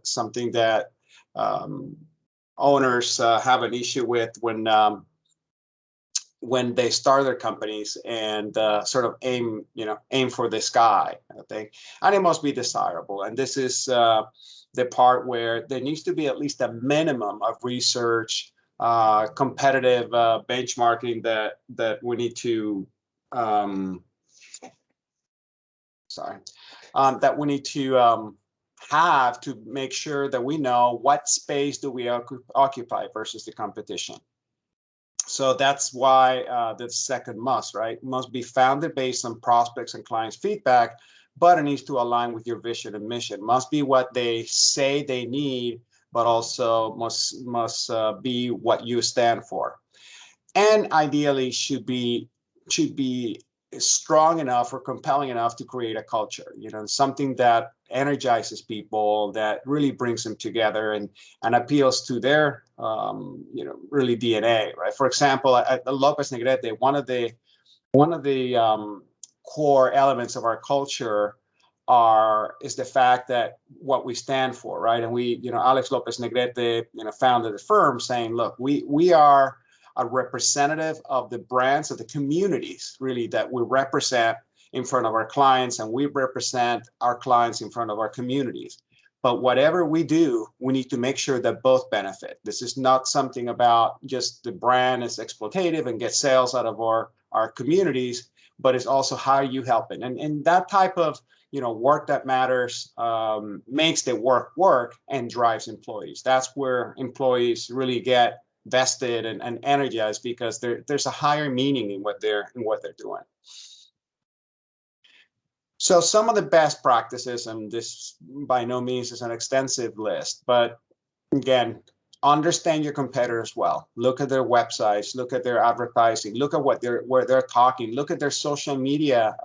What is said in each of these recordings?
something that owners have an issue with when they start their companies and sort of aim for the sky, I think, and it must be desirable. And this is the part where there needs to be at least a minimum of research, competitive benchmarking that we need to that we need to have to make sure that we know what space do we occupy versus the competition. So that's why the second must, right? Must be founded based on prospects and clients' feedback, but it needs to align with your vision and mission. Must be what they say they need, but also must be what you stand for. And ideally should be strong enough or compelling enough to create a culture, something that energizes people, that really brings them together and appeals to their, really DNA, right? For example, at Lopez Negrete, one of the core elements of our culture is the fact that what we stand for, right? And we, Alex Lopez Negrete, founded the firm saying, look, we are a representative of the brands of the communities, really, that we represent in front of our clients, and we represent our clients in front of our communities. But whatever we do, we need to make sure that both benefit. This is not something about just the brand is exploitative and get sales out of our communities, but it's also how you help it. And that type of work that matters makes the work and drives employees. That's where employees really get vested and energized, because there's a higher meaning in what they're doing. So some of the best practices, and this by no means is an extensive list, but again, understand your competitors well. Look at their websites, look at their advertising, look at where they're talking, look at their social media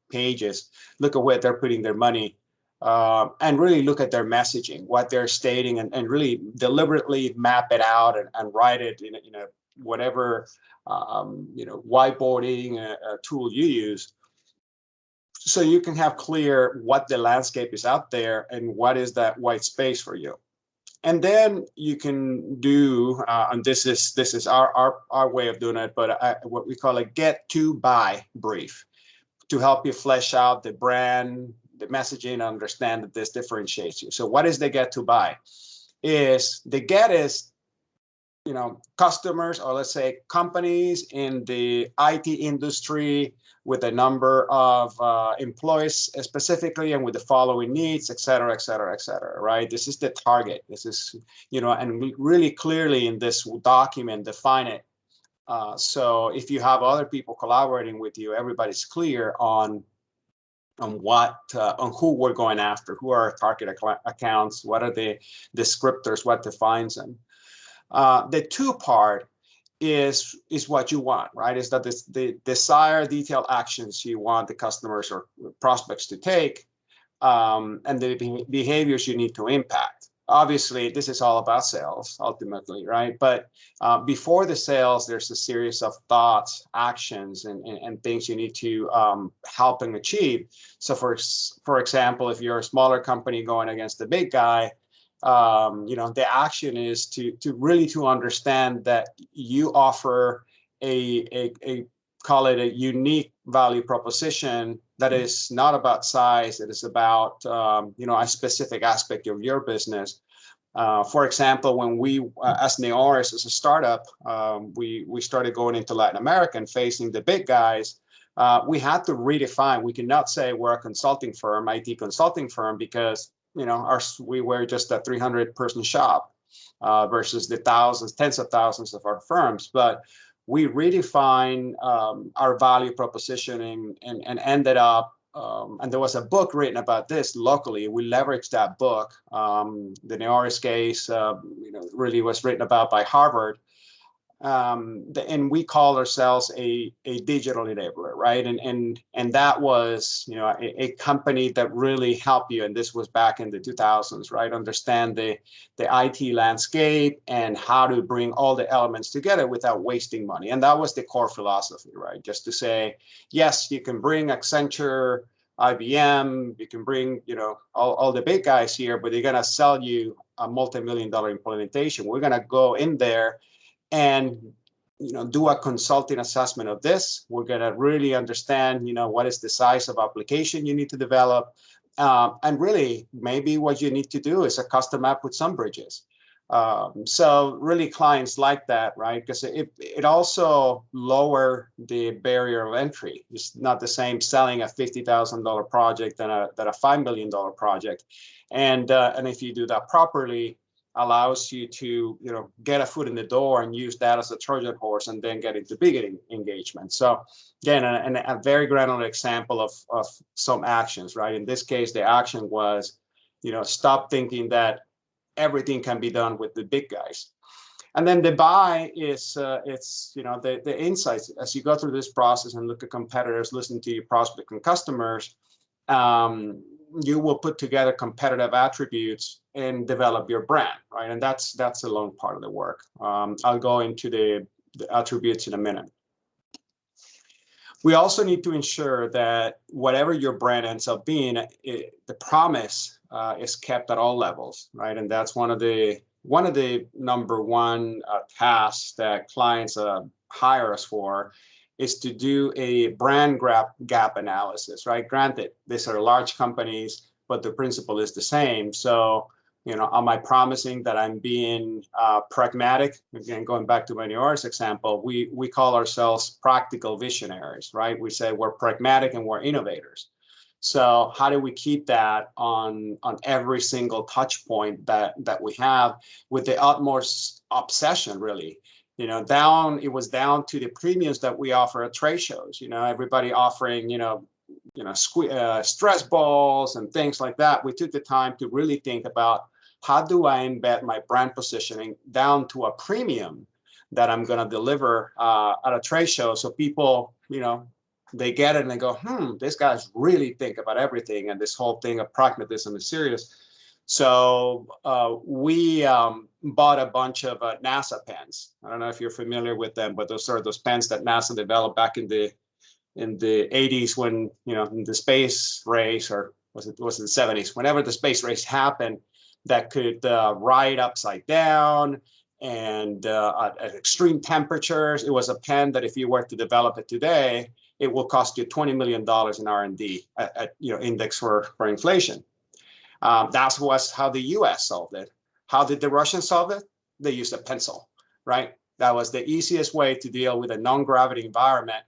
pages, look at where they're putting their money. And really look at their messaging, what they're stating, and really deliberately map it out and write it in whatever whiteboarding tool you use, so you can have clear what the landscape is out there and what is that white space for you. And then you can do, and this is our way of doing it, but what we call a get to buy brief, to help you flesh out the brand, the messaging, understand that this differentiates you. So what is the get to buy? Is the get is, customers, or let's say companies in the IT industry with a number of employees specifically, and with the following needs, et cetera, et cetera, et cetera, right? This is the target. This is, and we really clearly in this document define it. So if you have other people collaborating with you, everybody's clear on who we're going after, who are our target accounts, what are the descriptors, what defines them. The two part is what you want, right? Is that the desired detailed actions you want the customers or prospects to take, and the behaviors you need to impact. Obviously, this is all about sales ultimately, right? But before the sales, there's a series of thoughts, actions, and things you need to help and achieve. So for example, if you're a smaller company going against the big guy, the action is to really understand that you offer a call it a unique value proposition that is not about size. It is about a specific aspect of your business. For example, when we as Neoris, as a startup, we started going into Latin America and facing the big guys. We had to redefine. We cannot say we're a consulting firm, IT consulting firm, because we were just a 300-person shop versus the thousands, tens of thousands of our firms. But we redefined our value propositioning and ended up, and there was a book written about this locally. We leveraged that book. The Neoris case, really was written about by Harvard. And we call ourselves a digital enabler, right? And that was, a company that really helped you. And this was back in the 2000s, right? Understand the IT landscape and how to bring all the elements together without wasting money. And that was the core philosophy, right? Just to say, yes, you can bring Accenture IBM, you can bring, all the big guys here, but they're going to sell you a multi-million-dollar implementation. We're going to go in there and do a consulting assessment of this. We're going to really understand, what is the size of application you need to develop. And really, maybe what you need to do is a custom app with some bridges. So really clients like that, right? Because it also lower the barrier of entry. It's not the same selling a $50,000 project than a $5 million project. And if you do that properly, allows you to get a foot in the door and use that as a Trojan horse and then get into bigger engagement. So again, a very granular example of some actions, right? In this case, the action was, stop thinking that everything can be done with the big guys. And then the buy is it's the insights as you go through this process and look at competitors, listen to your prospects and customers. You will put together competitive attributes and develop your brand, right? And that's a long part of the work. I'll go into the attributes in a minute. We also need to ensure that whatever your brand ends up being, the promise is kept at all levels, right? And that's one of the number one tasks that clients hire us for, is to do a brand gap analysis, right? Granted, these are large companies, but the principle is the same. So, am I promising that I'm being pragmatic? Again, going back to Beniora's example, we call ourselves practical visionaries, right? We say we're pragmatic and we're innovators. So how do we keep that on every single touch point that we have with the utmost obsession, really? It was down to the premiums that we offer at trade shows. Everybody offering, stress balls and things like that. We took the time to really think about, how do I embed my brand positioning down to a premium that I'm going to deliver at a trade show, so people, they get it and they go, these guys really think about everything, and this whole thing of pragmatism is serious. So we bought a bunch of NASA pens. I don't know if you're familiar with them, but those are those pens that NASA developed back in the 80s when, in the space race, or was it the 70s, whenever the space race happened, that could ride upside down and at extreme temperatures. It was a pen that if you were to develop it today, it will cost you $20 million in R&D at index for inflation. That was how the US solved it. How did the Russians solve it? They used a pencil, right? That was the easiest way to deal with a non-gravity environment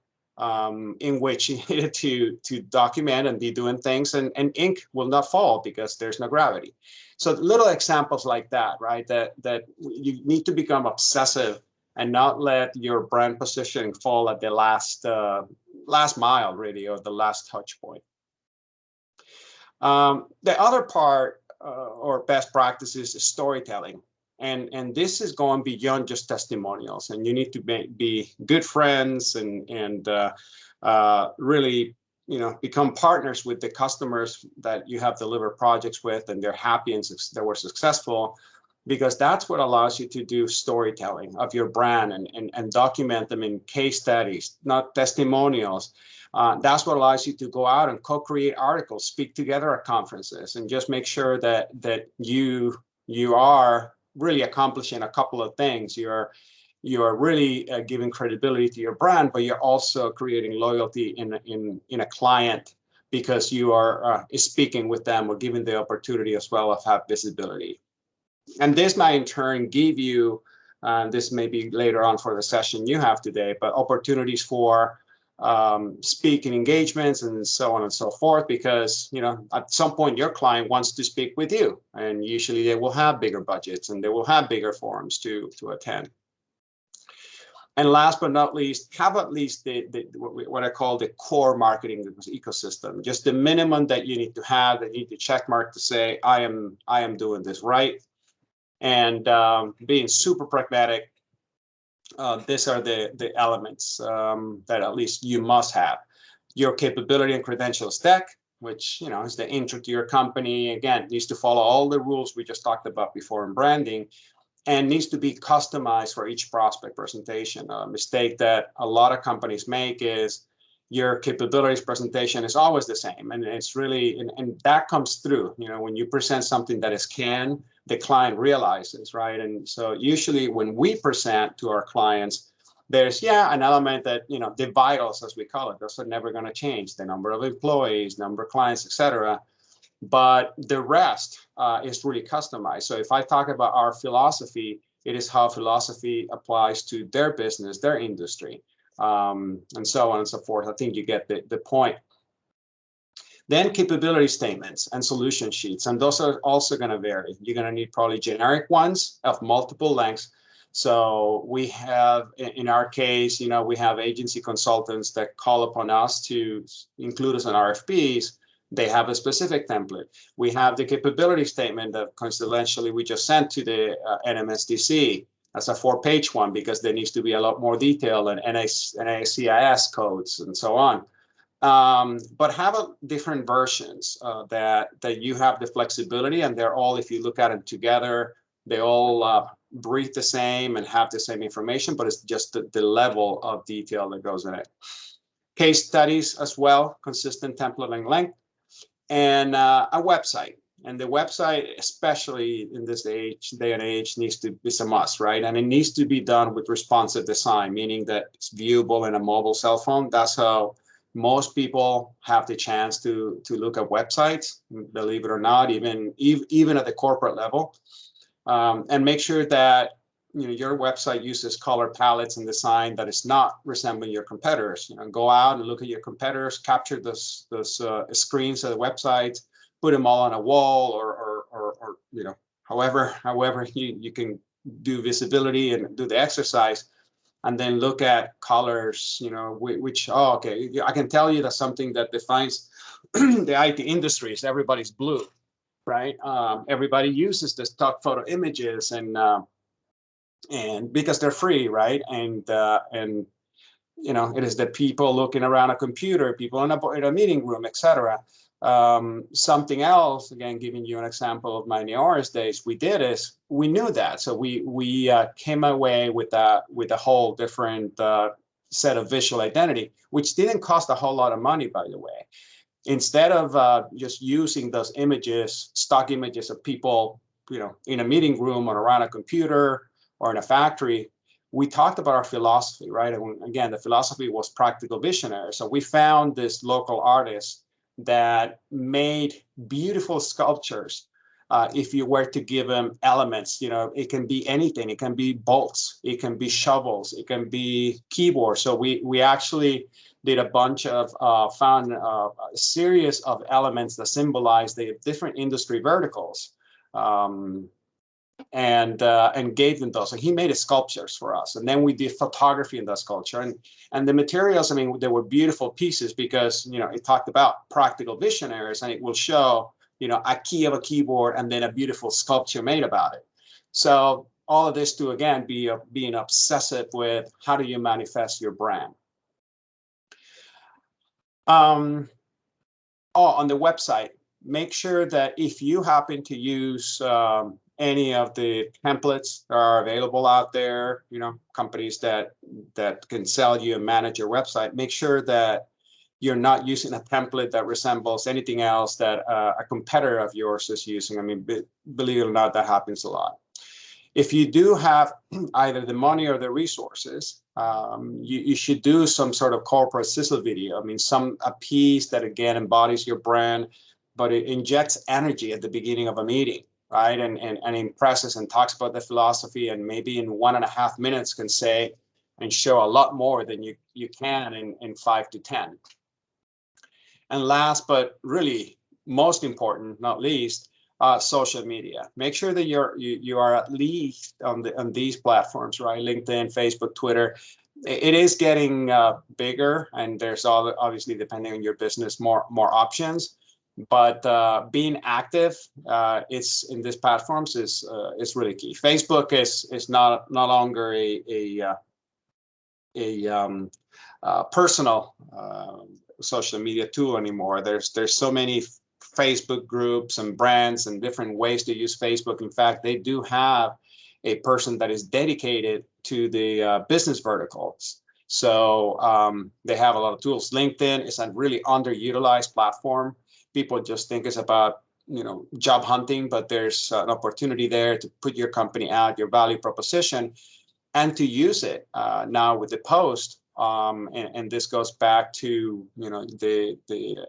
in which you needed to document and be doing things, and ink will not fall because there's no gravity. So little examples like that, right? That you need to become obsessive and not let your brand positioning fall at the last mile, really, or the last touch point. The other part or best practices is storytelling. And this is going beyond just testimonials, and you need to be good friends and really, become partners with the customers that you have delivered projects with, and they're happy and they were successful, because that's what allows you to do storytelling of your brand and document them in case studies, not testimonials. That's what allows you to go out and co-create articles, speak together at conferences, and just make sure that you are really accomplishing a couple of things. You are really giving credibility to your brand, but you're also creating loyalty in a client, because you are speaking with them or giving the opportunity as well of have visibility. And this might in turn give you, this may be later on for the session you have today, but opportunities for speaking engagements and so on and so forth, because at some point your client wants to speak with you, and usually they will have bigger budgets and they will have bigger forums to attend. And last but not least, have at least what I call the core marketing ecosystem, just the minimum that you need to have, that you need to check mark to say, I am doing this right. And being super pragmatic, these are the elements that at least you must have. Your capability and credentials deck, which is the intro to your company. Again, needs to follow all the rules we just talked about before in branding, and needs to be customized for each prospect presentation. A mistake that a lot of companies make is, your capabilities presentation is always the same. And it's really, and that comes through, when you present something that is canned, the client realizes, right? And so usually when we present to our clients, there's, an element that, the vitals, as we call it, those are never going to change. The number of employees, number of clients, etc. But the rest is really customized. So if I talk about our philosophy, it is how philosophy applies to their business, their industry, and so on and so forth. I think you get the point. Then capability statements and solution sheets, and those are also going to vary. You're going to need probably generic ones of multiple lengths. So we have, in our case, we have agency consultants that call upon us to include us in RFPs. They have a specific template. We have the capability statement that coincidentally we just sent to the NMSDC as a 4-page one, because there needs to be a lot more detail and NACIS codes and so on. But have different versions that you have the flexibility, and they're all, if you look at them together, they all breathe the same and have the same information, but it's just the level of detail that goes in it. Case studies as well, consistent template and length, and a website. And the website, especially in this day and age, is a must, right? And it needs to be done with responsive design, meaning that it's viewable in a mobile cell phone. That's how most people have the chance to look at websites, believe it or not, even at the corporate level. And make sure that your website uses color palettes and design that is not resembling your competitors. Go out and look at your competitors, capture those screens of the websites, put them all on a wall, or however you can do visibility and do the exercise, and then look at colors, which, okay, I can tell you that something that defines the IT industry is everybody's blue, right? Everybody uses the stock photo images, and because they're free, right? And it is the people looking around a computer, people in a meeting room, etc. Something else, again, giving you an example of my Neoris days, we knew that. So we came away with a whole different set of visual identity, which didn't cost a whole lot of money, by the way. Instead of just using those images, stock images of people, in a meeting room or around a computer or in a factory, we talked about our philosophy, right? And again, the philosophy was practical visionary. So we found this local artist that made beautiful sculptures. If you were to give them elements, it can be anything. It can be bolts, it can be shovels, it can be keyboards. So we actually did a bunch of found a series of elements that symbolize the different industry verticals, and gave them those. So he made sculptures for us, and then we did photography in that sculpture, and the materials. I mean, they were beautiful pieces because it talked about practical visionaries, and it will show a key of a keyboard and then a beautiful sculpture made about it. So all of this to again being obsessive with how do you manifest your brand. On the website, make sure that if you happen to use any of the templates that are available out there, companies that can sell you and manage your website, make sure that you're not using a template that resembles anything else that a competitor of yours is using. I mean, believe it or not, that happens a lot. If you do have either the money or the resources, you should do some sort of corporate sizzle video. I mean, a piece that again embodies your brand, but it injects energy at the beginning of a meeting, right? And impresses and talks about the philosophy, and maybe in 1.5 minutes can say and show a lot more than you can in 5 to 10. And last, but really most important, not least, social media. Make sure that you are at least on these platforms, right? LinkedIn, Facebook, Twitter. It is getting bigger, and there's obviously, depending on your business, more options. But being active is in these platforms is really key. Facebook is not longer a personal social media tool anymore. There's so many Facebook groups and brands and different ways to use Facebook. In fact, they do have a person that is dedicated to the business verticals. So they have a lot of tools. LinkedIn is a really underutilized platform. People just think it's about job hunting, but there's an opportunity there to put your company out, your value proposition, and to use it now with the post. And this goes back to the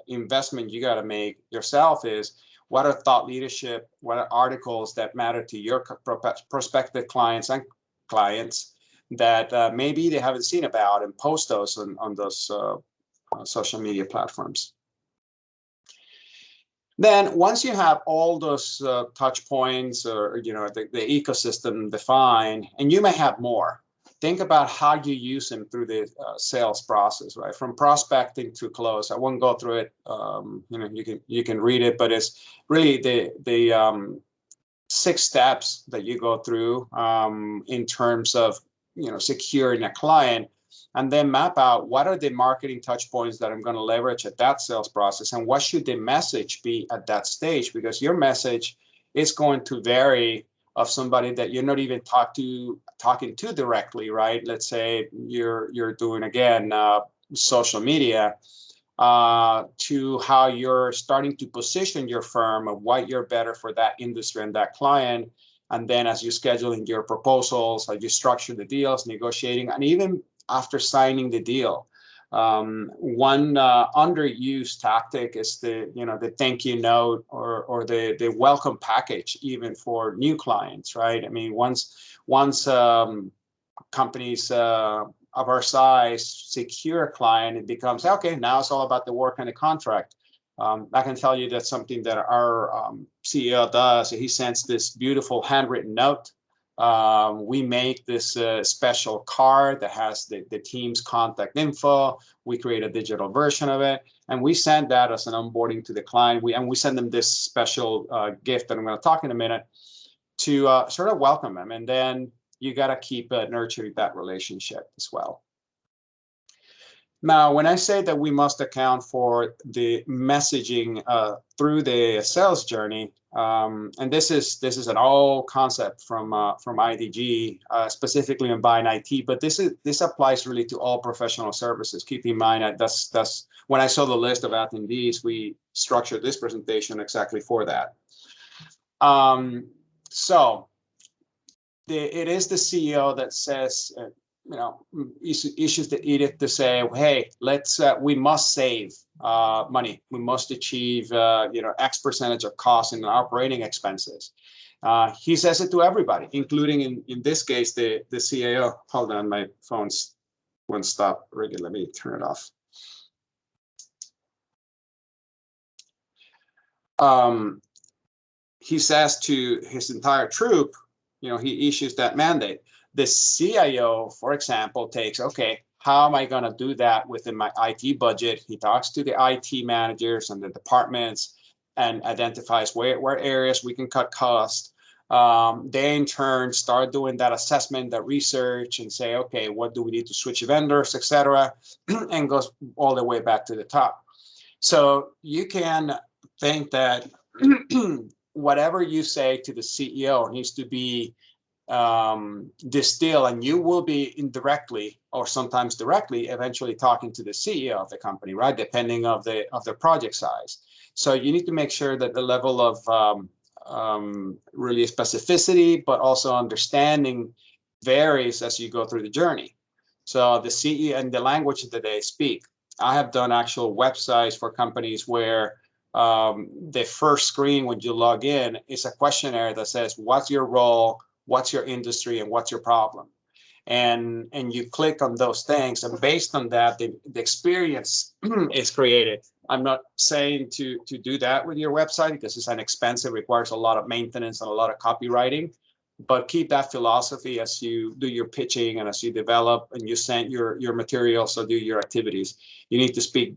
investment you got to make yourself is what are thought leadership, what are articles that matter to your prospective clients and clients that maybe they haven't seen about, and post those on those social media platforms. Then once you have all those touch points or the ecosystem defined, and you may have more, think about how you use them through the sales process, right? From prospecting to close. I won't go through it. You can read it, but it's really the 6 steps that you go through in terms of securing a client, and then map out what are the marketing touch points that I'm going to leverage at that sales process, and what should the message be at that stage, because your message is going to vary of somebody that you're not even talking to directly, right? Let's say you're doing again social media, to how you're starting to position your firm of why you're better for that industry and that client. And then as you're scheduling your proposals, as you structure the deals, negotiating, and even after signing the deal. One underused tactic is the thank you note or the welcome package, even for new clients, right? I mean, once companies of our size secure a client, it becomes, okay, now it's all about the work and the contract. I can tell you that's something that our CEO does. He sends this beautiful handwritten note. We make this special card that has the team's contact info. We create a digital version of it, and we send that as an onboarding to the client. We send them this special gift that I'm going to talk in a minute to sort of welcome them. And then you got to keep nurturing that relationship as well. Now, when I say that we must account for the messaging through the sales journey, and this is an old concept from IDG, specifically in buying IT, but this applies really to all professional services. Keep in mind that's when I saw the list of attendees, we structured this presentation exactly for that. So it is the CEO that says, issues the edict to say, hey, we must save money. We must achieve, X percentage of cost in operating expenses. He says it to everybody, including in this case, the CAO. Hold on, my phone's won't stop ringing. Let me turn it off. He says to his entire troop, he issues that mandate. The CIO, for example, takes, okay, how am I going to do that within my IT budget? He talks to the IT managers and the departments and identifies where areas we can cut costs. They in turn start doing that assessment, that research, and say, okay, what do we need to switch vendors, etc., and goes all the way back to the top. So you can think that whatever you say to the CEO needs to be distilled, and you will be indirectly or sometimes directly eventually talking to the CEO of the company, right? Depending of the project size. So you need to make sure that the level of really specificity, but also understanding varies as you go through the journey. So the CEO and the language that they speak. I have done actual websites for companies where the first screen when you log in is a questionnaire that says, what's your role, what's your industry, and what's your problem? And you click on those things, and based on that, the experience is created. I'm not saying to do that with your website because it's an expense. It requires a lot of maintenance and a lot of copywriting. But keep that philosophy as you do your pitching and as you develop and you send your materials or do your activities. You need to speak,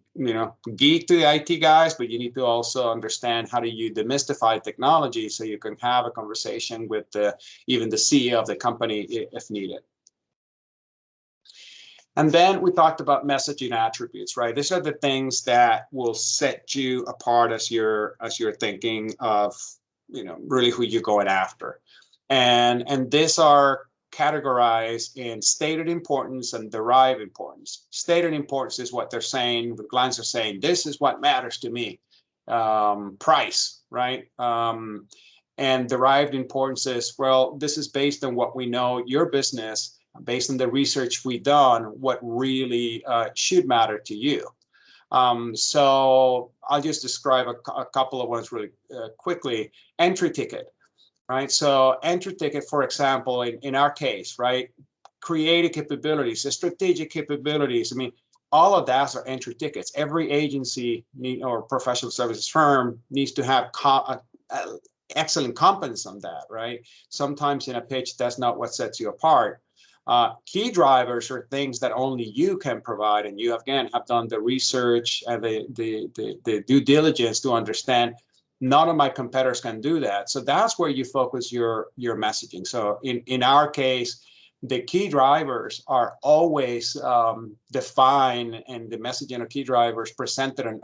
geek to the IT guys, but you need to also understand how do you demystify technology so you can have a conversation with even the CEO of the company if needed. And then we talked about messaging attributes, right? These are the things that will set you apart as you're thinking of, really who you're going after. And these are categorized in stated importance and derived importance. Stated importance is what they're saying, the clients are saying, this is what matters to me, price, right? And derived importance is, well, this is based on what we know your business, based on the research we've done, what really should matter to you. So I'll just describe a couple of ones really quickly. Entry ticket, right? So entry ticket, for example, in our case, right? Creative capabilities, strategic capabilities. I mean, all of that are entry tickets. Every agency or professional services firm needs to have excellent competence on that, right? Sometimes in a pitch, that's not what sets you apart. Key drivers are things that only you can provide, and you again have done the research and the due diligence to understand none of my competitors can do that. So that's where you focus your messaging. So in our case, the key drivers are always defined, and the messaging of key drivers presented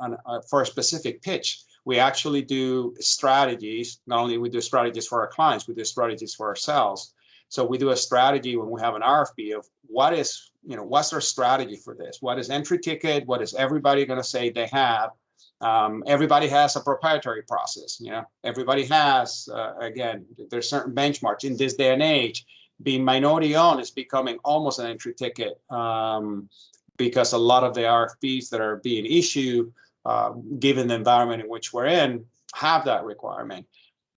for a specific pitch. We actually do strategies. Not only we do strategies for our clients, we do strategies for ourselves. So we do a strategy when we have an RFP of what's our strategy for this? What is entry ticket? What is everybody going to say they have? Everybody has a proprietary process. Everybody has, again, there's certain benchmarks in this day and age. Being minority owned is becoming almost an entry ticket because a lot of the RFPs that are being issued, given the environment in which we're in, have that requirement.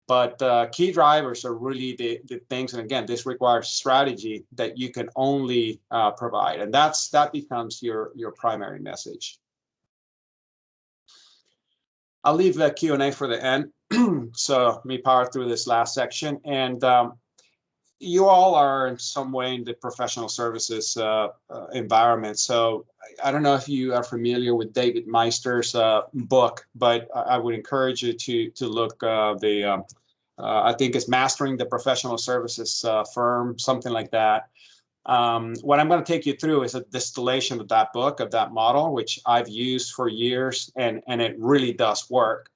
But key drivers are really the things, and again, this requires strategy that you can only provide, and that becomes your primary message. I'll leave the Q&A for the end, so let me power through this last section. And you all are in some way in the professional services environment. So I don't know if you are familiar with David Meister's book, but I would encourage you to look I think it's Mastering the Professional Services Firm, something like that. What I'm going to take you through is a distillation of that book, of that model, which I've used for years, and it really does work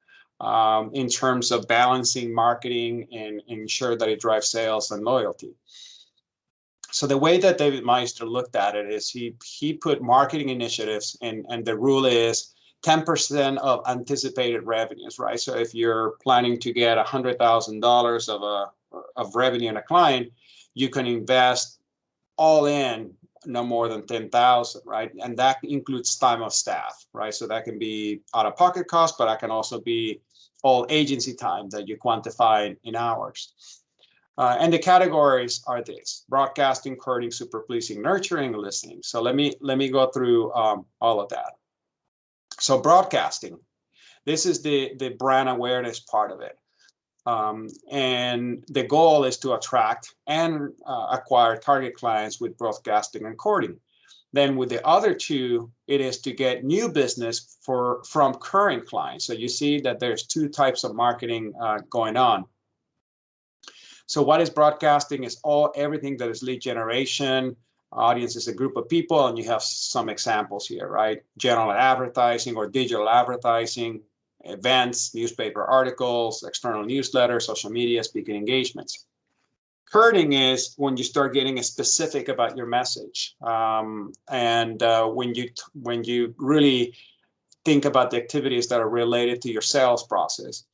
in terms of balancing marketing and ensure that it drives sales and loyalty. So the way that David Meister looked at it is he put marketing initiatives, and the rule is 10% of anticipated revenues, right? So if you're planning to get $100,000 of revenue in a client, you can invest all in no more than 10,000, right? And that includes time of staff, right? So that can be out-of-pocket costs, but that can also be all agency time that you quantify in hours. And the categories are this: broadcasting, courting, super pleasing, nurturing, listening. So let me go through all of that. So broadcasting, this is the brand awareness part of it. And the goal is to attract and acquire target clients with broadcasting and courting. Then with the other two, it is to get new business from current clients. So you see that there's two types of marketing going on. So what is broadcasting is everything that is lead generation. Audience is a group of people, and you have some examples here, right? General advertising or digital advertising, events, newspaper articles, external newsletters, social media, speaking engagements. Courting is when you start getting specific about your message, and when you really think about the activities that are related to your sales process.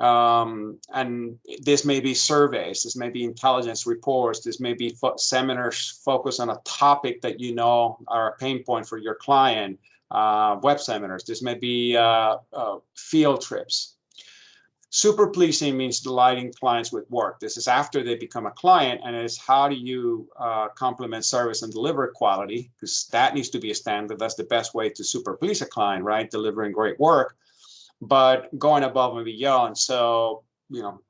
And this may be surveys, this may be intelligence reports, this may be seminars focused on a topic that you know are a pain point for your client, web seminars, this may be field trips. Super pleasing means delighting clients with work. This is after they become a client, and it is how do you complement service and deliver quality, because that needs to be a standard. That's the best way to super please a client, right? Delivering great work, but going above and beyond. So,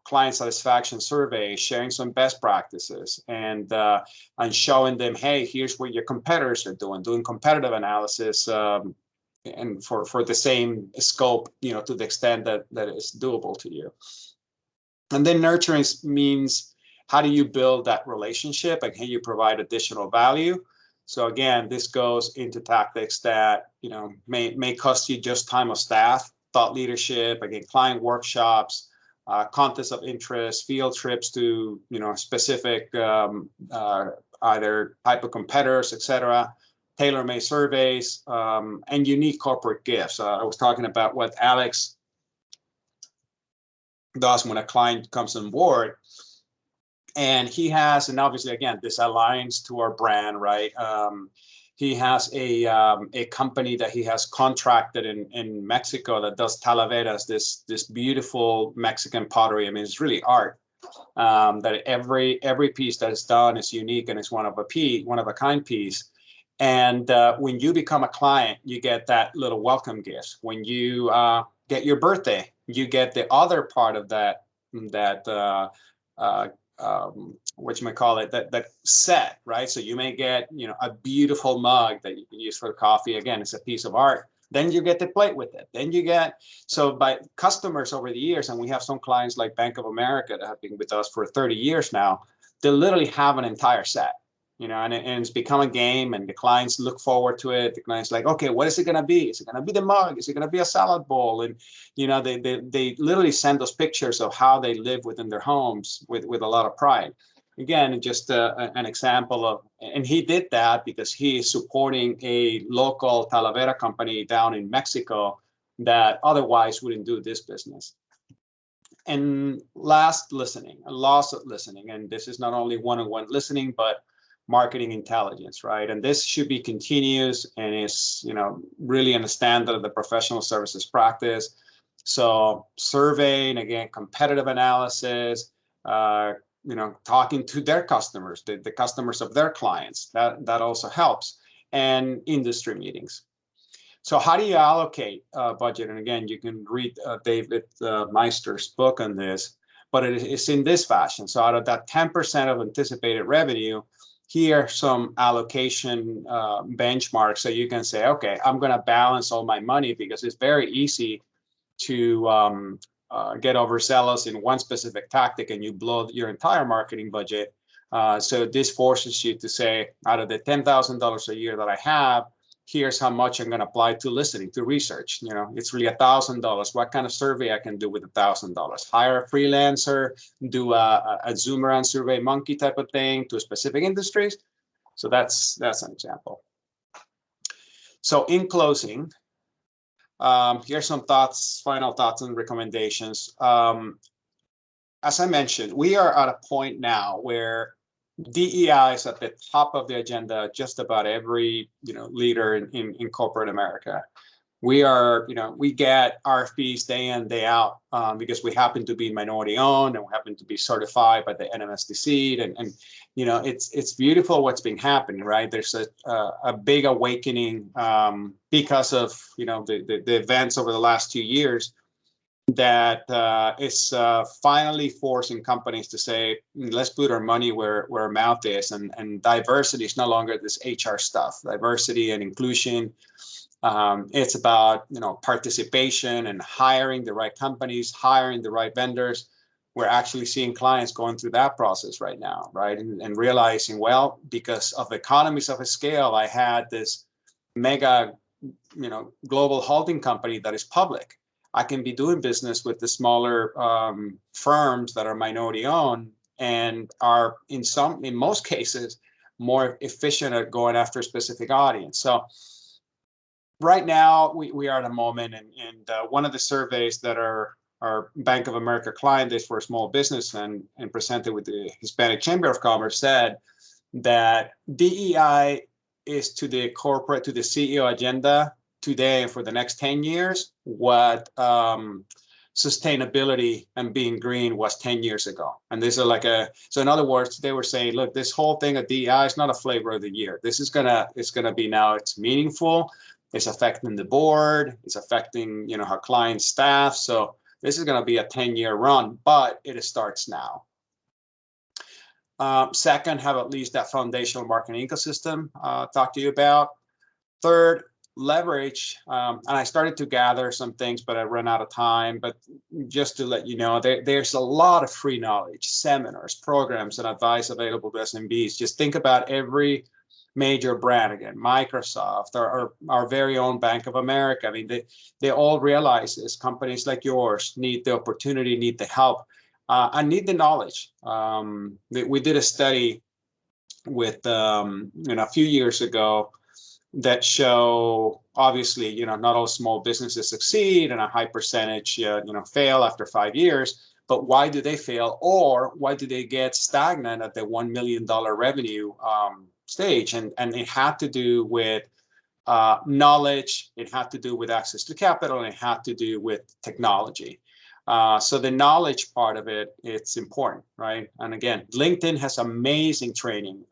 client satisfaction surveys, sharing some best practices, and showing them, hey, here's what your competitors are doing competitive analysis, and for the same scope, to the extent that is doable to you. And then nurturing means how do you build that relationship and can you provide additional value? So again, this goes into tactics that may cost you just time of staff, thought leadership, again, client workshops, contests of interest, field trips to specific either type of competitors, etc., tailor-made surveys, and unique corporate gifts. I was talking about what Alex does when a client comes on board, and he has, and obviously again this aligns to our brand, right? He has a company that he has contracted in Mexico that does talaveras, this beautiful Mexican pottery. I mean, it's really art. That every piece that is done is unique and it's one of a kind piece. And when you become a client, you get that little welcome gift. When you get your birthday, you get the other part of that whatchamacallit, that set, right? So you may get, a beautiful mug that you can use for coffee. Again, it's a piece of art. Then you get the plate with it. Then you get, so by customers over the years, and we have some clients like Bank of America that have been with us for 30 years now, they literally have an entire set, and it's become a game, and the clients look forward to it. The client's like, okay, what is it going to be? Is it going to be the mug? Is it going to be a salad bowl? And, they literally send us pictures of how they live within their homes with a lot of pride. Again, just an example of, and he did that because he is supporting a local talavera company down in Mexico that otherwise wouldn't do this business. And last, loss of listening. And this is not only one-on-one listening, but marketing intelligence, right? And this should be continuous and is, really in the standard of the professional services practice. So surveying, again, competitive analysis, talking to their customers, the customers of their clients, that also helps, and industry meetings. So how do you allocate budget? And again, you can read David Meister's book on this, but it's in this fashion. So out of that 10% of anticipated revenue, here are some allocation benchmarks. So you can say, okay, I'm going to balance all my money, because it's very easy to get overzealous in one specific tactic and you blow your entire marketing budget. So this forces you to say, out of the $10,000 a year that I have, here's how much I'm going to apply to listening, to research. It's really $1,000. What kind of survey I can do with $1,000? Hire a freelancer, do a Zoomer and Survey Monkey type of thing to specific industries. So that's an example. So in closing, here's some final thoughts and recommendations. As I mentioned, we are at a point now where DEI is at the top of the agenda. Just about every leader in corporate America. We are, we get RFPs day in, day out because we happen to be minority owned and we happen to be certified by the NMSDC, and it's beautiful what's been happening, right? There's a big awakening because of the events over the last 2 years that is finally forcing companies to say, let's put our money where our mouth is, and diversity is no longer this HR stuff. Diversity and inclusion. It's about participation and hiring the right companies, hiring the right vendors. We're actually seeing clients going through that process right now, right? And realizing, well, because of economies of scale, I had this mega, global holding company that is public. I can be doing business with the smaller firms that are minority owned and are in most cases more efficient at going after a specific audience. So right now we are at a moment, and one of the surveys that our Bank of America client is for small business and presented with the Hispanic Chamber of Commerce said that DEI is to the CEO agenda today and for the next 10 years what sustainability and being green was 10 years ago. And this is so in other words, they were saying, look, this whole thing of DEI is not a flavor of the year. This is it's gonna be now, it's meaningful, it's affecting the board, it's affecting our client staff. So this is gonna be a 10-year run, but it starts now. Second, have at least that foundational marketing ecosystem talk to you about. Third, leverage, and I started to gather some things, but I ran out of time. But just to let you know, there's a lot of free knowledge, seminars, programs, and advice available to SMBs. Just think about every major brand, again, Microsoft, or our very own Bank of America. I mean, they all realize this. Companies like yours need the opportunity, need the help, and need the knowledge. We did a study with a few years ago that show, obviously, not all small businesses succeed, and a high percentage fail after 5 years. But why do they fail, or why do they get stagnant at the $1 million revenue stage? And it had to do with knowledge, it had to do with access to capital, and it had to do with technology. So the knowledge part of it, it's important, right? And again, LinkedIn has amazing training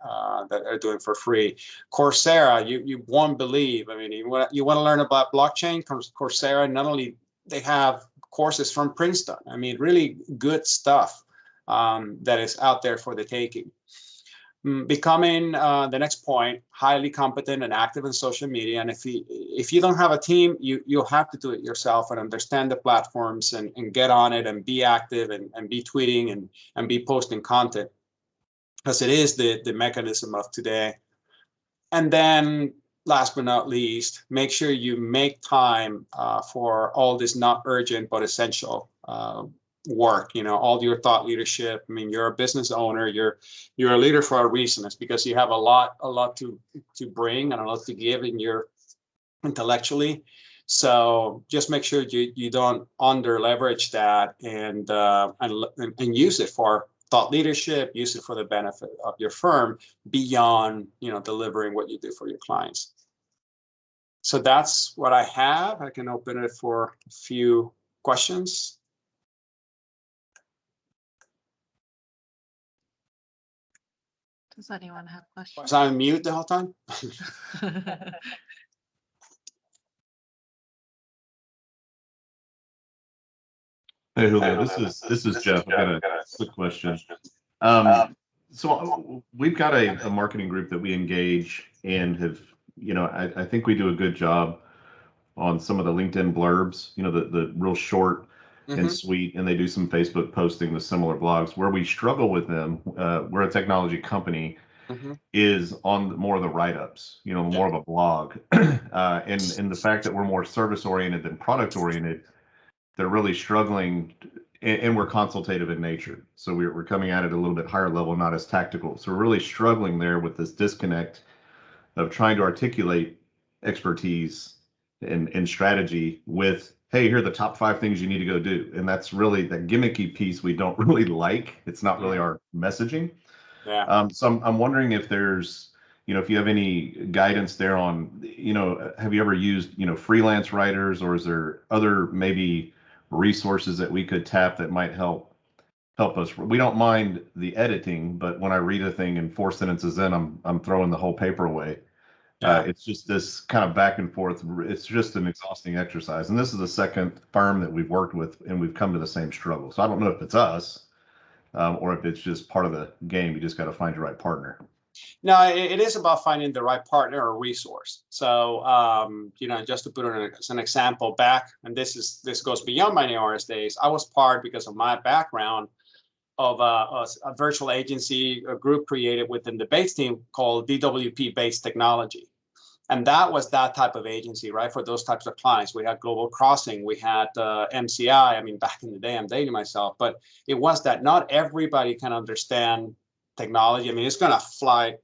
that they're doing for free. Coursera, you won't believe. I mean, you want to learn about blockchain? Coursera, not only they have courses from Princeton. I mean, really good stuff that is out there for the taking. Becoming the next point, highly competent and active in social media. And if you don't have a team, you'll have to do it yourself and understand the platforms and get on it and be active and be tweeting and be posting content, because it is the mechanism of today. And then last but not least, make sure you make time for all this not urgent but essential work, all your thought leadership. I mean, you're a business owner, you're a leader for a reason. It's because you have a lot to bring and a lot to give in your intellectually. So just make sure you don't under leverage that and use it for thought leadership, use it for the benefit of your firm beyond delivering what you do for your clients. So that's what I have. I can open it for a few questions. Does anyone have questions? Was I on mute the whole time? Hey, Julio, this is Jeff. I've got a quick question. So we've got a marketing group that we engage and have, I think we do a good job on some of the LinkedIn blurbs, the real short and sweet, and they do some Facebook posting with similar blogs. Where we struggle with them, we're a technology company, is on more of the write-ups, more of a blog. And the fact that we're more service-oriented than product-oriented, they're really struggling, and we're consultative in nature. So we're coming at it a little bit higher level, not as tactical. So we're really struggling there with this disconnect of trying to articulate expertise and strategy with, hey, here are the top 5 things you need to go do. And that's really the gimmicky piece we don't really like. It's not really our messaging. Yeah. So I'm wondering if there's, if you have any guidance there on, have you ever used, freelance writers, or is there other maybe resources that we could tap that might help us? We don't mind the editing, but when I read a thing and 4 sentences in, I'm throwing the whole paper away. It's just this kind of back and forth. It's just an exhausting exercise. And this is the second firm that we've worked with, and we've come to the same struggle. So I don't know if it's us or if it's just part of the game. You just got to find your right partner. No, it is about finding the right partner or resource. So, just to put it as an example back, and this goes beyond my ARS days, I was part, because of my background, of a virtual agency, a group created within the Bates team called DWP Bates Technology. And that was that type of agency, right, for those types of clients. We had Global Crossing, we had MCI. I mean, back in the day, I'm dating myself, but it was that not everybody can understand technology. I mean, it's going to fly,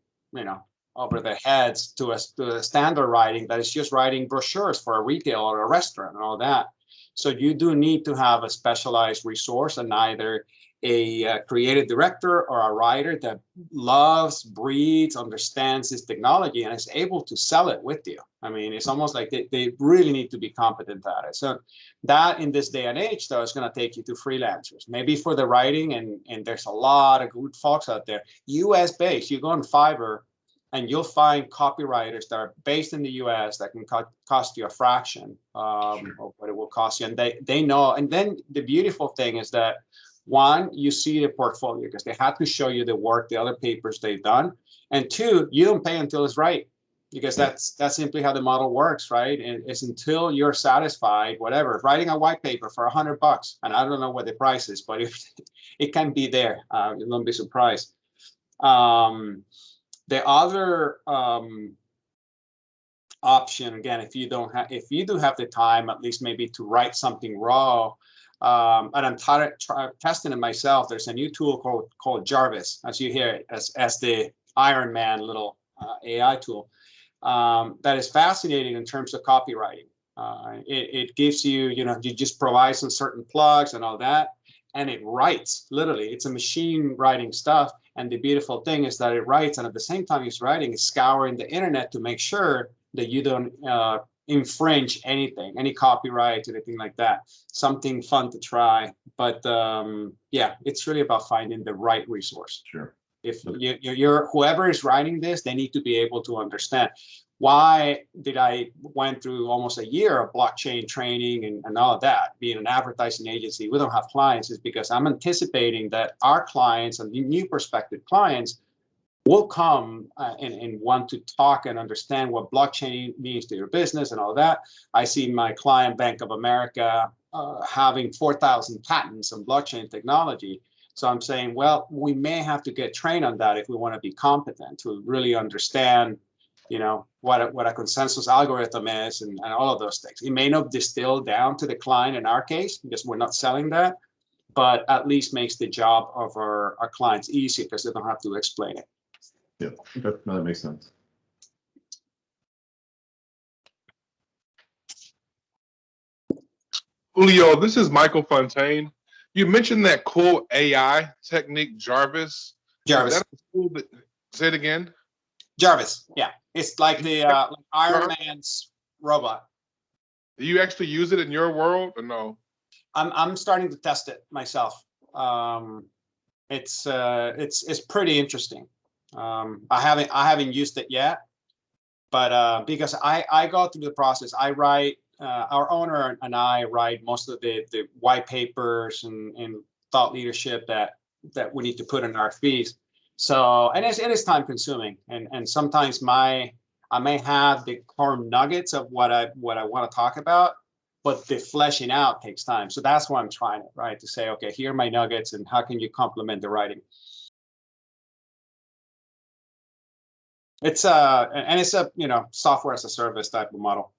over their heads to a standard writing that is just writing brochures for a retail or a restaurant and all that. So you do need to have a specialized resource, and either a creative director or a writer that loves, breathes, understands this technology, and is able to sell it with you. I mean, it's almost like they really need to be competent at it. So that, in this day and age, though, is going to take you to freelancers, maybe for the writing, and there's a lot of good folks out there. US based, you go on Fiverr and you'll find copywriters that are based in the US that can cost you a fraction of what it will cost you. And they know. And then the beautiful thing is that, one, you see the portfolio because they have to show you the work, the other papers they've done. And 2, you don't pay until it's right, because that's simply how the model works, right? And it's until you're satisfied, whatever. Writing a white paper for $100, and I don't know what the price is, but if it can be there, you won't be surprised. The other option, again, if you do have the time, at least maybe to write something raw, and I'm testing it myself. There's a new tool called Jarvis, as you hear it, as the Iron Man little AI tool, that is fascinating in terms of copywriting. It gives you, you just provide some certain plugs and all that, and it writes. Literally, it's a machine writing stuff. And the beautiful thing is that it writes, and at the same time it's writing, it's scouring the internet to make sure that you don't infringe anything, any copyright, anything like that. Something fun to try. But yeah, it's really about finding the right resource. Sure. If you're whoever is writing this, they need to be able to understand. Why did I went through almost a year of blockchain training and all of that? Being an advertising agency, we don't have clients, is because I'm anticipating that our clients and new prospective clients will come and want to talk and understand what blockchain means to your business and all that. I see my client, Bank of America, having 4,000 patents on blockchain technology. So I'm saying, well, we may have to get trained on that if we want to be competent to really understand, what a consensus algorithm is and all of those things. It may not distill down to the client in our case, because we're not selling that, but at least makes the job of our clients easy because they don't have to explain it. Yeah, okay. No, that makes sense. Julio, this is Michael Fontaine. You mentioned that cool AI technique, Jarvis. Jarvis. Is that cool? Say it again. Jarvis, yeah. It's like the Iron Man's robot. Do you actually use it in your world or no? I'm starting to test it myself. It's pretty interesting. I haven't used it yet, but because I go through the process, I write. Our owner and I write most of the white papers and thought leadership that we need to put in our fees. So, and it is time consuming, and sometimes I may have the core nuggets of what I want to talk about, but the fleshing out takes time. So that's why I'm trying it, right? To say, okay, here are my nuggets, and how can you complement the writing? It's a software as a service type of model.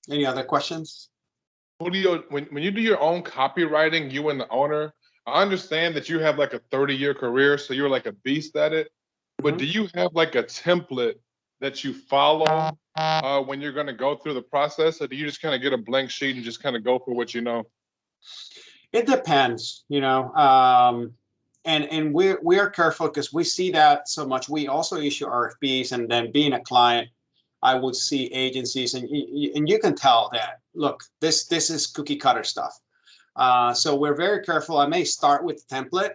Any other questions? Julio, when you do your own copywriting, you and the owner, I understand that you have like a 30-year career, so you're like a beast at it. But do you have like a template that you follow when you're going to go through the process, or do you just kind of get a blank sheet and just kind of go for what you know? It depends, and we're careful because we see that so much. We also issue RFPs, and then being a client, I would see agencies, and you can tell that, look, this is cookie cutter stuff. So we're very careful. I may start with the template,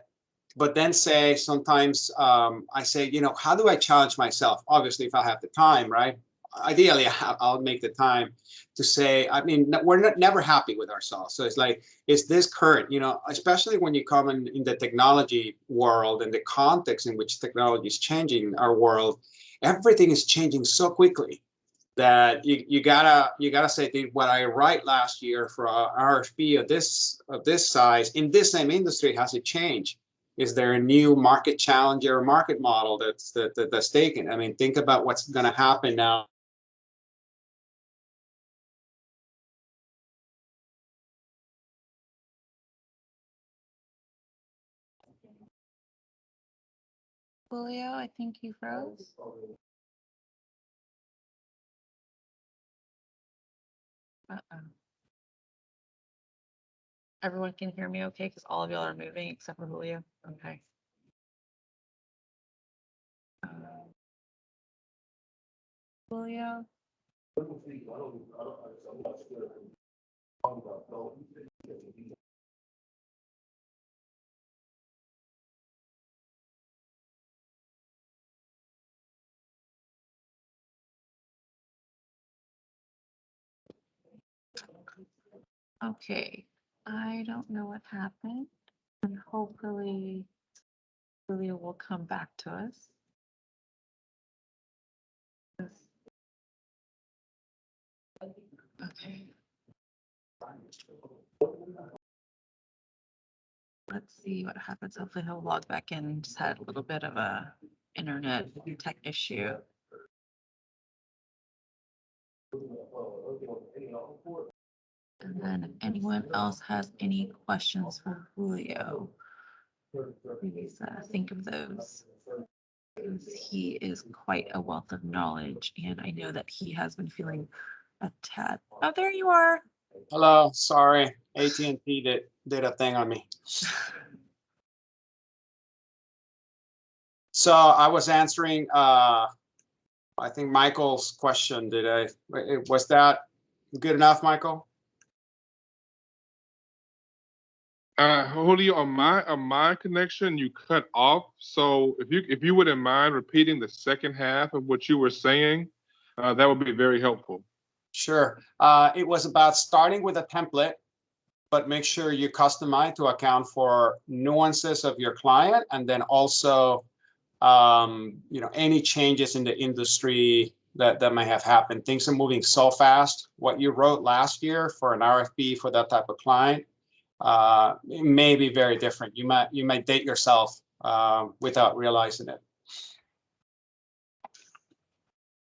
but then say sometimes I say, how do I challenge myself? Obviously, if I have the time, right? Ideally, I'll make the time to say, I mean, we're never happy with ourselves. So it's like, is this current, especially when you come in the technology world and the context in which technology is changing our world, everything is changing so quickly that you gotta say, did what I write last year for an RFP of this size in this same industry, has it changed? Is there a new market challenge or market model that's taken? I mean, think about what's going to happen now. Julio, I think you froze. Uh-oh. Everyone can hear me okay, because all of y'all are moving except for Julio. Okay. Julio. Okay, I don't know what happened, and hopefully Julio will come back to us. Okay. Let's see what happens. Hopefully he'll log back in. Just had a little bit of a internet tech issue. And then if anyone else has any questions for Julio, please think of those. Because he is quite a wealth of knowledge, and I know that he has been feeling a tad. Oh, there you are. Hello, sorry, AT&T did a thing on me. So I was answering, I think Michael's question. Was that good enough, Michael? Julio, on my connection, you cut off. So if you wouldn't mind repeating the second half of what you were saying, that would be very helpful. Sure. It was about starting with a template, but make sure you customize to account for nuances of your client, and then also, any changes in the industry that may have happened. Things are moving so fast. What you wrote last year for an RFP for that type of client, it may be very different. You might date yourself without realizing it.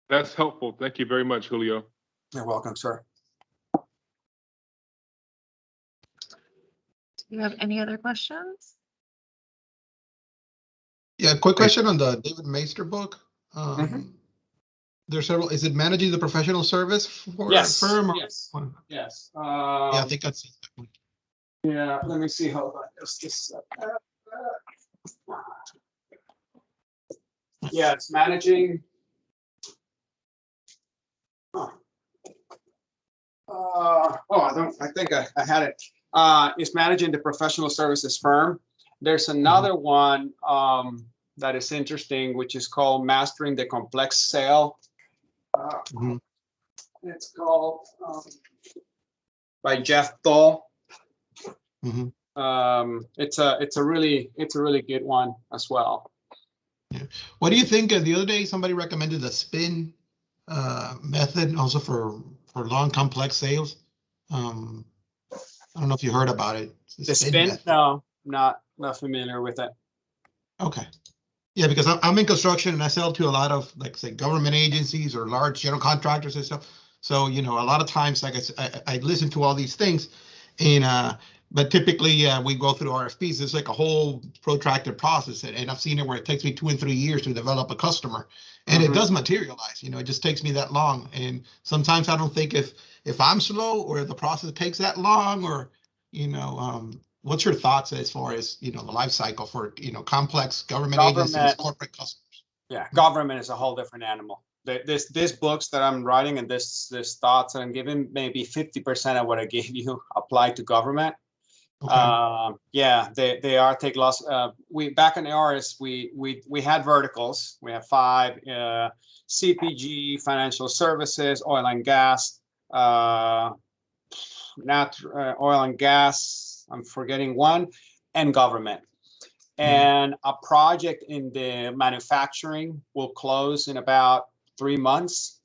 That's helpful. Thank you very much, Julio. You're welcome, sir. Do you have any other questions? Yeah, quick question on the David Maister book. There's several. Is it managing the professional service for a firm? Or Yes. Yes. Yeah, I think that's. Yeah, let me see. Hold on. Just yeah, it's managing. I think I had it. It's managing the professional services firm. There's another one that is interesting, which is called Mastering the Complex Sale. It's called by Jeff Dahl. It's a really good one as well. Yeah. What do you think? The other day, somebody recommended the SPIN method also for long complex sales. I don't know if you heard about it. The SPIN? Method. No, not familiar with it. Okay. Yeah, because I'm in construction and I sell to a lot of, like, say, government agencies or large general contractors and stuff. So, a lot of times, like I listen to all these things, and but typically we go through RFPs. It's like a whole protracted process, and I've seen it where it takes me 2 and 3 years to develop a customer, and it does materialize. It just takes me that long, and sometimes I don't think if I'm slow or if the process takes that long, or what's your thoughts as far as the life cycle for complex government agencies, corporate customers? Yeah, government is a whole different animal. These books that I'm writing and this thoughts that I'm giving, maybe 50% of what I gave you apply to government. Okay. Yeah, they are take loss. We back in the RS, we had verticals. We have 5: CPG, financial services, oil and gas, oil and gas. I'm forgetting one, and government. And a project in the manufacturing will close in about 3 months.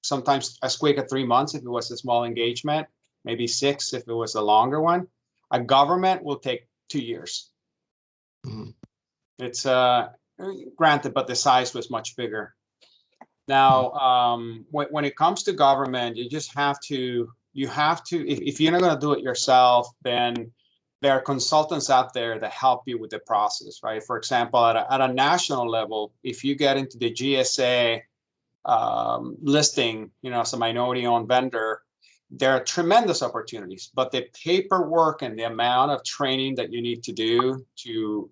Sometimes as quick as 3 months if it was a small engagement, maybe 6 if it was a longer one. A government will take 2 years. It's granted, but the size was much bigger. Now, when it comes to government, you just have to, if you're not going to do it yourself, then there are consultants out there that help you with the process, right? For example, at a national level, if you get into the GSA listing, as a minority-owned vendor, there are tremendous opportunities, but the paperwork and the amount of training that you need to do to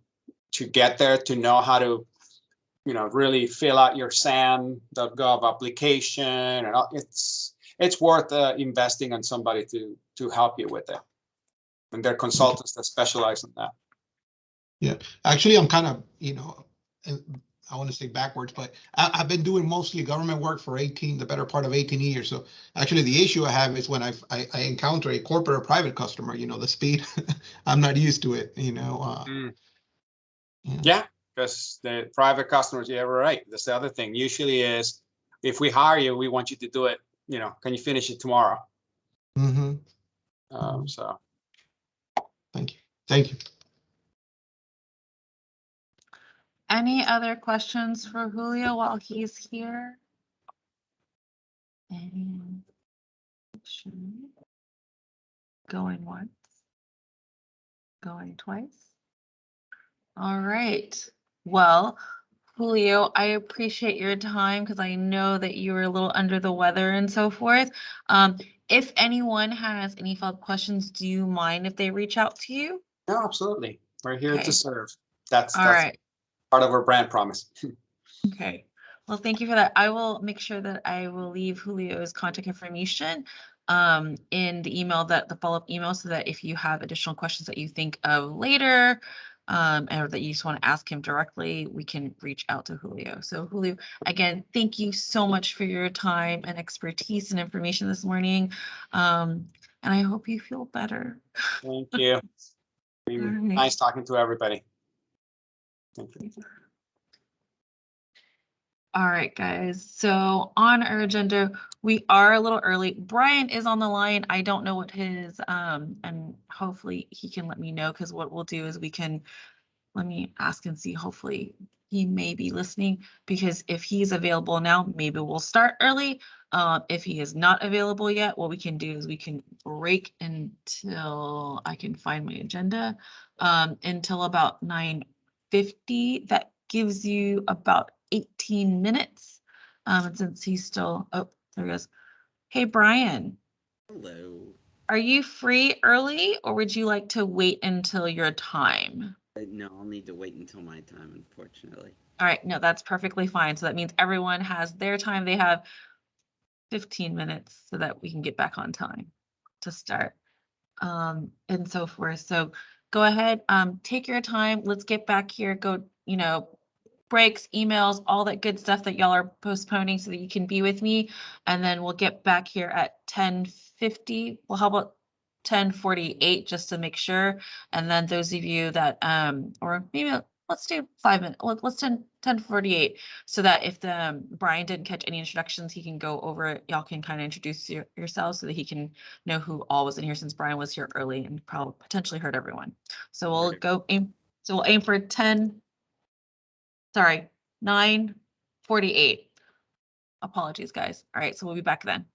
get there, to know how to, really fill out your SAM.gov application, and it's worth investing on somebody to help you with it. And there are consultants that specialize in that. Yeah, actually, I'm kind of, I want to say backwards, but I've been doing mostly government work for the better part of 18 years. So actually, the issue I have is when I encounter a corporate or private customer, the speed, I'm not used to it, Yeah, because the private customers, yeah, we're right. That's the other thing. Usually is, if we hire you, we want you to do it, can you finish it tomorrow? Mm-hmm. So Thank you. Thank you. Any other questions for Julio while he's here? Any questions? Going once, going twice. All right. Well, Julio, I appreciate your time because I know that you were a little under the weather and so forth. If anyone has any follow-up questions, do you mind if they reach out to you? no, absolutely. We're here Okay. to serve. That's All right. part of our brand promise. Okay. Well, thank you for that. I will make sure that I will leave Julio's contact information in the email, the follow-up email, so that if you have additional questions that you think of later, or that you just want to ask him directly, we can reach out to Julio. So Julio, again, thank you so much for your time and expertise and information this morning. And I hope you feel better. Thank you. All right. Nice talking to everybody. Thank you. All right, guys. So on our agenda, we are a little early. Brian is on the line. I don't know what his, and hopefully he can let me know, because what we'll do is let me ask and see, hopefully he may be listening, because if he's available now, maybe we'll start early. If he is not available yet, what we can do is we can break until I can find my agenda, until about 9:50. That gives you about 18 minutes. And since he's still, oh, there he goes. Hey, Brian, Hello. are you free early, or would you like to wait until your time? No, I'll need to wait until my time, unfortunately. All right, no, that's perfectly fine. So that means everyone has their time. They have 15 minutes so that we can get back on time to start, and so forth. So go ahead, take your time. Let's get back here. Go, breaks, emails, all that good stuff that y'all are postponing so that you can be with me. And then we'll get back here at 10:50. Well, how about 10:48 just to make sure? And then those of you that, or maybe let's do 5 minutes. Let's 10:48 so that if the Brian didn't catch any introductions, he can go over it. Y'all can kind of introduce yourselves so that he can know who all was in here, since Brian was here early and probably potentially heard everyone. So we'll go aim. So we'll aim for 9:48. Apologies, guys. All right, so we'll be back then.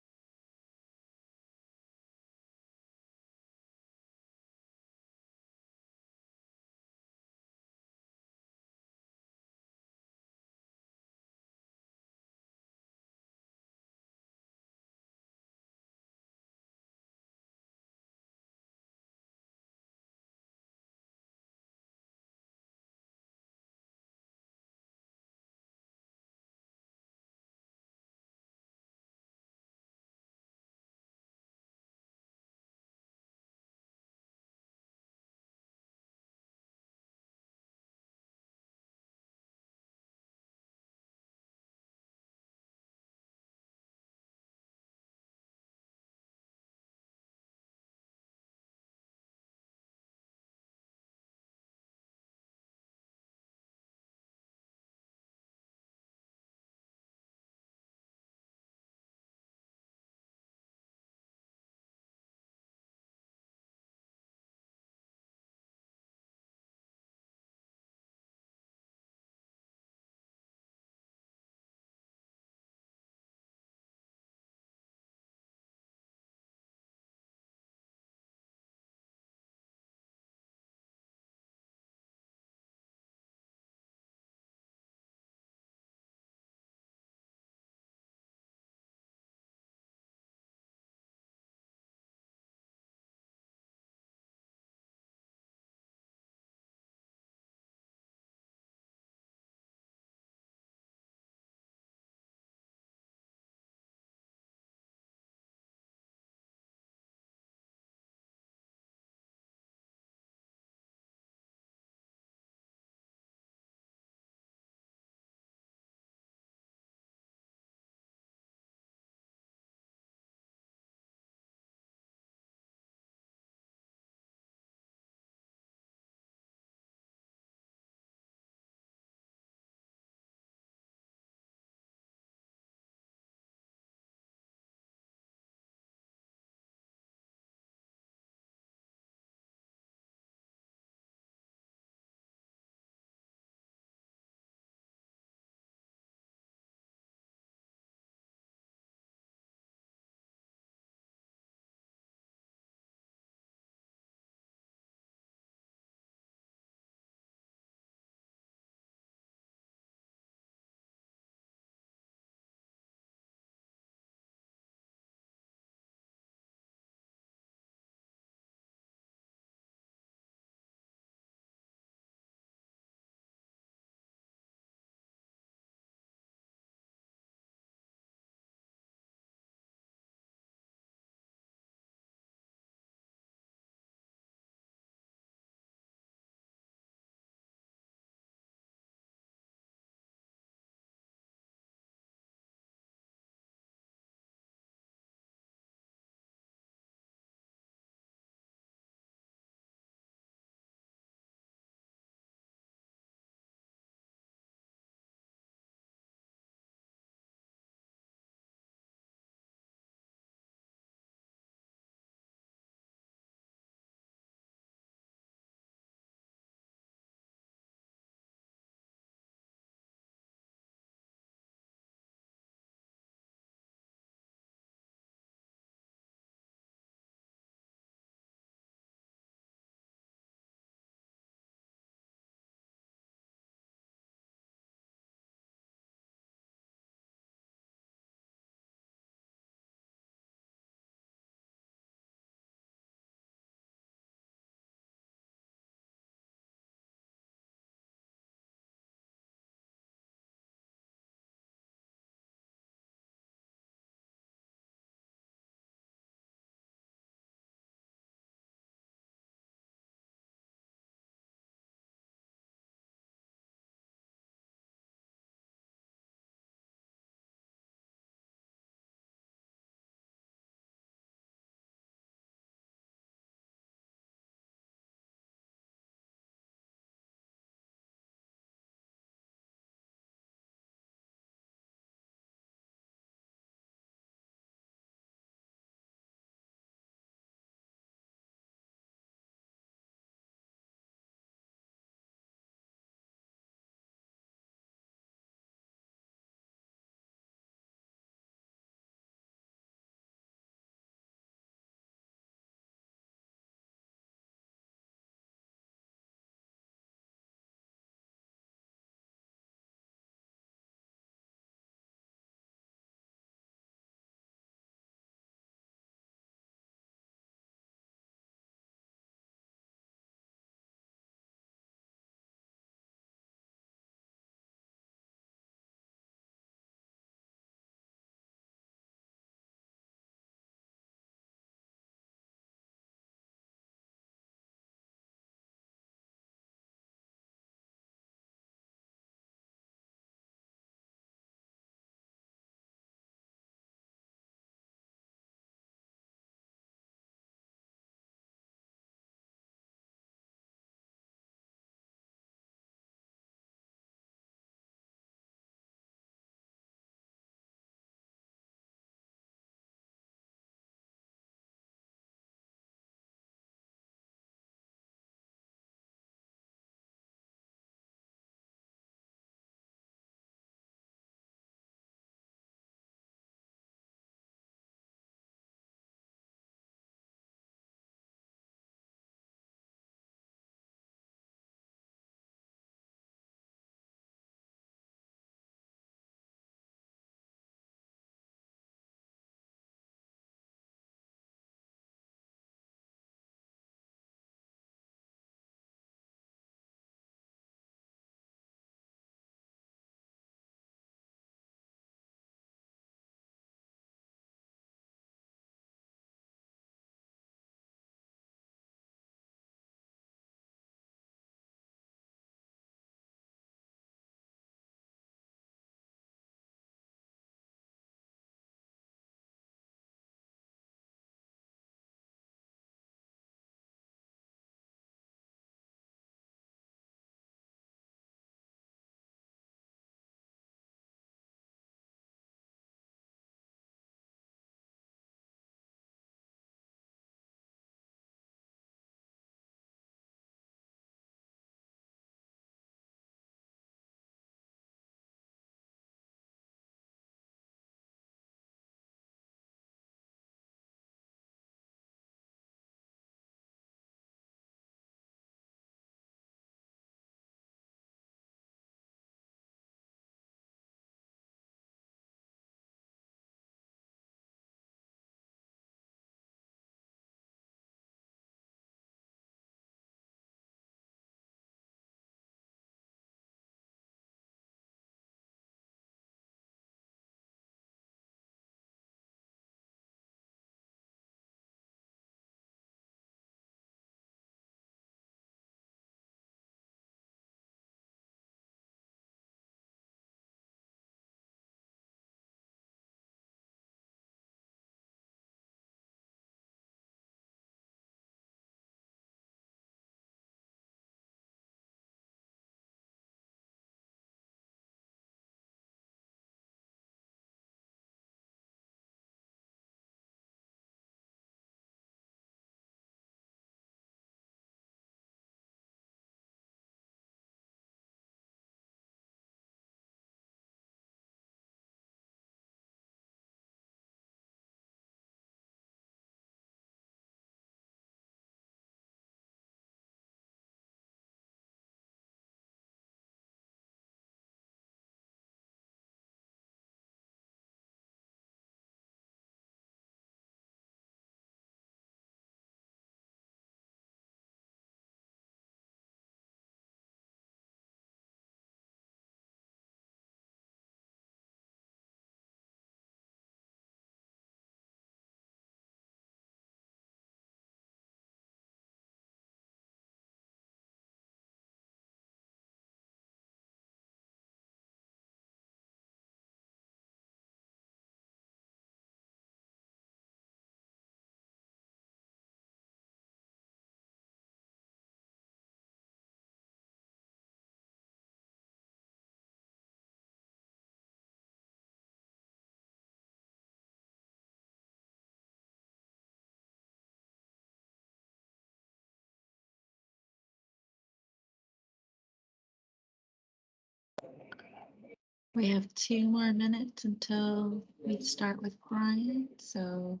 We have 2 more minutes until we start with Brian, so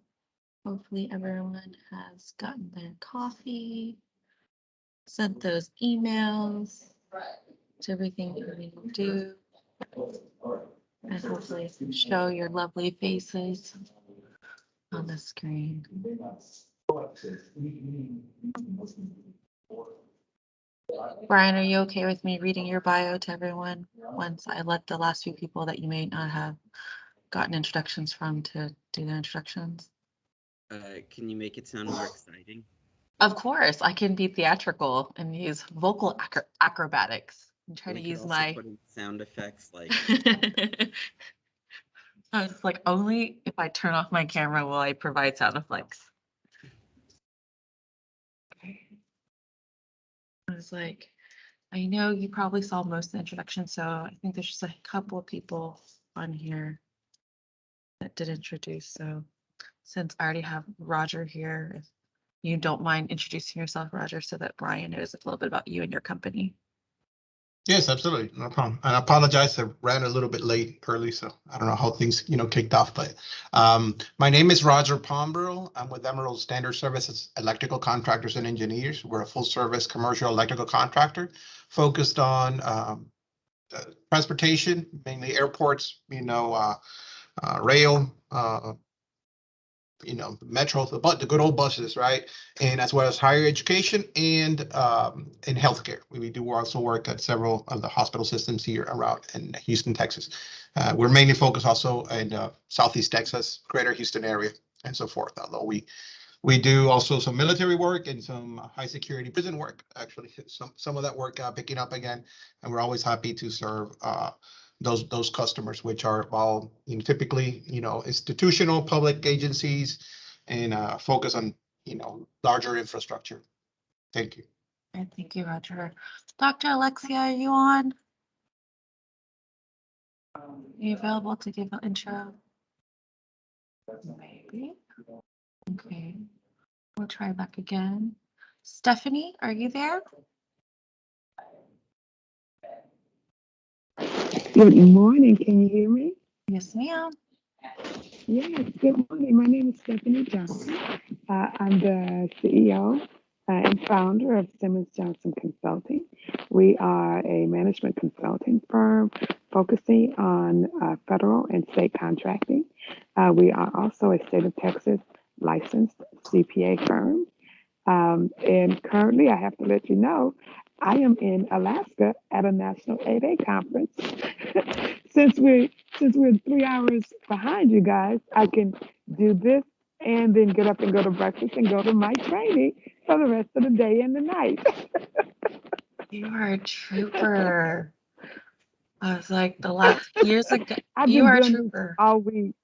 hopefully everyone has gotten their coffee, sent those emails to everything that we will do, and hopefully show your lovely faces on the screen. Brian, are you okay with me reading your bio to everyone once I let the last few people that you may not have gotten introductions from to do their introductions? Can you make it sound more exciting? Of course, I can be theatrical and use vocal acrobatics and try We to could use also my. put in sound effects like I was like, only if I turn off my camera will I provide sound effects. Okay. I was like, I know you probably saw most of the introduction, so I think there's just a couple of people on here that did introduce. So since I already have Roger here, if you don't mind introducing yourself, Roger, so that Brian knows a little bit about you and your company. Yes, absolutely. No problem. And I apologize. I ran a little bit late early, so I don't know how things, kicked off. But my name is Roger Pombril. I'm with Emerald Standard Services Electrical Contractors and Engineers. We're a full service commercial electrical contractor focused on transportation, mainly airports, rail, metro, the good old buses, right? And as well as higher education and in healthcare. We do also work at several of the hospital systems here around in Houston, Texas. We're mainly focused also in Southeast Texas, greater Houston area, and so forth. Although we do also some military work and some high security prison work. Actually, some of that work picking up again, and we're always happy to serve those customers, which are all typically institutional public agencies and focus on larger infrastructure. Thank you. And thank you, Roger. Dr. Alexia, are you on? Are you available to give an intro? Maybe. Okay. We'll try back again. Stephanie, are you there? Good morning. Can you hear me? Yes, ma'am. Yes. Good morning. My name is Stephanie Johnson. I'm the CEO and founder of Simmons Johnson Consulting. We are a management consulting firm focusing on federal and state contracting. We are also a state of Texas licensed CPA firm. And currently, I have to let you know, I am in Alaska at a National 8A conference. Since we're 3 hours behind you guys, I can do this and then get up and go to breakfast and go to my training for the rest of the day and the night. You are a trooper. I was like, the last years ago, I've you been are a doing this trooper. all week.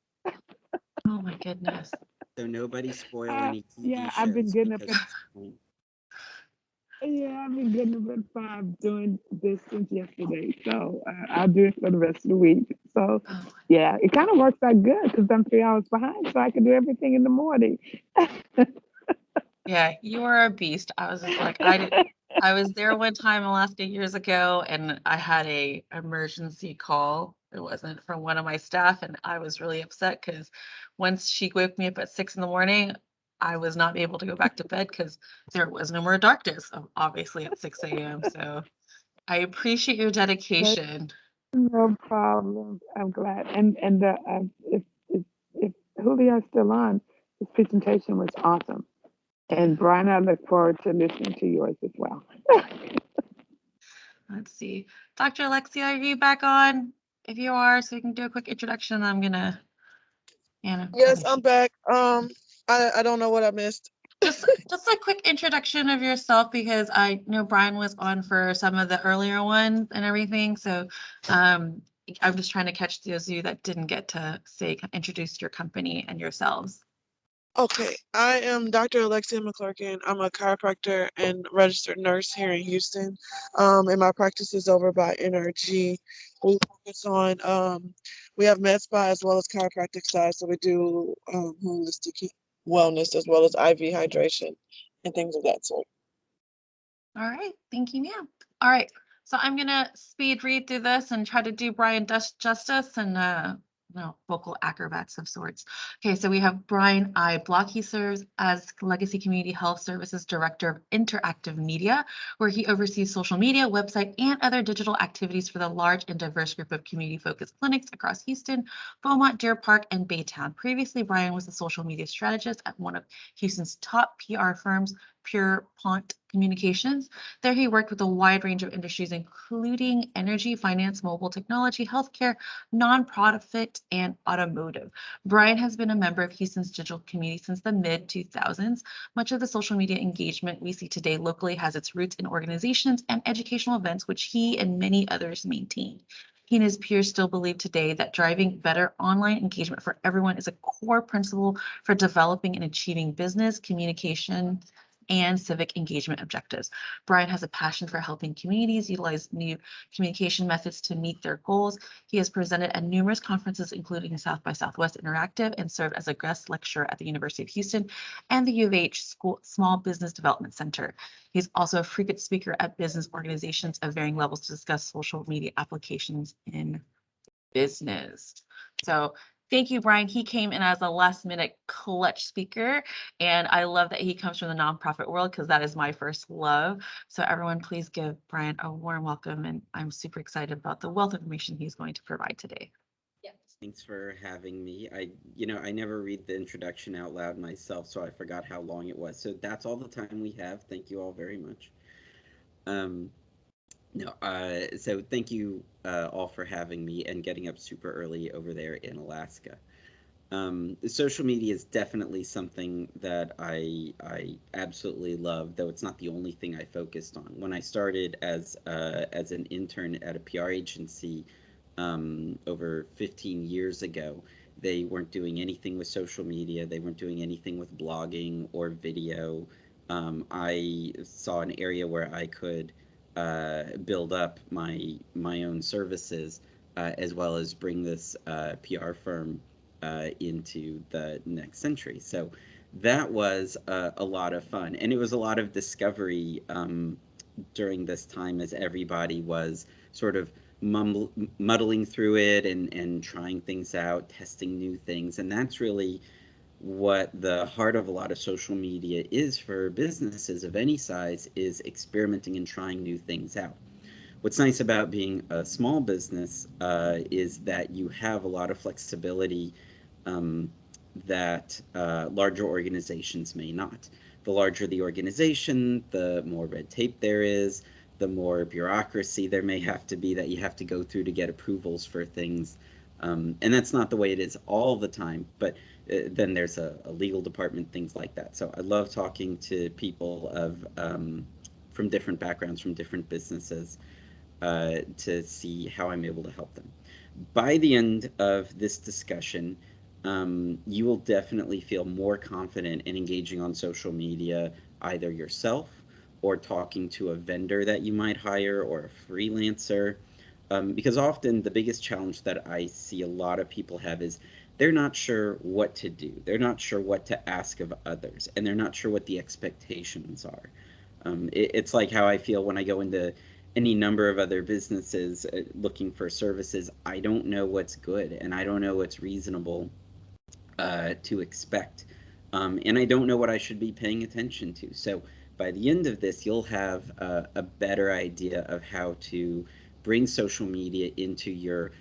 Oh my goodness. so nobody spoil any TV Yeah, shows I've been getting up because at I've been getting up at 5 doing this since yesterday. So I'll do it for the rest of the week. So Oh, yeah, it kind of works out good because I'm 3 hours behind, so I can do everything in the morning. yeah, you are a beast. I was just like, I was there one time in Alaska years ago and I had a emergency call. It wasn't from one of my staff and I was really upset because once she woke me up at 6 in the morning, I was not able to go back to bed because there was no more darkness, obviously at 6 a.m. So I appreciate your dedication. No problem. I'm glad. And if Julio's still on, his presentation was awesome. And Brian, I look forward to listening to yours as well. Let's see. Dr. Alexia, are you back on? If you are, so we can do a quick introduction. I'm gonna, Yes, I'm back. I don't know what I missed. just a quick introduction of yourself because I know Brian was on for some of the earlier ones and everything. So I'm just trying to catch those of you that didn't get to say introduce your company and yourselves. Okay, I am Dr. Alexia McClurkin. I'm a chiropractor and registered nurse here in Houston. And my practice is over by NRG. We focus on we have med spa as well as chiropractic side, so we do holistic wellness as well as IV hydration and things of that sort. All right, thank you, ma'am. All right, So I'm gonna speed read through this and try to do Brian justice and vocal acrobats of sorts. Okay, so we have Brian I. Block. He serves as Legacy Community Health Services Director of Interactive Media, where he oversees social media, website, and other digital activities for the large and diverse group of community-focused clinics across Houston, Beaumont, Deer Park, and Baytown. Previously, Brian was a social media strategist at one of Houston's top PR firms, Pure Pont Communications. There he worked with a wide range of industries, including energy, finance, mobile technology, healthcare, nonprofit, and automotive. Brian has been a member of Houston's digital community since the mid-2000s. Much of the social media engagement we see today locally has its roots in organizations and educational events, which he and many others maintain. He and his peers still believe today that driving better online engagement for everyone is a core principle for developing and achieving business, communication, and civic engagement objectives. Brian has a passion for helping communities utilize new communication methods to meet their goals. He has presented at numerous conferences, including South by Southwest Interactive, and served as a guest lecturer at the University of Houston and the U of H School Small Business Development Center. He's also a frequent speaker at business organizations of varying levels to discuss social media applications in business. So thank you, Brian. He came in as a last minute clutch speaker, and I love that he comes from the nonprofit world because that is my first love. So everyone, please give Brian a warm welcome, and I'm super excited about the wealth of information he's going to provide today. Thanks for having me. I never read the introduction out loud myself, so I forgot how long it was. So that's all the time we have. Thank you all very much. So thank you all for having me and getting up super early over there in Alaska. Social media is definitely something that I absolutely love, though it's not the only thing I focused on. When I started as an intern at a PR agency over 15 years ago, they weren't doing anything with social media. They weren't doing anything with blogging or video. I saw an area where I could build up my own services as well as bring this PR firm into the next century. So that was a lot of fun, and it was a lot of discovery during this time as everybody was sort of muddling through it and trying things out, testing new things, and that's really what the heart of a lot of social media is for businesses of any size, is experimenting and trying new things out. What's nice about being a small business is that you have a lot of flexibility that larger organizations may not. The larger the organization, the more red tape there is, the more bureaucracy there may have to be that you have to go through to get approvals for things. And that's not the way it is all the time, but then there's a legal department, things like that. So I love talking to people from different backgrounds, from different businesses, to see how I'm able to help them. By the end of this discussion, you will definitely feel more confident in engaging on social media, either yourself or talking to a vendor that you might hire or a freelancer. Because often the biggest challenge that I see a lot of people have is they're not sure what to do. They're not sure what to ask of others, and they're not sure what the expectations are. It's like how I feel when I go into any number of other businesses looking for services. I don't know what's good, and I don't know what's reasonable to expect. And I don't know what I should be paying attention to. So by the end of this, you'll have a better idea of how to bring social media into your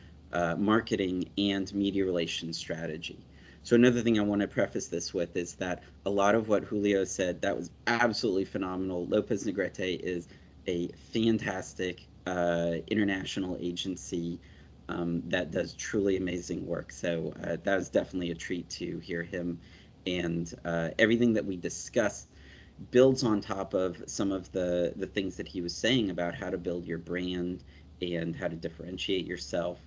marketing and media relations strategy. So another thing I want to preface this with is that a lot of what Julio said, that was absolutely phenomenal. Lopez Negrete is a fantastic international agency that does truly amazing work. So that was definitely a treat to hear him. And everything that we discussed builds on top of some of the things that he was saying about how to build your brand and how to differentiate yourself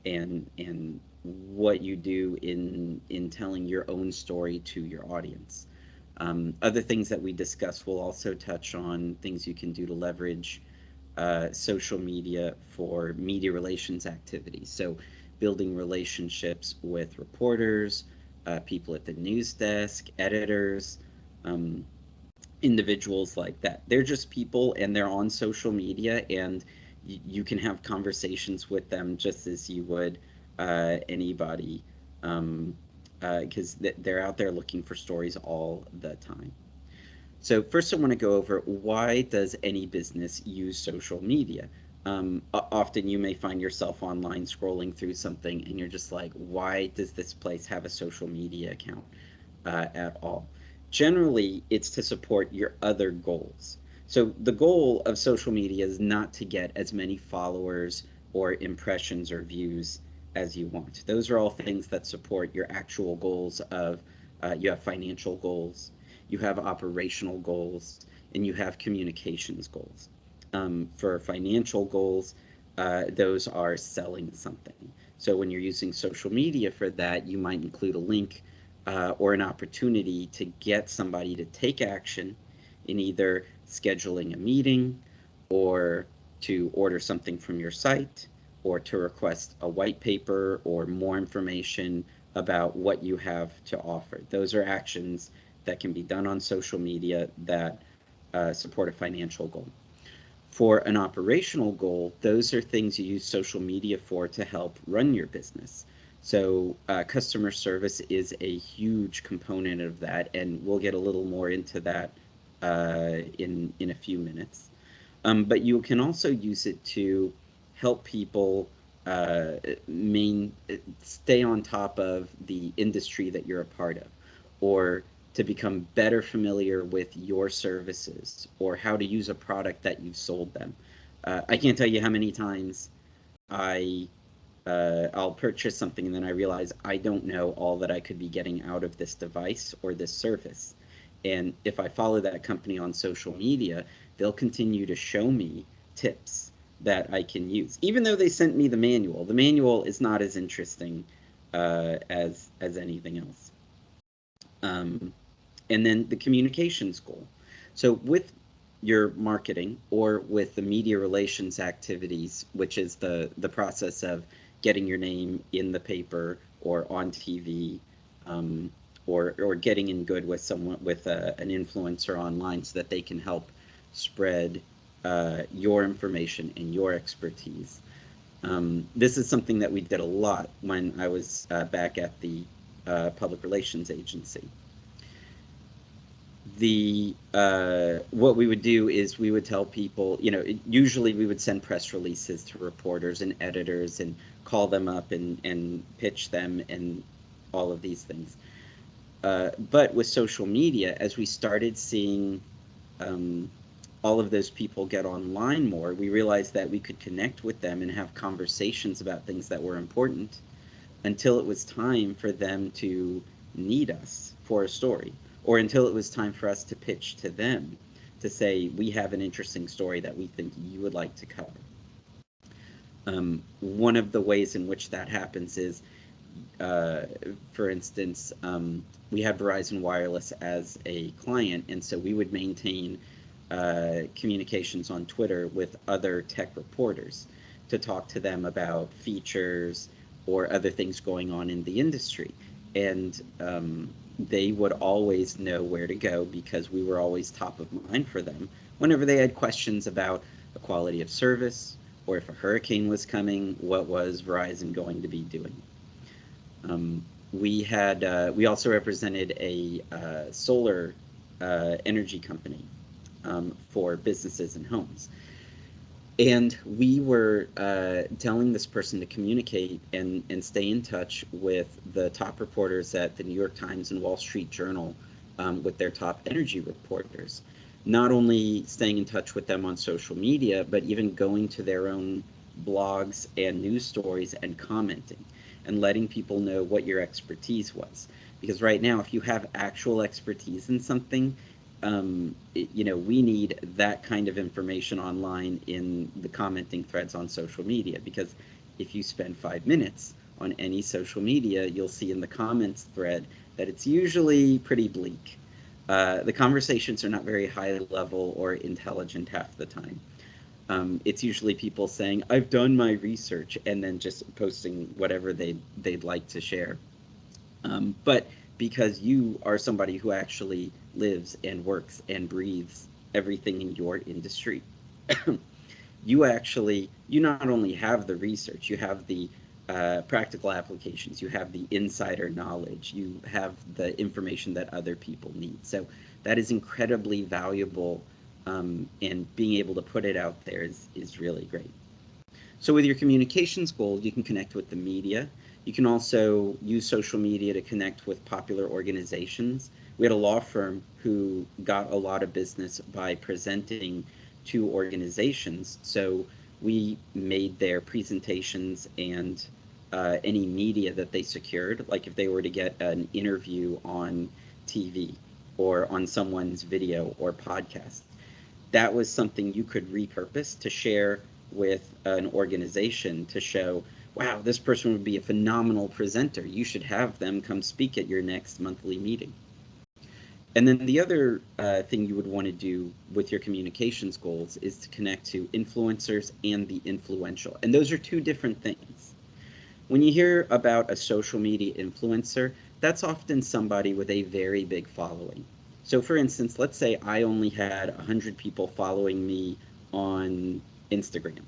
and what you do in telling your own story to your audience. Other things that we discussed will also touch on things you can do to leverage social media for media relations activities. So building relationships with reporters, people at the news desk, editors, individuals like that. They're just people and they're on social media, and you can have conversations with them just as you would anybody, because they're out there looking for stories all the time. So first I want to go over, why does any business use social media? Often you may find yourself online scrolling through something and you're just like, why does this place have a social media account at all? Generally, it's to support your other goals. So the goal of social media is not to get as many followers or impressions or views as you want. Those are all things that support your actual goals of, you have financial goals, you have operational goals, and you have communications goals. For financial goals, those are selling something. So when you're using social media for that, you might include a link or an opportunity to get somebody to take action in either scheduling a meeting, or to order something from your site, or to request a white paper or more information about what you have to offer. Those are actions that can be done on social media that support a financial goal. For an operational goal, those are things you use social media for to help run your business. So customer service is a huge component of that, and we'll get a little more into that in a few minutes. But you can also use it to help people stay on top of the industry that you're a part of, or to become better familiar with your services or how to use a product that you've sold them. I can't tell you how many times I'll purchase something and then I realize I don't know all that I could be getting out of this device or this service. And if I follow that company on social media, they'll continue to show me tips that I can use. Even though they sent me the manual is not as interesting as anything else. And then the communications goal. So with your marketing or with the media relations activities, which is the process of getting your name in the paper or on TV, or getting in good with someone, with an influencer online, so that they can help spread your information and your expertise. This is something that we did a lot when I was back at the public relations agency. What we would do is we would tell people, usually we would send press releases to reporters and editors and call them up and pitch them and all of these things. But with social media, as we started seeing all of those people get online more, we realized that we could connect with them and have conversations about things that were important until it was time for them to need us for a story, or until it was time for us to pitch to them to say, we have an interesting story that we think you would like to cover. One of the ways in which that happens is, for instance, we had Verizon Wireless as a client, and so we would maintain communications on Twitter with other tech reporters to talk to them about features or other things going on in the industry. And they would always know where to go because we were always top of mind for them whenever they had questions about the quality of service, or if a hurricane was coming, what was Verizon going to be doing. We also represented a solar energy company for businesses and homes. And we were telling this person to communicate and stay in touch with the top reporters at the New York Times and Wall Street Journal, with their top energy reporters. Not only staying in touch with them on social media, but even going to their own blogs and news stories and commenting and letting people know what your expertise was. Because right now, if you have actual expertise in something, we need that kind of information online in the commenting threads on social media. Because if you spend 5 minutes on any social media, you'll see in the comments thread that it's usually pretty bleak. The conversations are not very high level or intelligent half the time. It's usually people saying, I've done my research, and then just posting whatever they'd like to share. But because you are somebody who actually lives and works and breathes everything in your industry, you not only have the research, you have the practical applications, you have the insider knowledge, you have the information that other people need. So that is incredibly valuable, and being able to put it out there is really great. So with your communications goals, you can connect with the media. You can also use social media to connect with popular organizations. We had a law firm who got a lot of business by presenting to organizations. So we made their presentations and any media that they secured, like if they were to get an interview on TV or on someone's video or podcast, that was something you could repurpose to share with an organization to show, wow, this person would be a phenomenal presenter. You should have them come speak at your next monthly meeting. And then the other thing you would want to do with your communications goals is to connect to influencers and the influential. And those are two different things. When you hear about a social media influencer, that's often somebody with a very big following. So for instance, let's say I only had 100 people following me on Instagram,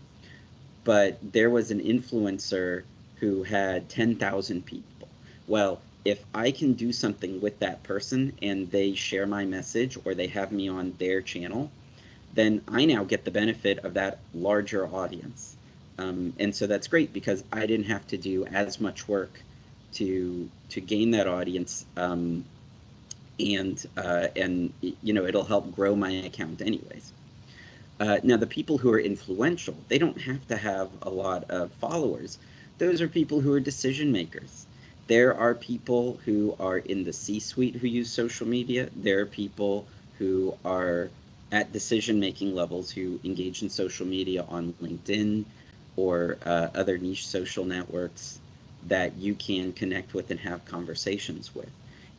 but there was an influencer who had 10,000 people. Well, if I can do something with that person and they share my message or they have me on their channel, then I now get the benefit of that larger audience. And so that's great because I didn't have to do as much work to gain that audience, and it'll help grow my account anyways. Now the people who are influential, they don't have to have a lot of followers. Those are people who are decision makers. There are people who are in the C-suite who use social media. There are people who are at decision-making levels who engage in social media on LinkedIn or other niche social networks that you can connect with and have conversations with.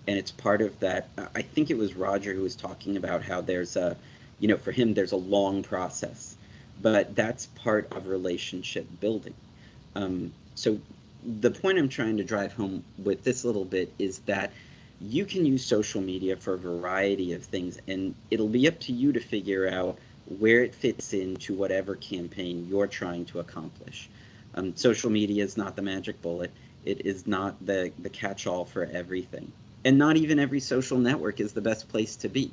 And it's part of that. I think it was Roger who was talking about how there's for him, there's a long process, but that's part of relationship building. So the point I'm trying to drive home with this little bit is that you can use social media for a variety of things, and it'll be up to you to figure out where it fits into whatever campaign you're trying to accomplish. Social media is not the magic bullet. It is not the catch-all for everything. And not even every social network is the best place to be.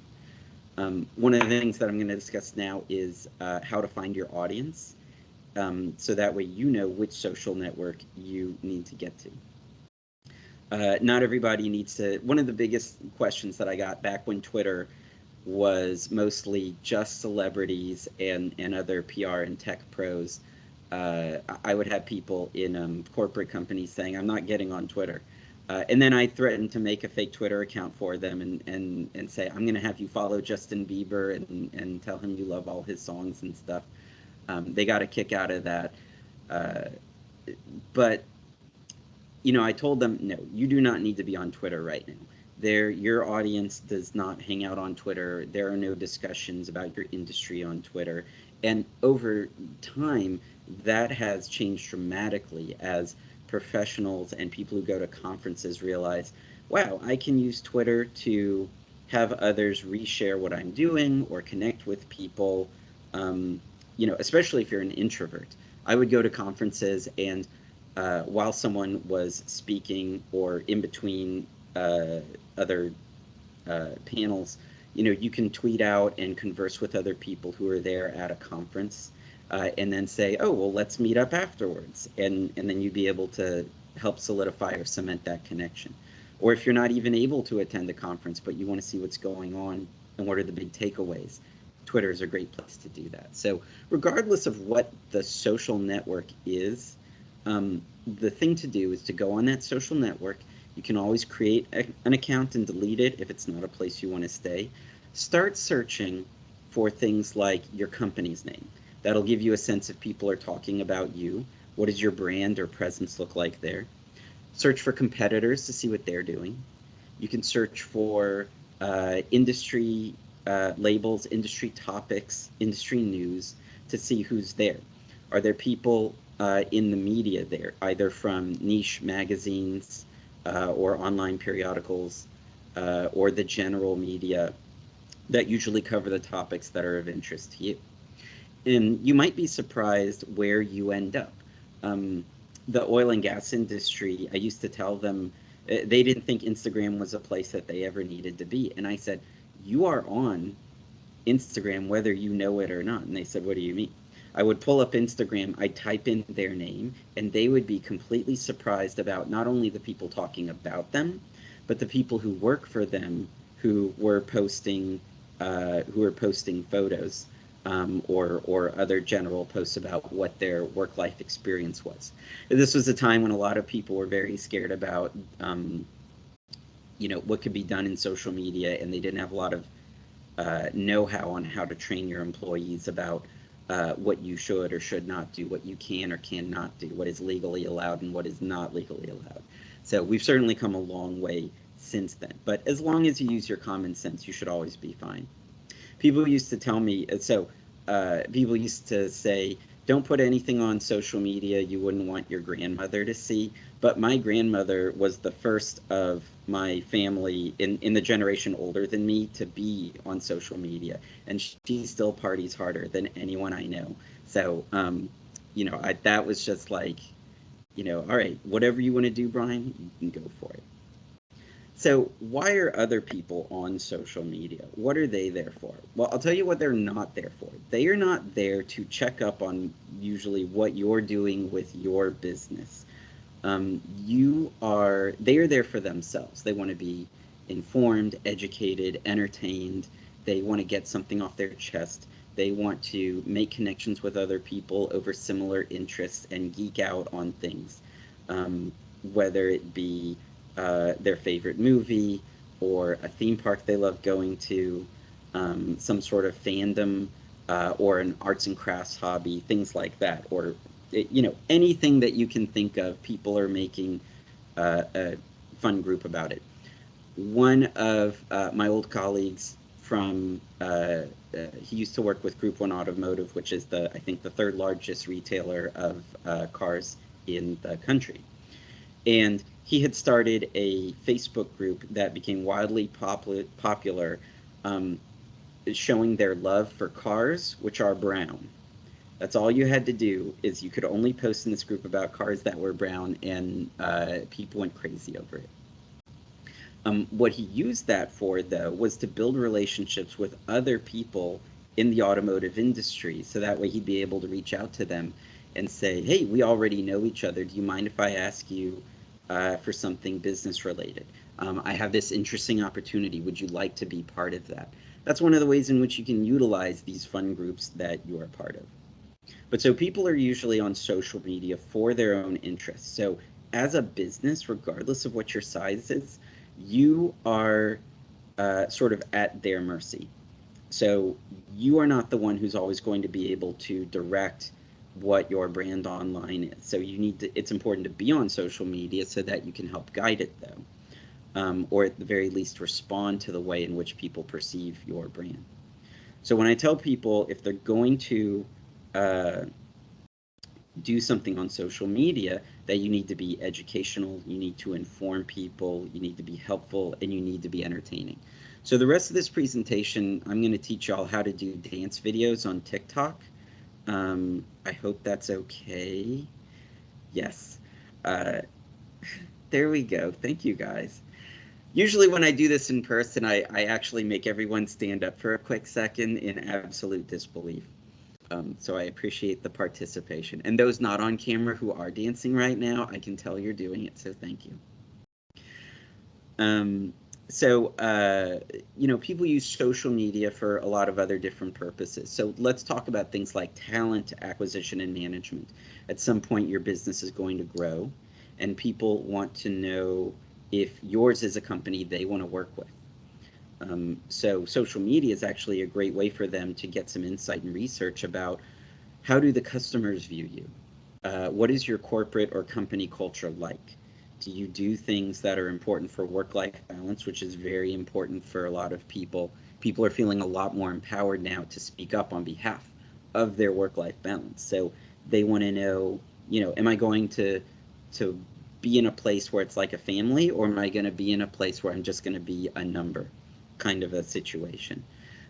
One of the things that I'm going to discuss now is how to find your audience, so that way you know which social network you need to get to. Not everybody needs to. One of the biggest questions that I got back when Twitter was mostly just celebrities and other PR and tech pros, I would have people in corporate companies saying, I'm not getting on Twitter. And then I threatened to make a fake Twitter account for them and say, I'm going to have you follow Justin Bieber and tell him you love all his songs and stuff. They got a kick out of that. But, I told them, no, you do not need to be on Twitter right now. Your audience does not hang out on Twitter. There are no discussions about your industry on Twitter. And over time, that has changed dramatically as professionals and people who go to conferences realize, wow, I can use Twitter to have others reshare what I'm doing or connect with people, especially if you're an introvert. I would go to conferences and while someone was speaking or in between other panels, you can tweet out and converse with other people who are there at a conference, and then say, oh, well, let's meet up afterwards. And then you'd be able to help solidify or cement that connection. Or if you're not even able to attend a conference, but you want to see what's going on and what are the big takeaways, Twitter is a great place to do that. So regardless of what the social network is, the thing to do is to go on that social network. You can always create an account and delete it if it's not a place you want to stay. Start searching for things like your company's name. That'll give you a sense if people are talking about you. What does your brand or presence look like there? Search for competitors to see what they're doing. You can search for industry labels, industry topics, industry news to see who's there. Are there people in the media there, either from niche magazines or online periodicals or the general media that usually cover the topics that are of interest to you? And you might be surprised where you end up. The oil and gas industry, I used to tell them, they didn't think Instagram was a place that they ever needed to be. And I said, you are on Instagram whether you know it or not. And they said, what do you mean? I would pull up Instagram, I'd type in their name, and they would be completely surprised about not only the people talking about them, but the people who work for them who were posting photos, or other general posts about what their work life experience was. This was a time when a lot of people were very scared about what could be done in social media, and they didn't have a lot of know-how on how to train your employees about what you should or should not do, what you can or cannot do, what is legally allowed and what is not legally allowed. So we've certainly come a long way since then. But as long as you use your common sense, you should always be fine. People used to tell me, people used to say, don't put anything on social media you wouldn't want your grandmother to see. But my grandmother was the first of my family in the generation older than me to be on social media. And she still parties harder than anyone I know. So, that was just like, all right, whatever you want to do, Brian, you can go for it. So why are other people on social media? What are they there for? Well, I'll tell you what they're not there for. They are not there to check up on usually what you're doing with your business. They are there for themselves. They want to be informed, educated, entertained. They want to get something off their chest. They want to make connections with other people over similar interests and geek out on things, whether it be their favorite movie or a theme park they love going to, some sort of fandom, or an arts and crafts hobby, things like that, or anything that you can think of. People are making a fun group about it. One of my old colleagues from he used to work with Group 1 Automotive, which is I think the third largest retailer of cars in the country. And he had started a Facebook group that became wildly popular, showing their love for cars, which are brown. That's all you had to do, is you could only post in this group about cars that were brown, and people went crazy over it. What he used that for, though, was to build relationships with other people in the automotive industry, so that way he'd be able to reach out to them and say, hey, we already know each other. Do you mind if I ask you for something business related? I have this interesting opportunity. Would you like to be part of that? That's one of the ways in which you can utilize these fun groups that you are part of. But so people are usually on social media for their own interests. So as a business, regardless of what your size is, you are sort of at their mercy. So you are not the one who's always going to be able to direct what your brand online is. So it's important to be on social media so that you can help guide it, though, or at the very least respond to the way in which people perceive your brand. So when I tell people, if they're going to do something on social media, that you need to be educational, you need to inform people, you need to be helpful, and you need to be entertaining. So the rest of this presentation, I'm going to teach y'all how to do dance videos on TikTok. I hope that's okay. Yes. There we go. Thank you, guys. Usually when I do this in person, I actually make everyone stand up for a quick second in absolute disbelief. So I appreciate the participation. And those not on camera who are dancing right now, I can tell you're doing it, so thank you. People use social media for a lot of other different purposes. So let's talk about things like talent acquisition and management. At some point, your business is going to grow, and people want to know if yours is a company they want to work with. So social media is actually a great way for them to get some insight and research about how do the customers view you? What is your corporate or company culture like? Do you do things that are important for work-life balance, which is very important for a lot of people? People are feeling a lot more empowered now to speak up on behalf of their work-life balance. So they want to know, am I going to be in a place where it's like a family, or am I going to be in a place where I'm just going to be a number kind of a situation?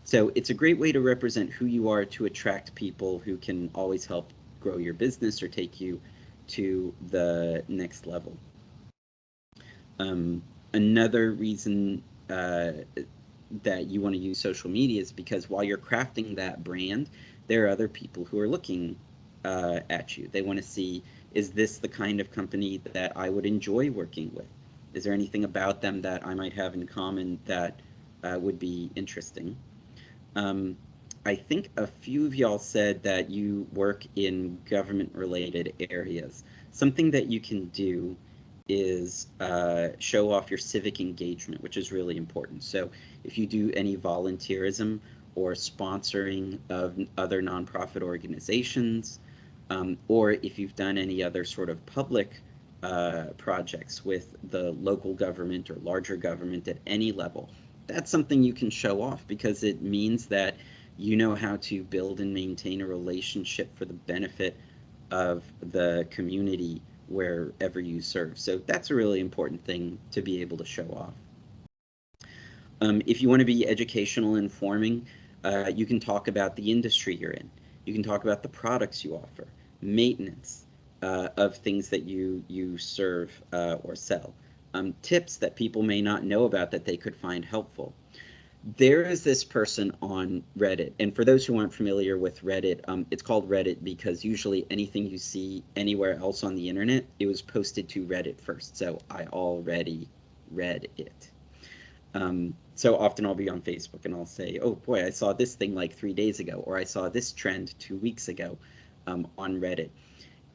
So it's a great way to represent who you are to attract people who can always help grow your business or take you to the next level. Another reason that you want to use social media is because while you're crafting that brand, there are other people who are looking at you. They want to see, is this the kind of company that I would enjoy working with? Is there anything about them that I might have in common that would be interesting? I think a few of y'all said that you work in government-related areas. Something that you can do is show off your civic engagement, which is really important. So if you do any volunteerism or sponsoring of other nonprofit organizations, or if you've done any other sort of public projects with the local government or larger government at any level, that's something you can show off because it means that you know how to build and maintain a relationship for the benefit of the community wherever you serve. So that's a really important thing to be able to show off. If you want to be educational and informing, you can talk about the industry you're in. You can talk about the products you offer, maintenance of things that you serve or sell, tips that people may not know about that they could find helpful. There is this person on Reddit, and for those who aren't familiar with Reddit, it's called Reddit because usually anything you see anywhere else on the internet, it was posted to Reddit first, so I already read it. So often I'll be on Facebook and I'll say, oh boy, I saw this thing like 3 days ago, or I saw this trend 2 weeks ago on Reddit.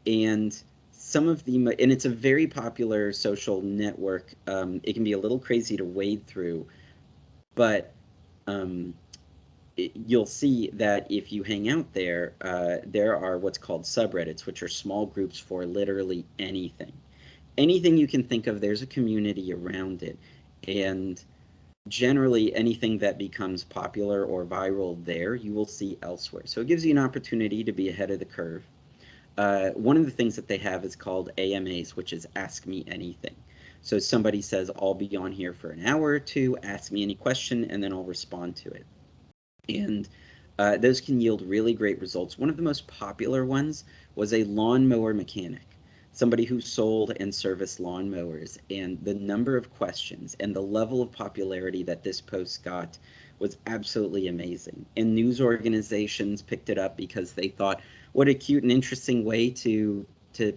And some of the, and it's a very popular social network. It can be a little crazy to wade through, but you'll see that if you hang out there, there are what's called subreddits, which are small groups for literally anything. Anything you can think of, there's a community around it. And generally anything that becomes popular or viral there, you will see elsewhere. So it gives you an opportunity to be ahead of the curve. One of the things that they have is called AMAs, which is Ask Me Anything. So somebody says, I'll be on here for an hour or two, ask me any question, and then I'll respond to it. And those can yield really great results. One of the most popular ones was a lawnmower mechanic, somebody who sold and serviced lawnmowers, and the number of questions and the level of popularity that this post got was absolutely amazing. And news organizations picked it up because they thought, what a cute and interesting way to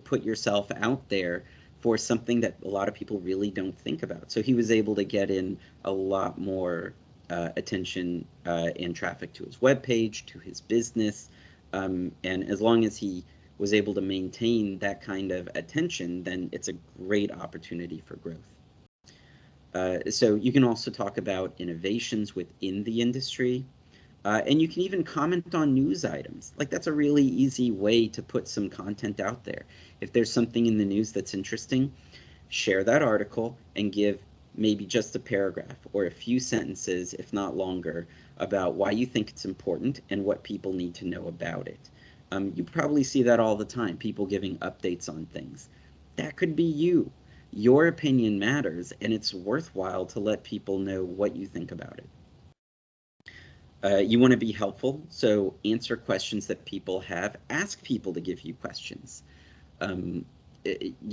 put yourself out there for something that a lot of people really don't think about. So he was able to get in a lot more attention and traffic to his webpage, to his business, and as long as he was able to maintain that kind of attention, then it's a great opportunity for growth. So you can also talk about innovations within the industry, and you can even comment on news items. Like that's a really easy way to put some content out there. If there's something in the news that's interesting, share that article and give maybe just a paragraph or a few sentences, if not longer, about why you think it's important and what people need to know about it. You probably see that all the time, people giving updates on things. That could be you. Your opinion matters, and it's worthwhile to let people know what you think about it. You want to be helpful, so answer questions that people have. Ask people to give you questions. You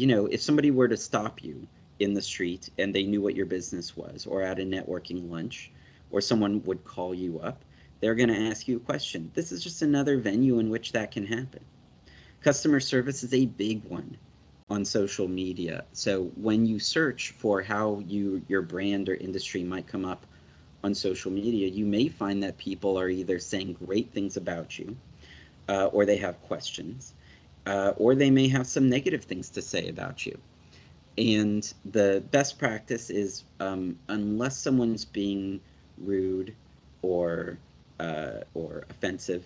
know, if somebody were to stop you in the street and they knew what your business was, or at a networking lunch, or someone would call you up, they're going to ask you a question. This is just another venue in which that can happen. Customer service is a big one on social media. So when you search for how your brand or industry might come up on social media, you may find that people are either saying great things about you, or they have questions, or they may have some negative things to say about you. And the best practice is, unless someone's being rude or offensive,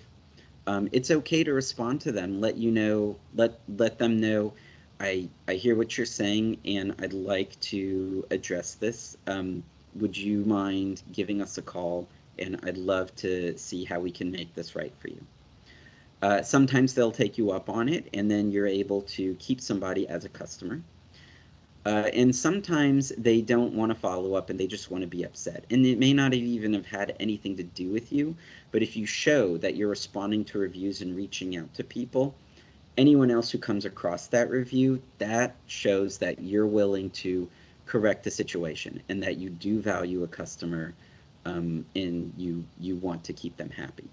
it's okay to respond to them. Let them know, I hear what you're saying, and I'd like to address this. Would you mind giving us a call? And I'd love to see how we can make this right for you. Sometimes they'll take you up on it, and then you're able to keep somebody as a customer. And sometimes they don't want to follow up and they just want to be upset. And it may not even have had anything to do with you, but if you show that you're responding to reviews and reaching out to people, anyone else who comes across that review, that shows that you're willing to correct the situation and that you do value a customer, and you want to keep them happy.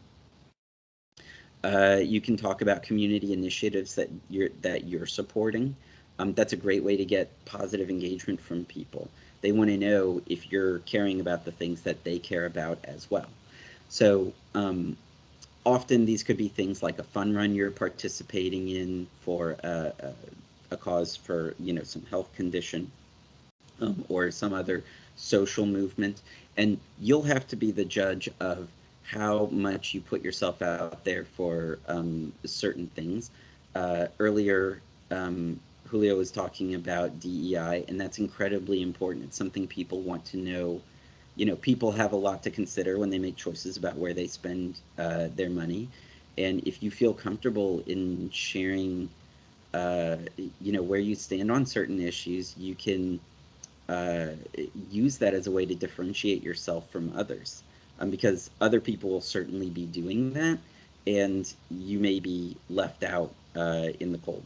You can talk about community initiatives that you're supporting. That's a great way to get positive engagement from people. They want to know if you're caring about the things that they care about as well. So often these could be things like a fun run you're participating in for a cause for, you know, some health condition, or some other social movement. And you'll have to be the judge of how much you put yourself out there for certain things. Earlier, Julio was talking about DEI, and that's incredibly important. It's something people want to know. You know, people have a lot to consider when they make choices about where they spend their money. And if you feel comfortable in sharing, you know, where you stand on certain issues, you can use that as a way to differentiate yourself from others, because other people will certainly be doing that, and you may be left out in the cold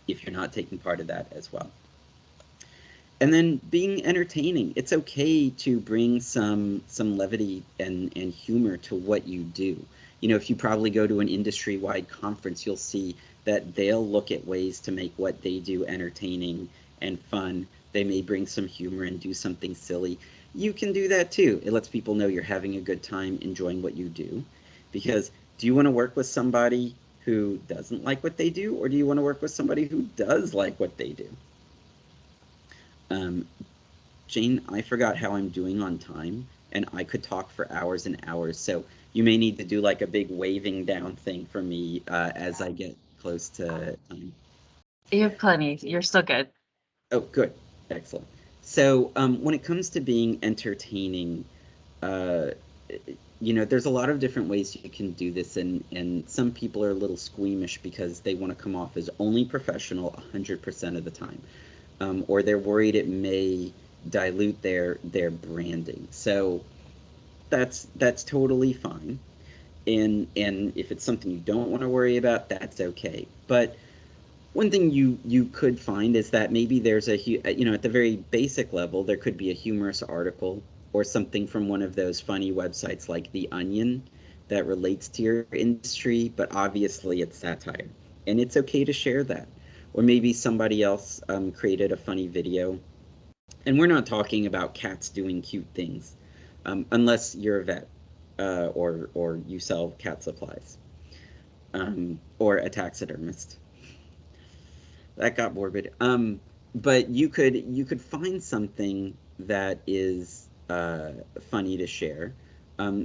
if you're not taking part of that as well. And then being entertaining. It's okay to bring some levity and humor to what you do. You know, if you probably go to an industry-wide conference, you'll see that they'll look at ways to make what they do entertaining and fun. They may bring some humor and do something silly. You can do that too. It lets people know you're having a good time enjoying what you do. Because do you want to work with somebody who doesn't like what they do, or do you want to work with somebody who does like what they do? Jane, I forgot how I'm doing on time, and I could talk for hours and hours. So you may need to do like a big waving down thing for me as I get close to time. You have plenty. You're still good. Oh, good. Excellent. So when it comes to being entertaining, you know, there's a lot of different ways you can do this, and some people are a little squeamish because they want to come off as only professional 100% of the time, or they're worried it may dilute their branding. So that's totally fine, and if it's something you don't want to worry about, that's okay. But one thing you could find is that maybe there's a, you know, at the very basic level, there could be a humorous article or something from one of those funny websites like The Onion that relates to your industry, but obviously it's satire. And it's okay to share that. Or maybe somebody else created a funny video. And we're not talking about cats doing cute things, unless you're a vet or you sell cat supplies, or a taxidermist. That got morbid. But you could find something that is funny to share.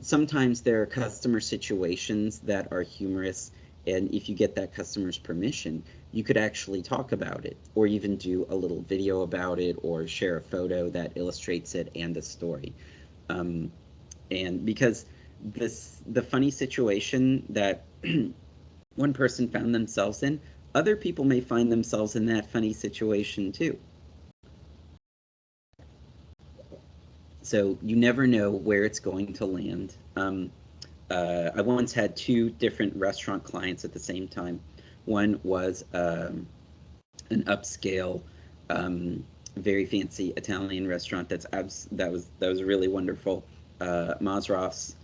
Sometimes there are customer situations that are humorous, and if you get that customer's permission, you could actually talk about it, or even do a little video about it, or share a photo that illustrates it and a story. And because the funny situation that one person found themselves in, other people may find themselves in that funny situation too. So you never know where it's going to land. I once had two different restaurant clients at the same time. One was an upscale, very fancy Italian restaurant that was really wonderful. Mazraf's.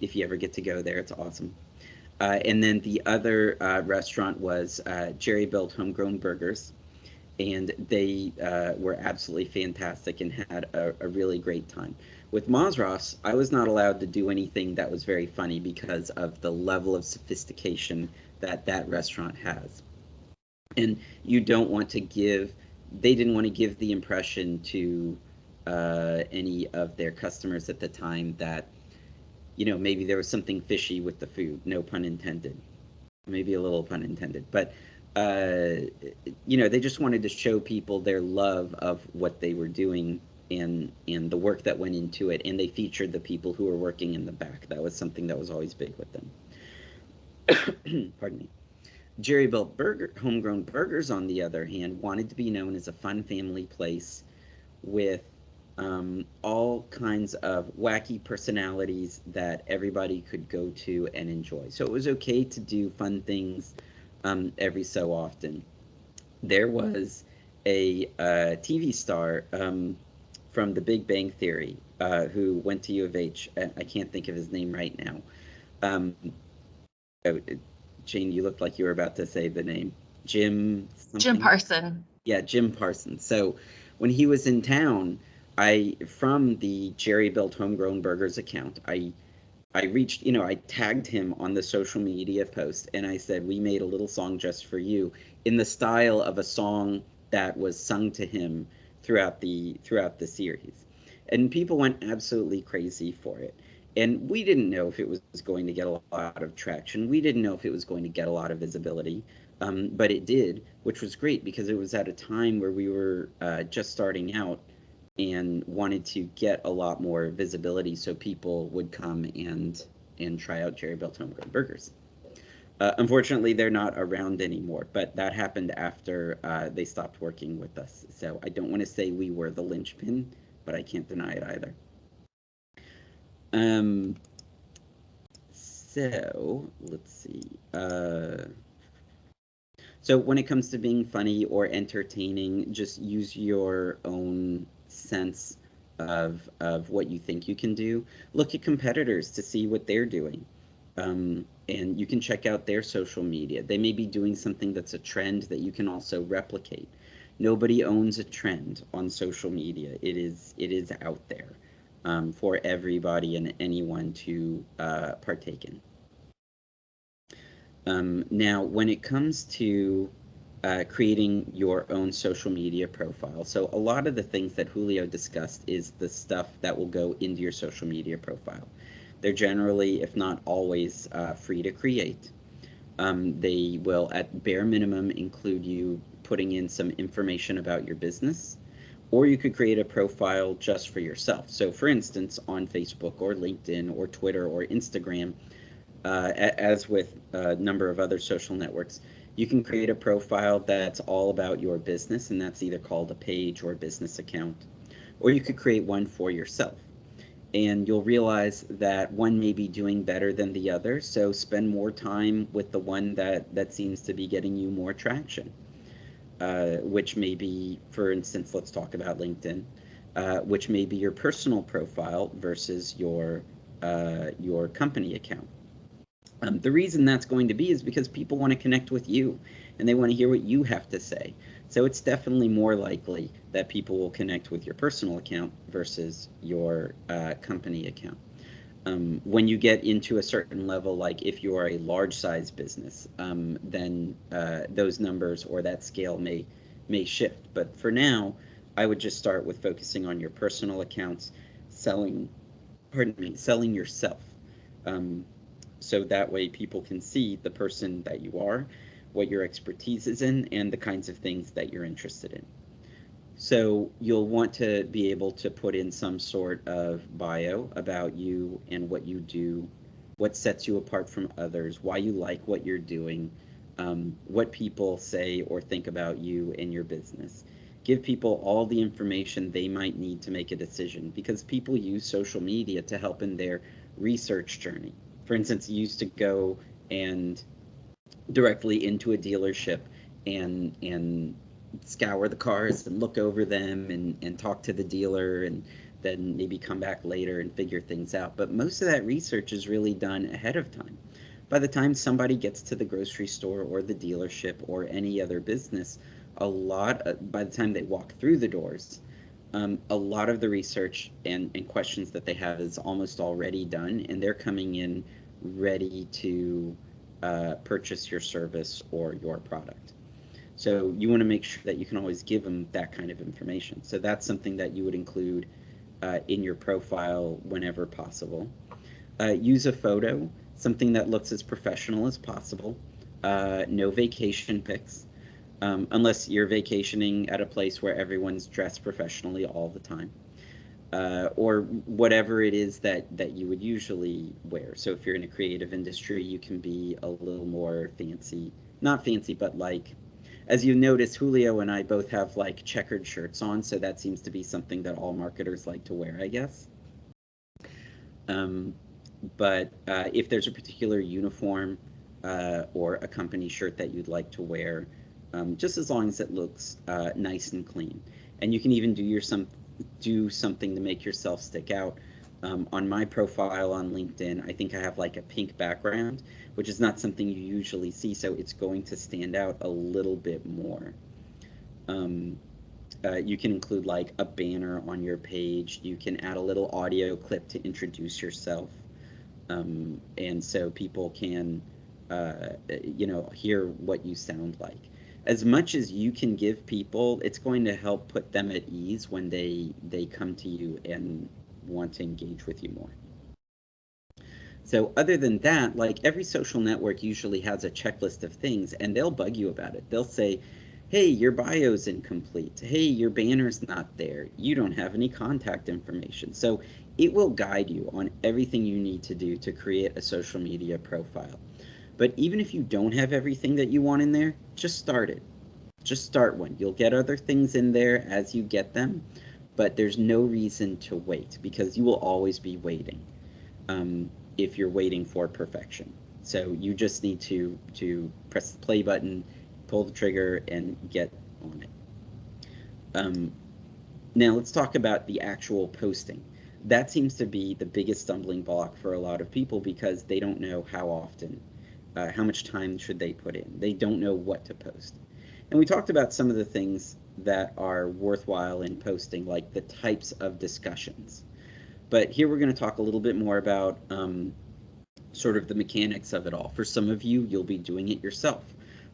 If you ever get to go there, it's awesome. And then the other restaurant was Jerry Built Homegrown Burgers, and they were absolutely fantastic and had a really great time. With Mazraf's, I was not allowed to do anything that was very funny because of the level of sophistication that that restaurant has. And you don't want to give, they didn't want to give the impression to any of their customers at the time that, you know, maybe there was something fishy with the food, no pun intended. Maybe a little pun intended. But, you know, they just wanted to show people their love of what they were doing and the work that went into it. And they featured the people who were working in the back. That was something that was always big with them. Pardon me. Jerry Built Homegrown Burgers, on the other hand, wanted to be known as a fun family place with all kinds of wacky personalities that everybody could go to and enjoy. So it was okay to do fun things every so often. There was a TV star from The Big Bang Theory who went to U of H. I can't think of his name right now. Um, oh, Jane, you looked like you were about to say the name. Jim something? Jim Parson. Yeah, Jim Parsons. So when he was in town, from the Jerry Built Homegrown Burgers account, I reached, I tagged him on the social media post and I said, we made a little song just for you in the style of a song that was sung to him throughout the series. And people went absolutely crazy for it. And we didn't know if it was going to get a lot of traction. We didn't know if it was going to get a lot of visibility. But it did, which was great because it was at a time where we were just starting out and wanted to get a lot more visibility so people would come and try out Jerry Built Homegrown Burgers. Unfortunately, they're not around anymore, but that happened after they stopped working with us. So I don't want to say we were the linchpin, but I can't deny it either. So let's see. So when it comes to being funny or entertaining, just use your own sense of what you think you can do. Look at competitors to see what they're doing. And you can check out their social media. They may be doing something that's a trend that you can also replicate. Nobody owns a trend on social media. It is out there for everybody and anyone to partake in. Now, when it comes to creating your own social media profile, so a lot of the things that Julio discussed is the stuff that will go into your social media profile. They're generally, if not always, free to create. They will, at bare minimum, include you putting in some information about your business, or you could create a profile just for yourself. So, for instance, on Facebook or LinkedIn or Twitter or Instagram, as with a number of other social networks, you can create a profile that's all about your business, and that's either called a page or a business account. Or you could create one for yourself. And you'll realize that one may be doing better than the other, so spend more time with the one that seems to be getting you more traction, which may be, for instance, let's talk about LinkedIn, which may be your personal profile versus your company account. The reason that's going to be is because people want to connect with you and they want to hear what you have to say. So it's definitely more likely that people will connect with your personal account versus your company account. When you get into a certain level, like if you are a large size business, then those numbers or that scale may shift. But for now, I would just start with focusing on your personal accounts, selling yourself. So that way people can see the person that you are, what your expertise is in, and the kinds of things that you're interested in. So you'll want to be able to put in some sort of bio about you and what you do, what sets you apart from others, why you like what you're doing, what people say or think about you and your business. Give people all the information they might need to make a decision, because people use social media to help in their research journey. For instance, you used to go and directly into a dealership and scour the cars and look over them and talk to the dealer and then maybe come back later and figure things out. But most of that research is really done ahead of time. By the time somebody gets to the grocery store or the dealership or any other business, by the time they walk through the doors, a lot of the research and questions that they have is almost already done, and they're coming in ready to purchase your service or your product. So you want to make sure that you can always give them that kind of information. So that's something that you would include in your profile whenever possible. Use a photo, something that looks as professional as possible. No vacation pics. Unless you're vacationing at a place where everyone's dressed professionally all the time, or whatever it is that you would usually wear. So if you're in a creative industry, you can be a little more fancy not fancy, but like, as you notice, Julio and I both have like checkered shirts on, so that seems to be something that all marketers like to wear, I guess. But if there's a particular uniform or a company shirt that you'd like to wear, just as long as it looks nice and clean, and you can even do something to make yourself stick out. On my profile on LinkedIn, I think I have like a pink background, which is not something you usually see, so it's going to stand out a little bit more. You can include like a banner on your page. You can add a little audio clip to introduce yourself. And so people can, hear what you sound like. As much as you can give people, it's going to help put them at ease when they come to you and want to engage with you more. So other than that, like every social network usually has a checklist of things, and they'll bug you about it. They'll say, hey, your bio's incomplete. Hey, your banner's not there. You don't have any contact information. So it will guide you on everything you need to do to create a social media profile. But even if you don't have everything that you want in there, just start it. Just start one. You'll get other things in there as you get them, but there's no reason to wait, because you will always be waiting if you're waiting for perfection. So you just need to press the play button, pull the trigger, and get on it. Now let's talk about the actual posting. That seems to be the biggest stumbling block for a lot of people, because they don't know how often, how much time should they put in. They don't know what to post. And we talked about some of the things that are worthwhile in posting, like the types of discussions. But here we're going to talk a little bit more about sort of the mechanics of it all. For some of you, you'll be doing it yourself.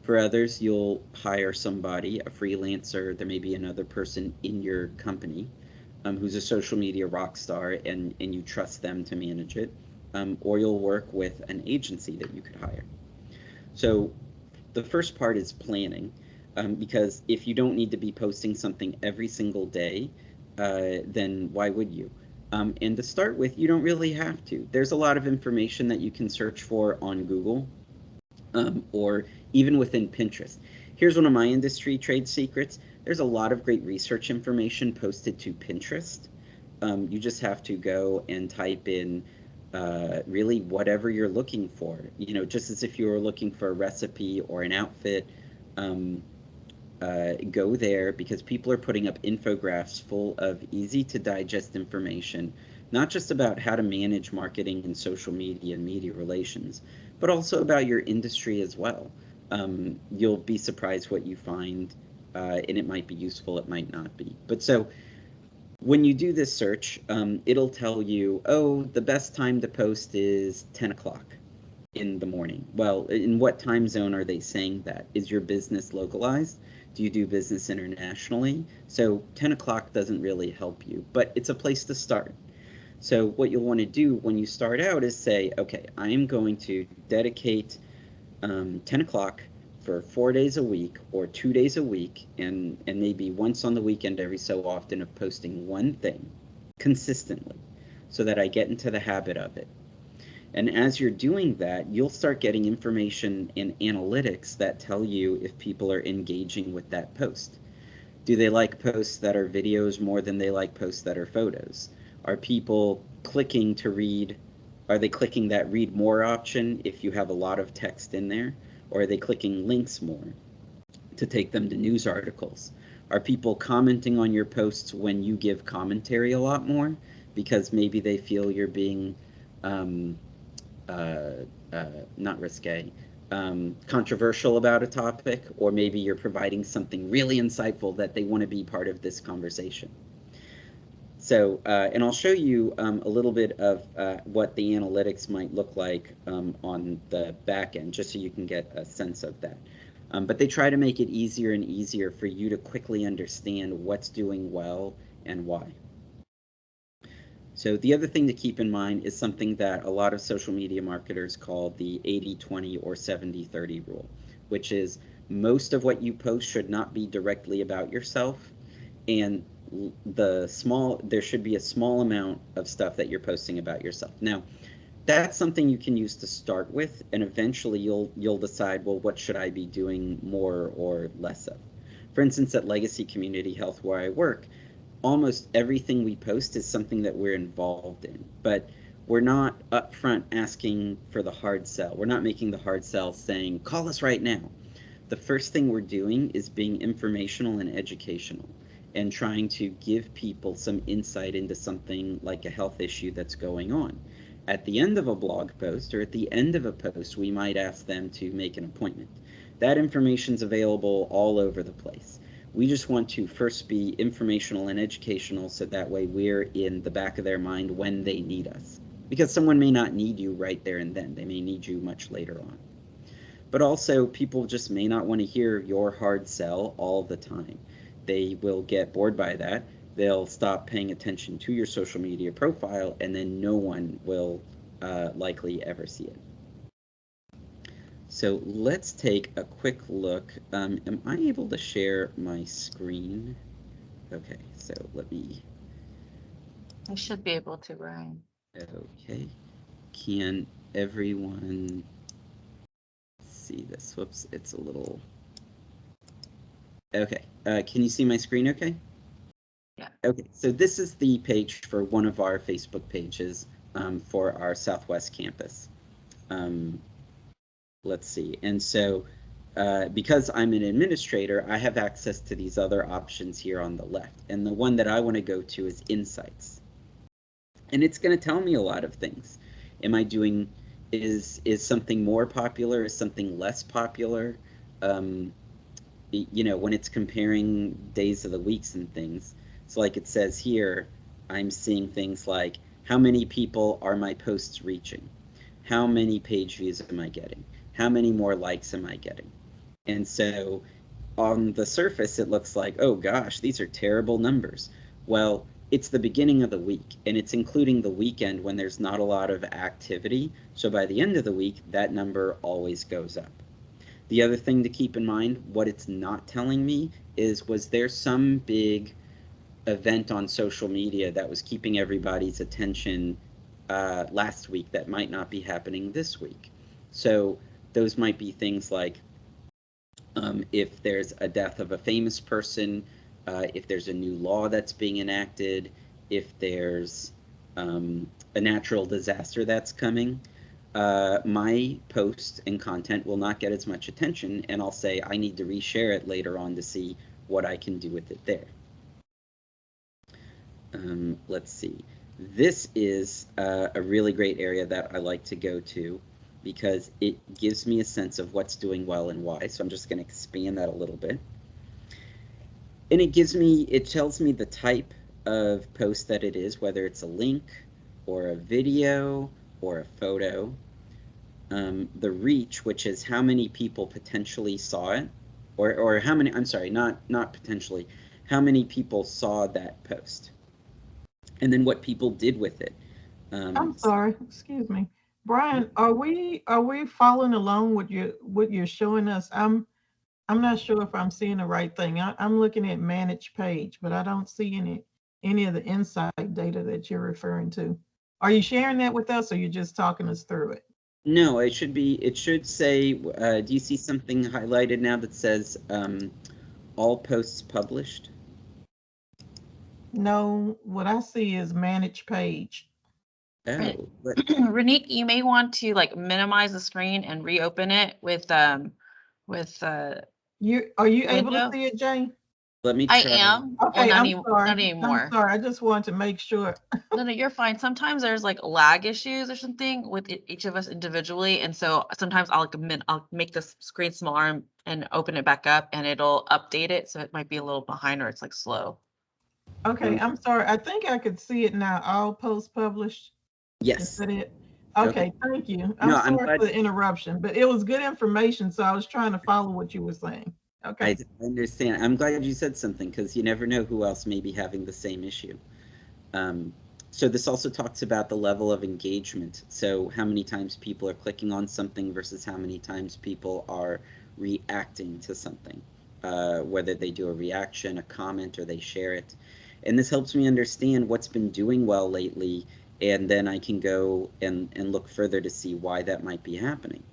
For others, you'll hire somebody, a freelancer. There may be another person in your company who's a social media rock star, and you trust them to manage it. Or you'll work with an agency that you could hire. So the first part is planning, because if you don't need to be posting something every single day, then why would you? And to start with, you don't really have to. There's a lot of information that you can search for on Google, or even within Pinterest. Here's one of my industry trade secrets. There's a lot of great research information posted to Pinterest. You just have to go and type in really whatever you're looking for. Just as if you were looking for a recipe or an outfit, go there, because people are putting up infographics full of easy to digest information, not just about how to manage marketing and social media and media relations, but also about your industry as well. You'll be surprised what you find, and it might be useful, it might not be. But so when you do this search, it'll tell you, oh, the best time to post is 10 o'clock in the morning. Well, in what time zone are they saying that? Is your business localized? Do you do business internationally? So 10 o'clock doesn't really help you, but it's a place to start. So what you'll want to do when you start out is say, okay, I am going to dedicate 10 o'clock for 4 days a week or 2 days a week, and maybe once on the weekend every so often, of posting one thing consistently so that I get into the habit of it. And as you're doing that, you'll start getting information in analytics that tell you if people are engaging with that post. Do they like posts that are videos more than they like posts that are photos? Are people clicking to read? Are they clicking that read more option if you have a lot of text in there? Or are they clicking links more to take them to news articles? Are people commenting on your posts when you give commentary a lot more, because maybe they feel you're being not risque, controversial about a topic, or maybe you're providing something really insightful that they want to be part of this conversation. So, and I'll show you a little bit of what the analytics might look like on the back end, just so you can get a sense of that. But they try to make it easier and easier for you to quickly understand what's doing well and why. So the other thing to keep in mind is something that a lot of social media marketers call the 80-20 or 70-30 rule, which is most of what you post should not be directly about yourself, and there should be a small amount of stuff that you're posting about yourself. Now, that's something you can use to start with, and eventually you'll decide, well, what should I be doing more or less of? For instance, at Legacy Community Health, where I work, almost everything we post is something that we're involved in, but we're not upfront asking for the hard sell. We're not making the hard sell saying, call us right now. The first thing we're doing is being informational and educational and trying to give people some insight into something like a health issue that's going on. At the end of a blog post or at the end of a post, we might ask them to make an appointment. That information's available all over the place. We just want to first be informational and educational so that way we're in the back of their mind when they need us. Because someone may not need you right there and then. They may need you much later on. But also, people just may not want to hear your hard sell all the time. They will get bored by that. They'll stop paying attention to your social media profile, and then no one will likely ever see it. So let's take a quick look. Am I able to share my screen? Okay, so let me. I should be able to, Ryan. Okay. Can everyone see this? Whoops, it's a little. Okay, can you see my screen okay? Yeah. Okay, so this is the page for one of our Facebook pages for our Southwest campus. Let's see, and so because I'm an administrator, I have access to these other options here on the left, and the one that I want to go to is Insights. And it's going to tell me a lot of things. Am I doing, is something more popular, is something less popular? You know, when it's comparing days of the weeks and things, so like it says here, I'm seeing things like, how many people are my posts reaching? How many page views am I getting? How many more likes am I getting? And so on the surface, it looks like, oh gosh, these are terrible numbers. Well, it's the beginning of the week, and it's including the weekend when there's not a lot of activity. So by the end of the week, that number always goes up. The other thing to keep in mind, what it's not telling me is, was there some big event on social media that was keeping everybody's attention last week that might not be happening this week? So those might be things like if there's a death of a famous person, if there's a new law that's being enacted, if there's a natural disaster that's coming, my post and content will not get as much attention, and I'll say I need to reshare it later on to see what I can do with it there. Let's see. This is a really great area that I like to go to because it gives me a sense of what's doing well and why. So I'm just going to expand that a little bit. And it tells me the type of post that it is, whether it's a link or a video or a photo. The reach, which is how many people potentially saw it, or how many, I'm sorry, not potentially, how many people saw that post. And then what people did with it. I'm sorry, excuse me. Brian, are we following along with what you're showing us? I'm not sure if I'm seeing the right thing. I'm looking at manage page, but I don't see any of the insight data that you're referring to. Are you sharing that with us, or you're just talking us through it? No, it should say, do you see something highlighted now that says all posts published? No, what I see is manage page. Oh, but Renique, you may want to like minimize the screen and reopen it with Are you able to window. see it, Jay? let me I try. am. Okay, Well, I'm sorry. not anymore. I'm sorry. I just wanted to make sure. No, you're fine. Sometimes there's like lag issues or something with each of us individually, and so sometimes I'll make the screen smaller and open it back up, and it'll update it, so it might be a little behind or it's like slow. Okay, I'm sorry. I think I could see it now. All posts published. Is Yes. that it? Okay, thank you. No, I'm I'm sorry glad- for the interruption, but it was good information, so I was trying to follow what you were saying. Okay. I understand. I'm glad you said something because you never know who else may be having the same issue. So this also talks about the level of engagement. So how many times people are clicking on something versus how many times people are reacting to something, whether they do a reaction, a comment, or they share it. And this helps me understand what's been doing well lately and then I can go and look further to see why that might be happening.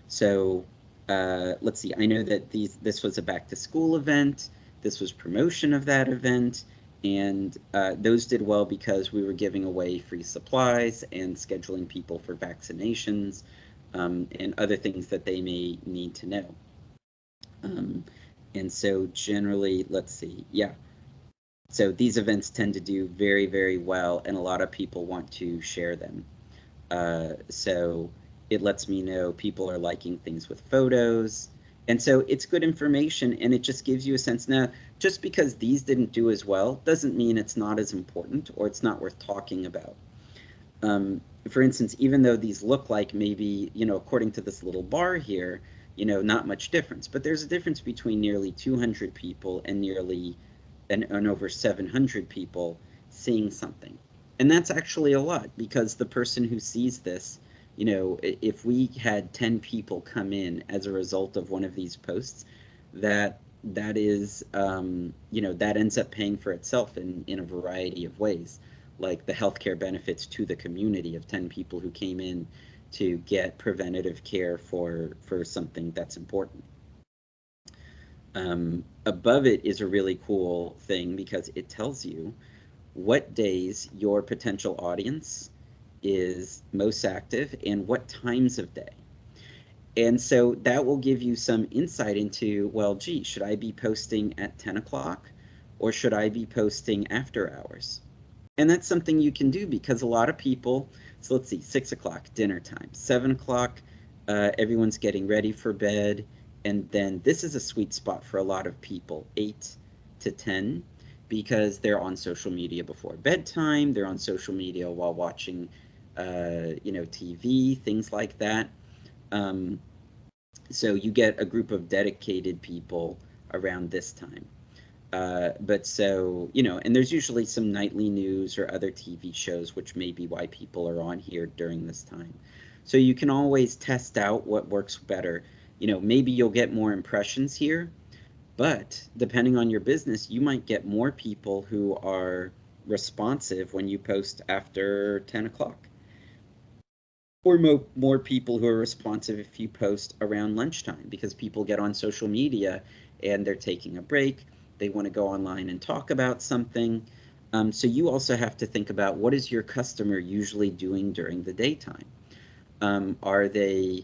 So let's see, I know that this was a back to school event, this was promotion of that event, and those did well because we were giving away free supplies and scheduling people for vaccinations and other things that they may need to know. And so generally, let's see, yeah. So these events tend to do very, very well, and a lot of people want to share them. So it lets me know people are liking things with photos. And so it's good information, and it just gives you a sense. Now, just because these didn't do as well doesn't mean it's not as important or it's not worth talking about. For instance, even though these look like maybe, according to this little bar here, not much difference, but there's a difference between nearly 200 people and nearly and over 700 people seeing something. And that's actually a lot, because the person who sees this, if we had 10 people come in as a result of one of these posts, that is, that ends up paying for itself in a variety of ways, like the healthcare benefits to the community of 10 people who came in to get preventative care for something that's important. Above it is a really cool thing because it tells you what days your potential audience is most active and what times of day. And so that will give you some insight into, well, gee, should I be posting at 10 o'clock or should I be posting after hours? And that's something you can do because a lot of people, so let's see, 6 o'clock, dinner time, 7 o'clock, everyone's getting ready for bed. And then this is a sweet spot for a lot of people, 8 to 10, because they're on social media before bedtime, they're on social media while watching, TV, things like that. So you get a group of dedicated people around this time. But so, and there's usually some nightly news or other TV shows, which may be why people are on here during this time. So you can always test out what works better. Maybe you'll get more impressions here, but depending on your business, you might get more people who are responsive when you post after 10 o'clock. Or more people who are responsive if you post around lunchtime, because people get on social media and they're taking a break. They want to go online and talk about something. So you also have to think about, what is your customer usually doing during the daytime? Are they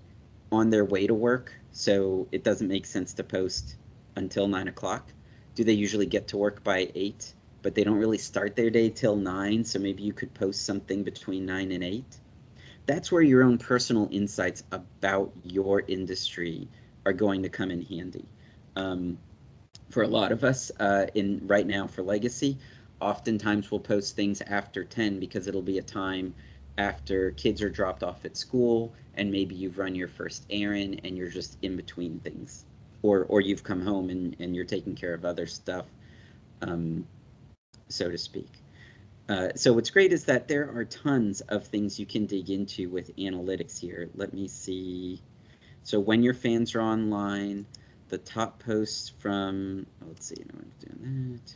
on their way to work? So it doesn't make sense to post until 9 o'clock. Do they usually get to work by 8, but they don't really start their day till 9? So maybe you could post something between 9 and 8. That's where your own personal insights about your industry are going to come in handy. For a lot of us, right now for Legacy, oftentimes we'll post things after 10 because it'll be a time after kids are dropped off at school and maybe you've run your first errand and you're just in between things, or you've come home and you're taking care of other stuff, so to speak. So what's great is that there are tons of things you can dig into with analytics here. Let me see. So when your fans are online, the top posts from, let's see, no one's doing that.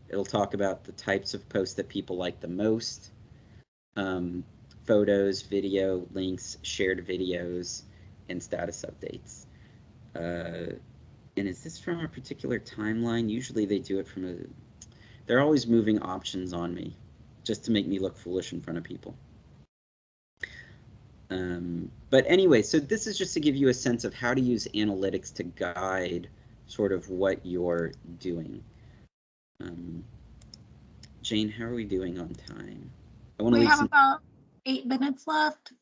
It'll talk about the types of posts that people like the most. Photos, video, links, shared videos, and status updates. And is this from a particular timeline? Usually they do it from a... They're always moving options on me just to make me look foolish in front of people. But anyway, so this is just to give you a sense of how to use analytics to guide sort of what you're doing. Jane, how are we doing on time? We have about 8 minutes left.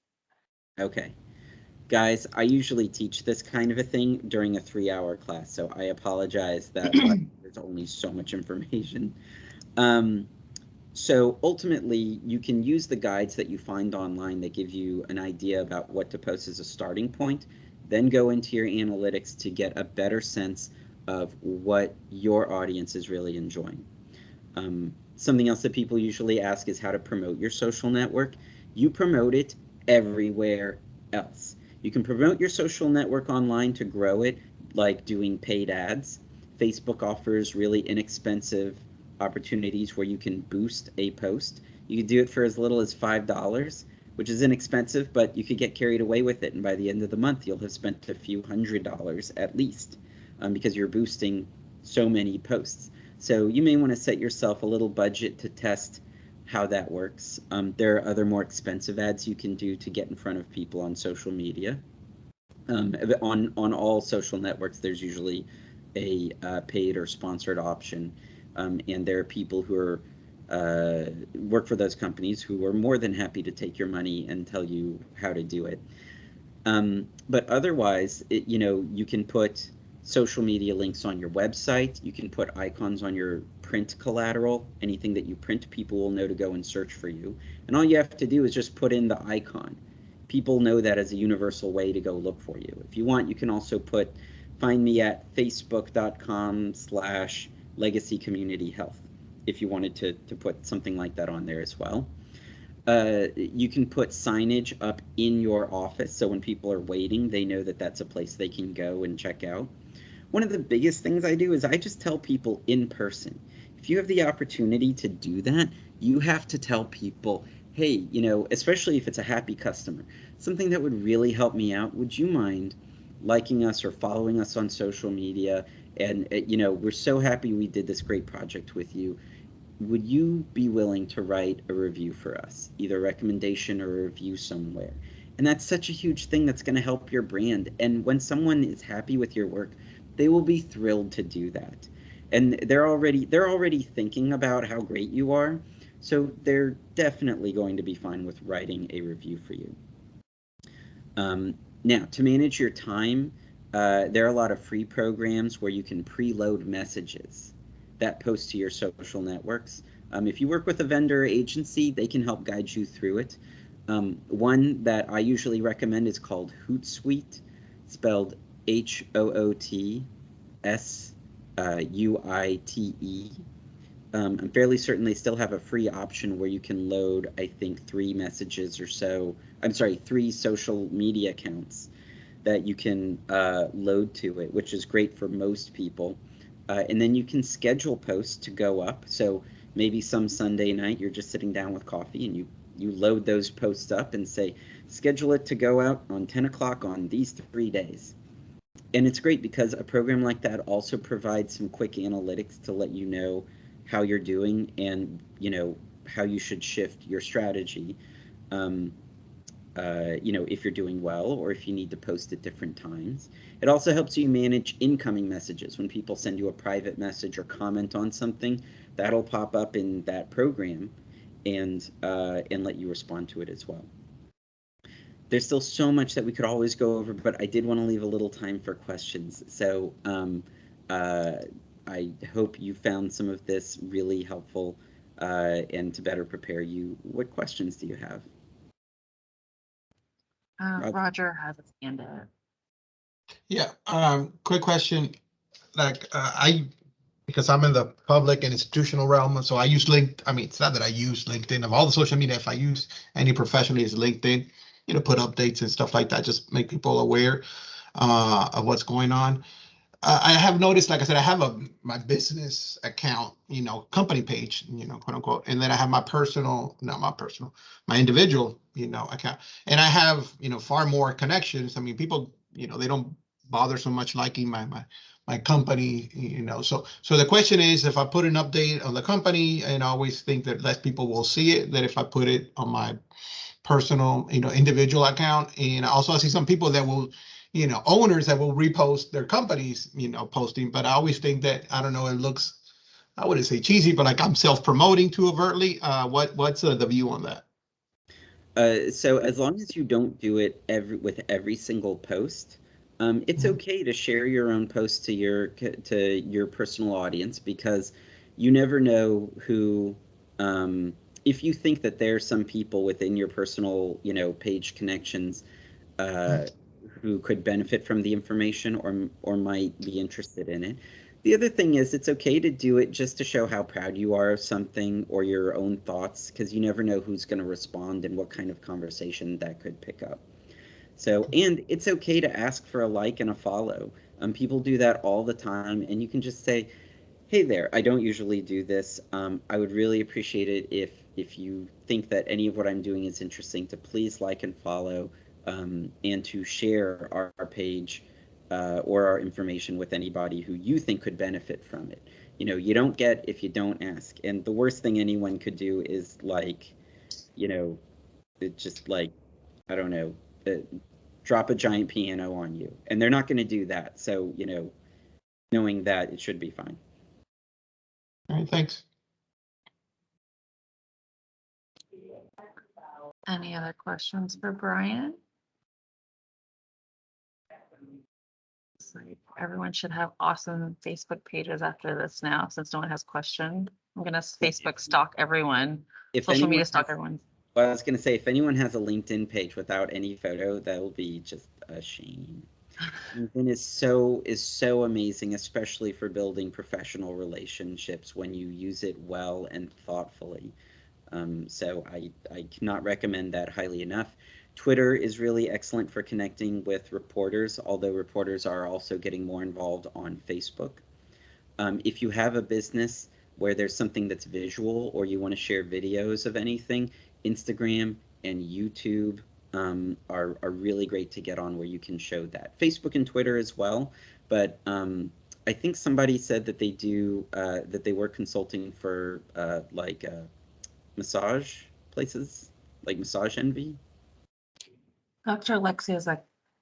Okay. Guys, I usually teach this kind of a thing during a 3-hour class, so I apologize that there's only so much information. So ultimately, you can use the guides that you find online that give you an idea about what to post as a starting point, then go into your analytics to get a better sense of what your audience is really enjoying. Something else that people usually ask is how to promote your social network. You promote it everywhere else. You can promote your social network online to grow it, like doing paid ads. Facebook offers really inexpensive opportunities where you can boost a post You could do it for as little as $5, which is inexpensive, but you could get carried away with it. And by the end of the month, you'll have spent a few $100s at least, because you're boosting so many posts. So you may want to set yourself a little budget to test how that works. There are other more expensive ads you can do to get in front of people on social media. On all social networks, there's usually a paid or sponsored option, and there are people who are work for those companies who are more than happy to take your money and tell you how to do it. But otherwise, you can put social media links on your website. You can put icons on your print collateral. Anything that you print, people will know to go and search for you. And all you have to do is just put in the icon. People know that as a universal way to go look for you. If you want, you can also find me at facebook.com/legacy community health, if you wanted to put something like that on there as well. You can put signage up in your office, so when people are waiting, they know that that's a place they can go and check out. One of the biggest things I do is I just tell people in person. If you have the opportunity to do that, you have to tell people, hey, especially if it's a happy customer, something that would really help me out, would you mind liking us or following us on social media? And, we're so happy we did this great project with you. Would you be willing to write a review for us, either a recommendation or a review somewhere? And that's such a huge thing that's going to help your brand. And when someone is happy with your work, they will be thrilled to do that. And they're already thinking about how great you are. So they're definitely going to be fine with writing a review for you. Now, to manage your time, there are a lot of free programs where you can preload messages that post to your social networks. If you work with a vendor or agency, they can help guide you through it. One that I usually recommend is called Hootsuite, spelled HOOTSUITE. I'm fairly certain they still have a free option where you can load, I think, 3 messages or so. I'm sorry, 3 social media accounts that you can load to it, which is great for most people. And then you can schedule posts to go up. So maybe some Sunday night you're just sitting down with coffee and you load those posts up and say, schedule it to go out on 10 o'clock on these 3 days. And it's great because a program like that also provides some quick analytics to let you know how you're doing and how you should shift your strategy. If you're doing well or if you need to post at different times. It also helps you manage incoming messages. When people send you a private message or comment on something, that'll pop up in that program and let you respond to it as well. There's still so much that we could always go over, but I did want to leave a little time for questions. So I hope you found some of this really helpful and to better prepare you. What questions do you have? Roger has his hand up. Yeah, quick question. Like because I'm in the public and institutional realm, so I use LinkedIn. I mean, it's not that I use LinkedIn. Of all the social media, if I use any professionally, is LinkedIn. Put updates and stuff like that, just make people aware of what's going on. I have noticed, like I said, I have my business account, company page, quote unquote, and then I have my individual, account, and I have, far more connections. I mean, people, they don't bother so much liking my company, So the question is, if I put an update on the company, and I always think that less people will see it than if I put it on my personal, individual account. And also I see some people that will, owners that will repost their companies, posting. But I always think that, I don't know, it looks, I wouldn't say cheesy, but like I'm self-promoting too overtly. What's the view on that? So as long as you don't do it with every single post, it's okay to share your own post to your personal audience, because you never know who. If you think that there are some people within your personal, page connections who could benefit from the information or might be interested in it. The other thing is, it's okay to do it just to show how proud you are of something or your own thoughts, because you never know who's going to respond and what kind of conversation that could pick up. So, and it's okay to ask for a like and a follow. People do that all the time, and you can just say, hey there, I don't usually do this. I would really appreciate it if you think that any of what I'm doing is interesting, to please like and follow, and to share our page or our information with anybody who you think could benefit from it. You know, you don't get if you don't ask. And the worst thing anyone could do is, like, you know, it just, like, I don't know, drop a giant piano on you. And they're not going to do that. So, you know, knowing that, it should be fine. All right, thanks. Any other questions for Brian? It's like everyone should have awesome Facebook pages after this now, since no one has questioned. I'm gonna Facebook stalk everyone, If social anyone media stalk has- everyone. Well, I was going to say, if anyone has a LinkedIn page without any photo, that will be just a shame. LinkedIn is so amazing, especially for building professional relationships when you use it well and thoughtfully. So I cannot recommend that highly enough. Twitter is really excellent for connecting with reporters, although reporters are also getting more involved on Facebook. If you have a business where there's something that's visual, or you want to share videos of anything, Instagram and YouTube are really great to get on, where you can show that. Facebook and Twitter as well, but I think somebody said that they do that they were consulting for massage places, like Massage Envy. Dr. Alexia is a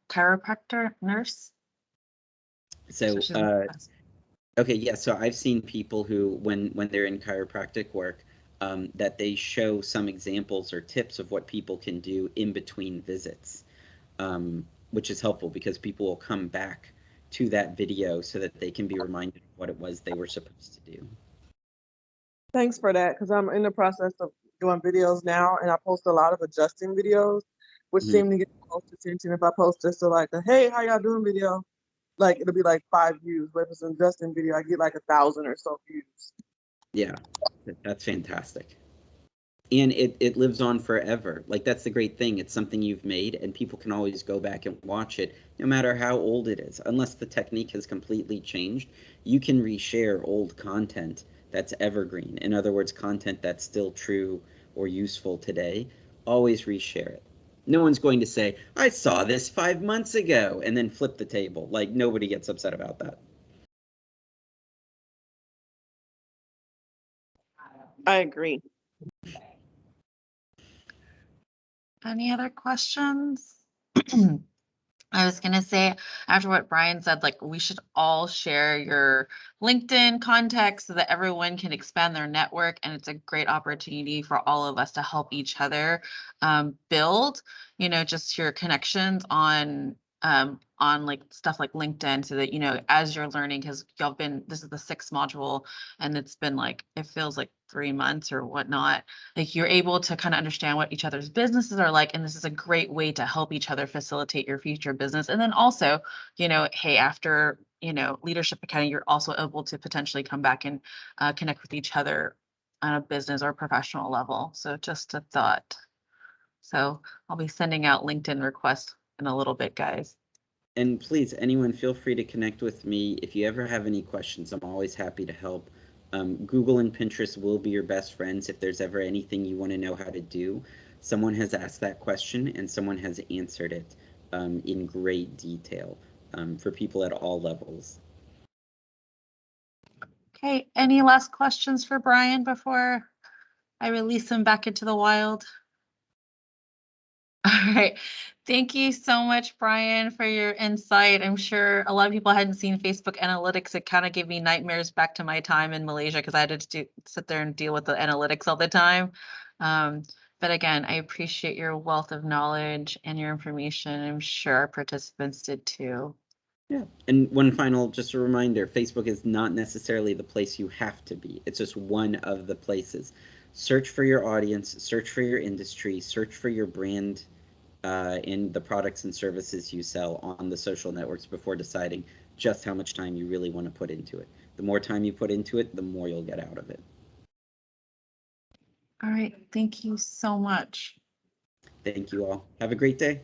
chiropractor nurse. So she's in the class. okay, yeah. So I've seen people who, when they're in chiropractic work, that they show some examples or tips of what people can do in between visits, which is helpful because people will come back to that video so that they can be reminded of what it was they were supposed to do. Thanks for that, because I'm in the process of doing videos now, and I post a lot of adjusting videos, which seem to get the most attention. If I post just like a "Hey, how y'all doing" video, like it'll be like 5 views. But if it's an adjusting video, I get like 1,000 or so views. Yeah, that's fantastic. And it lives on forever. Like, that's the great thing. It's something you've made, and people can always go back and watch it, no matter how old it is. Unless the technique has completely changed, you can reshare old content that's evergreen. In other words, content that's still true or useful today. Always reshare it. No one's going to say, "I saw this 5 months ago," and then flip the table. Like, nobody gets upset about that. I agree. Any other questions? I was gonna say, after what Brian said, like, we should all share your LinkedIn contacts so that everyone can expand their network, and it's a great opportunity for all of us to help each other build, you know, just your connections on like stuff like LinkedIn, so that, you know, as you're learning, because y'all been, this is the 6th module, and it's been like, it feels like 3 months or whatnot, like you're able to kind of understand what each other's businesses are like, and this is a great way to help each other facilitate your future business. And then also, you know, hey, after, you know, Leadership Academy, you're also able to potentially come back and connect with each other on a business or professional level. So just a thought. So I'll be sending out LinkedIn requests in a little bit, guys. And please, anyone, feel free to connect with me. If you ever have any questions, I'm always happy to help. Google and Pinterest will be your best friends if there's ever anything you want to know how to do. Someone has asked that question, and someone has answered it in great detail for people at all levels. Okay, any last questions for Brian before I release him back into the wild? All right. Thank you so much, Brian, for your insight. I'm sure a lot of people hadn't seen Facebook analytics. It kind of gave me nightmares back to my time in Malaysia, because I had to sit there and deal with the analytics all the time. But again, I appreciate your wealth of knowledge and your information. I'm sure our participants did too. Yeah. And one final, just a reminder, Facebook is not necessarily the place you have to be. It's just one of the places. Search for your audience, search for your industry, search for your brand in the products and services you sell on the social networks before deciding just how much time you really want to put into it. The more time you put into it, the more you'll get out of it. All right. Thank you so much. Thank you all. Have a great day.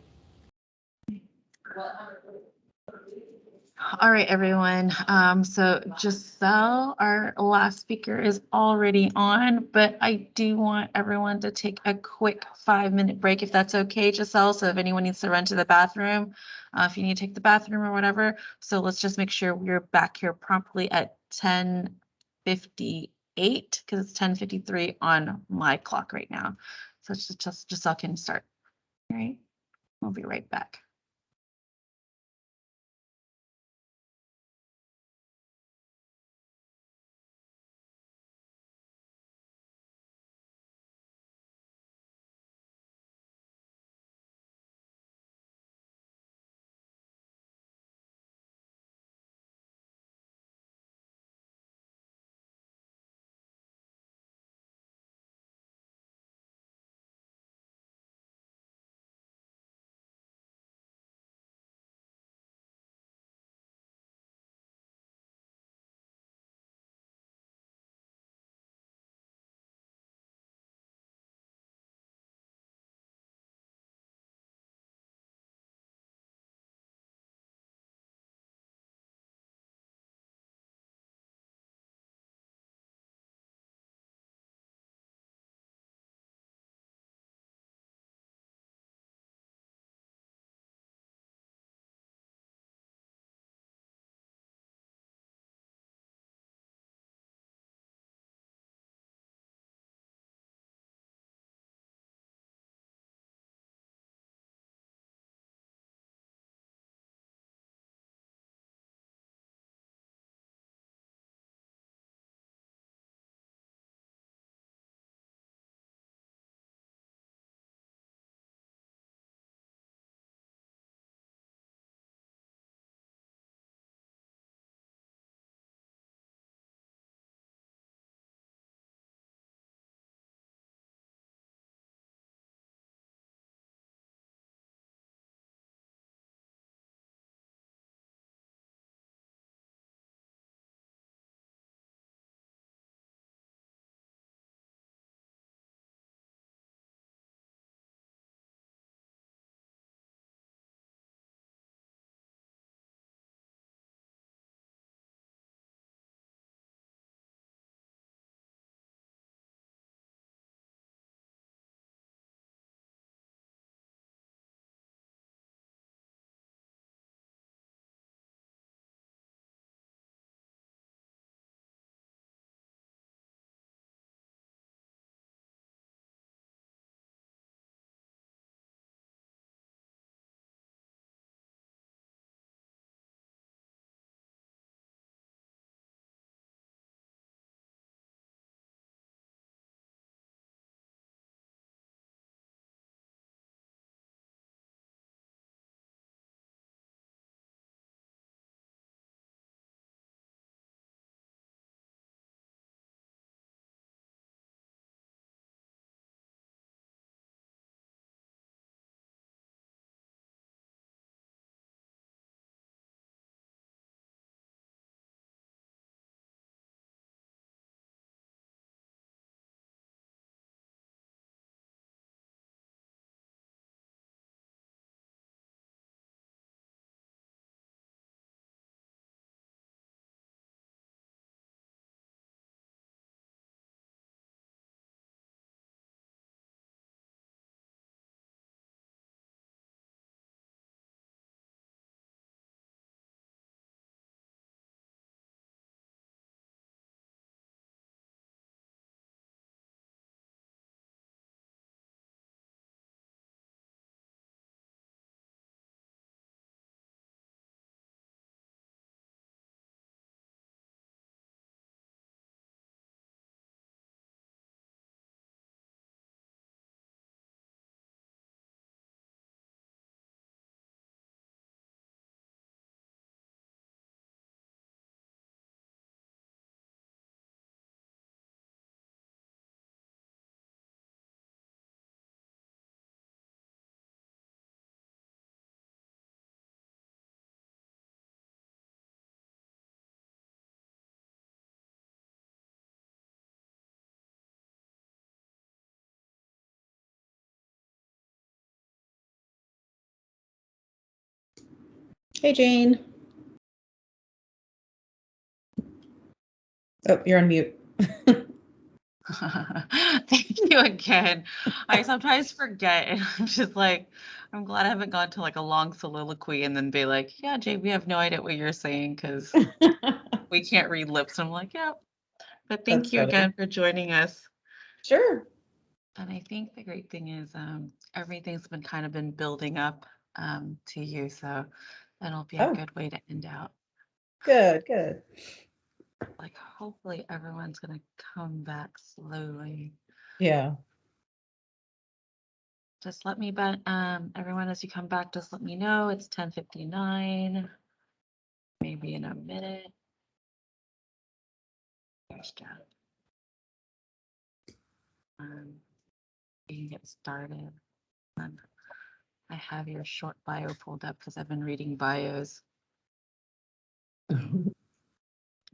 All right, everyone. So Giselle, our last speaker, is already on, but I do want everyone to take a quick 5-minute break if that's okay, Giselle. So if anyone needs to run to the bathroom, if you need to take the bathroom or whatever. So let's just make sure we're back here promptly at 10:58 because it's 10:53 on my clock right now. So it's just Giselle can start. All right, we'll be right back. Hey, Jane. Oh, you're on mute. Thank you again. I sometimes forget, and I'm just like, I'm glad I haven't gone to like a long soliloquy and then be like, yeah, Jay, we have no idea what you're saying because we can't read lips. I'm like, yeah. But thank That's you funny. again for joining us. Sure. And I think the great thing is everything's been kind of been building up to you. So that'll be a Oh. good way to end out. Good, good. Like hopefully everyone's gonna come back slowly. Yeah. Just let me, but everyone, as you come back, just let me know. It's 10:59. Maybe in a minute. There's Jeff. We can get started. I have your short bio pulled up because I've been reading bios.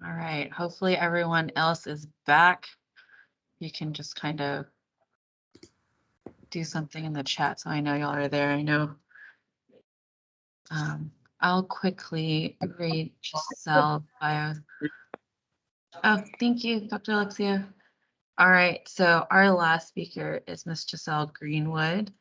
All right. Hopefully everyone else is back. You can just kind of do something in the chat so I know y'all are there. I know. I'll quickly read Giselle bio. Oh, thank you, Dr. Alexia. All right, so our last speaker is Miss Giselle Greenwood.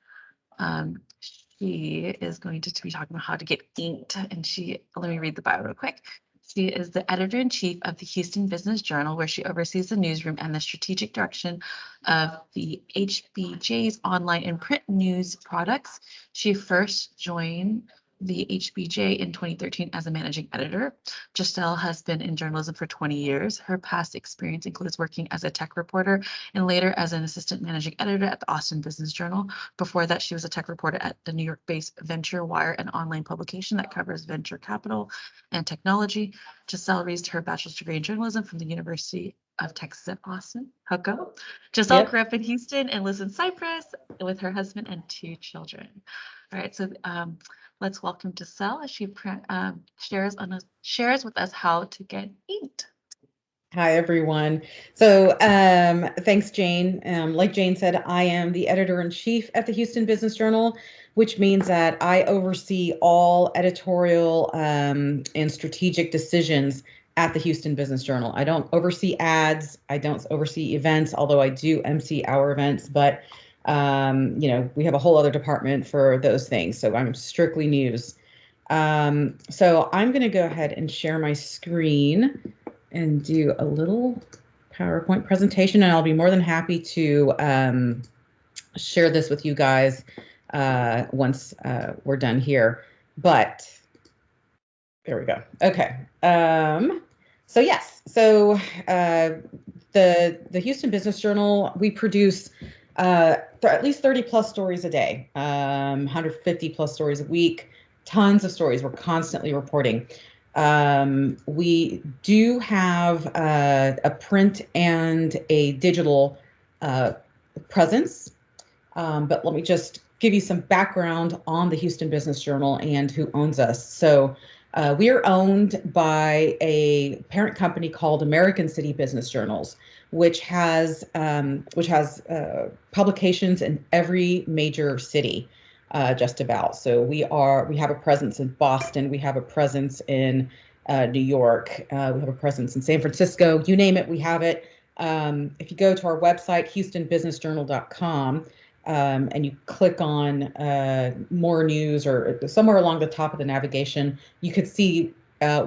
She is going to be talking about how to get inked, and let me read the bio real quick. She is the editor-in-chief of the Houston Business Journal, where she oversees the newsroom and the strategic direction of the HBJ's online and print news products. She first joined the HBJ in 2013 as a managing editor. Giselle has been in journalism for 20 years. Her past experience includes working as a tech reporter and later as an assistant managing editor at the Austin Business Journal. Before that, she was a tech reporter at the New York-based Venture Wire, an online publication that covers venture capital and technology. Giselle raised her bachelor's degree in journalism from the University of Texas at Austin. Hucko. Giselle grew up in Houston and lives in Cyprus with her husband and 2 children. All right, so let's welcome Giselle as she shares with us how to get inked. Hi, everyone. So thanks, Jane. Like Jane said, I am the editor-in-chief at the Houston Business Journal, which means that I oversee all editorial and strategic decisions at the Houston Business Journal. I don't oversee ads. I don't oversee events, although I do MC our events. But, we have a whole other department for those things. So I'm strictly news. So I'm going to go ahead and share my screen and do a little PowerPoint presentation, and I'll be more than happy to share this with you guys once we're done here. But there we go. Okay. So yes, so the Houston Business Journal, we produce at least 30 plus stories a day, 150 plus stories a week, tons of stories. We're constantly reporting. We do have a print and a digital presence, but let me just give you some background on the Houston Business Journal and who owns us. So we are owned by a parent company called American City Business Journals, which has publications in every major city. Just about. So we have a presence in Boston. We have a presence in New York. We have a presence in San Francisco. You name it, we have it. If you go to our website, houstonbusinessjournal.com, and you click on more news or somewhere along the top of the navigation, you could see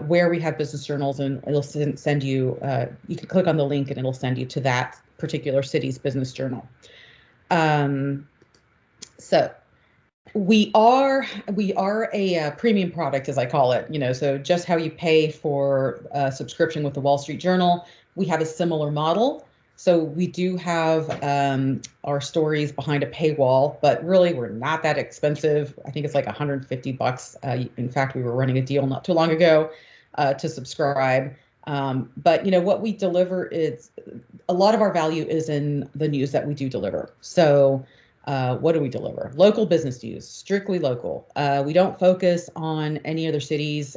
where we have business journals, and it'll send you, you can click on the link and it'll send you to that particular city's business journal. So we are a premium product, as I call it, so just how you pay for a subscription with the Wall Street Journal, we have a similar model. So we do have our stories behind a paywall, but really we're not that expensive. I think it's like $150. In fact, we were running a deal not too long ago to subscribe. But what we deliver is a lot of our value is in the news that we do deliver. So what do we deliver? Local business news, strictly local. We don't focus on any other cities.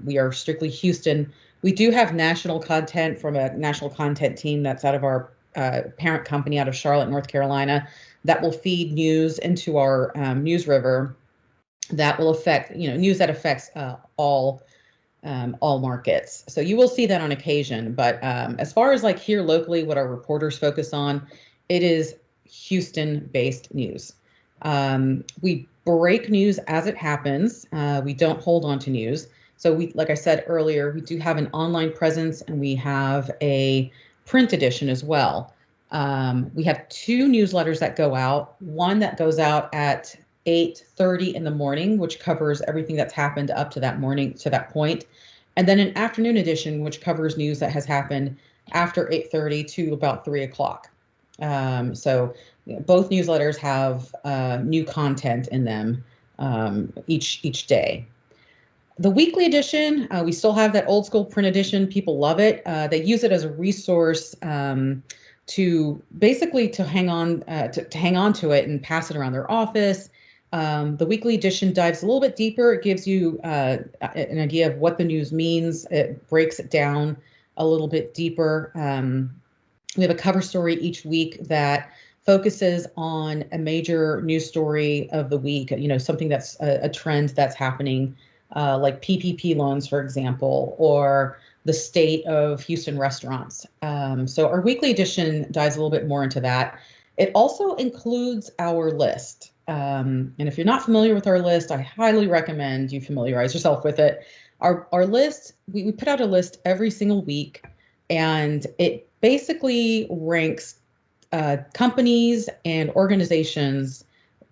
We are strictly Houston. We do have national content from a national content team that's out of our parent company out of Charlotte, North Carolina, that will feed news into our news river that will affect, news that affects all all markets. So you will see that on occasion. But as far as like here locally, what our reporters focus on, it is Houston-based news. We break news as it happens. We don't hold on to news. So we, like I said earlier, we do have an online presence and we have a print edition as well. We have 2 newsletters that go out, one that goes out at 8:30 in the morning, which covers everything that's happened up to that morning, to that point. And then an afternoon edition, which covers news that has happened after 8:30 to about 3 o'clock. So both newsletters have new content in them each day. The weekly edition, we still have that old school print edition. People love it. They use it as a resource to basically to hang on to it and pass it around their office. The weekly edition dives a little bit deeper. It gives you an idea of what the news means. It breaks it down a little bit deeper. We have a cover story each week that focuses on a major news story of the week, something that's a trend that's happening, like PPP loans, for example, or the state of Houston restaurants. So our weekly edition dives a little bit more into that. It also includes our list. And if you're not familiar with our list, I highly recommend you familiarize yourself with it. Our list, we put out a list every single week, and it basically ranks companies and organizations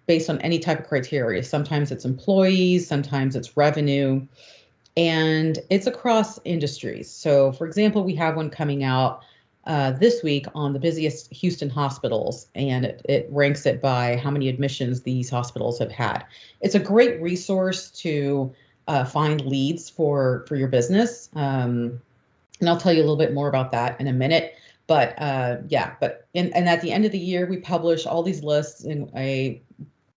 based on any type of criteria. Sometimes it's employees, sometimes it's revenue, and it's across industries. So for example, we have one coming out this week on the busiest Houston hospitals, and it ranks it by how many admissions these hospitals have had. It's a great resource to find leads for your business. And I'll tell you a little bit more about that in a minute. But and at the end of the year, we publish all these lists in a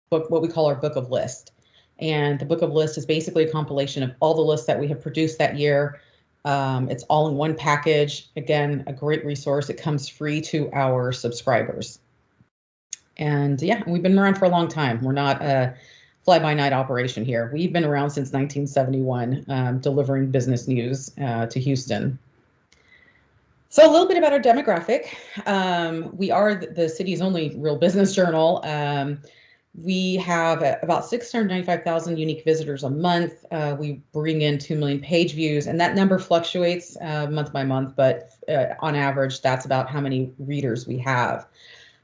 book, what we call our book of list. And the book of list is basically a compilation of all the lists that we have produced that year. It's all in one package. Again, a great resource. It comes free to our subscribers. And yeah, we've been around for a long time. We're not a fly-by-night operation here. We've been around since 1971, delivering business news to Houston. So a little bit about our demographic. We are the city's only real business journal. We have about 695,000 unique visitors a month. We bring in 2 million page views, and that number fluctuates month by month, but on average, that's about how many readers we have.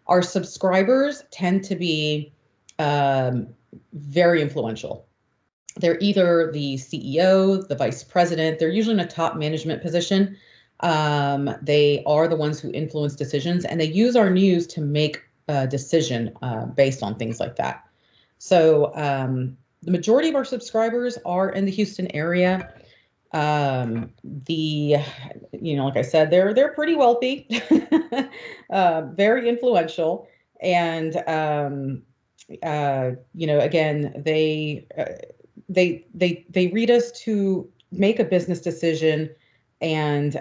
Our subscribers tend to be very influential. They're either the CEO, the vice president, they're usually in a top management position. They are the ones who influence decisions, and they use our news to make a decision based on things like that. So the majority of our subscribers are in the Houston area. Like I said, they're pretty wealthy, very influential, and again, they read us to make a business decision and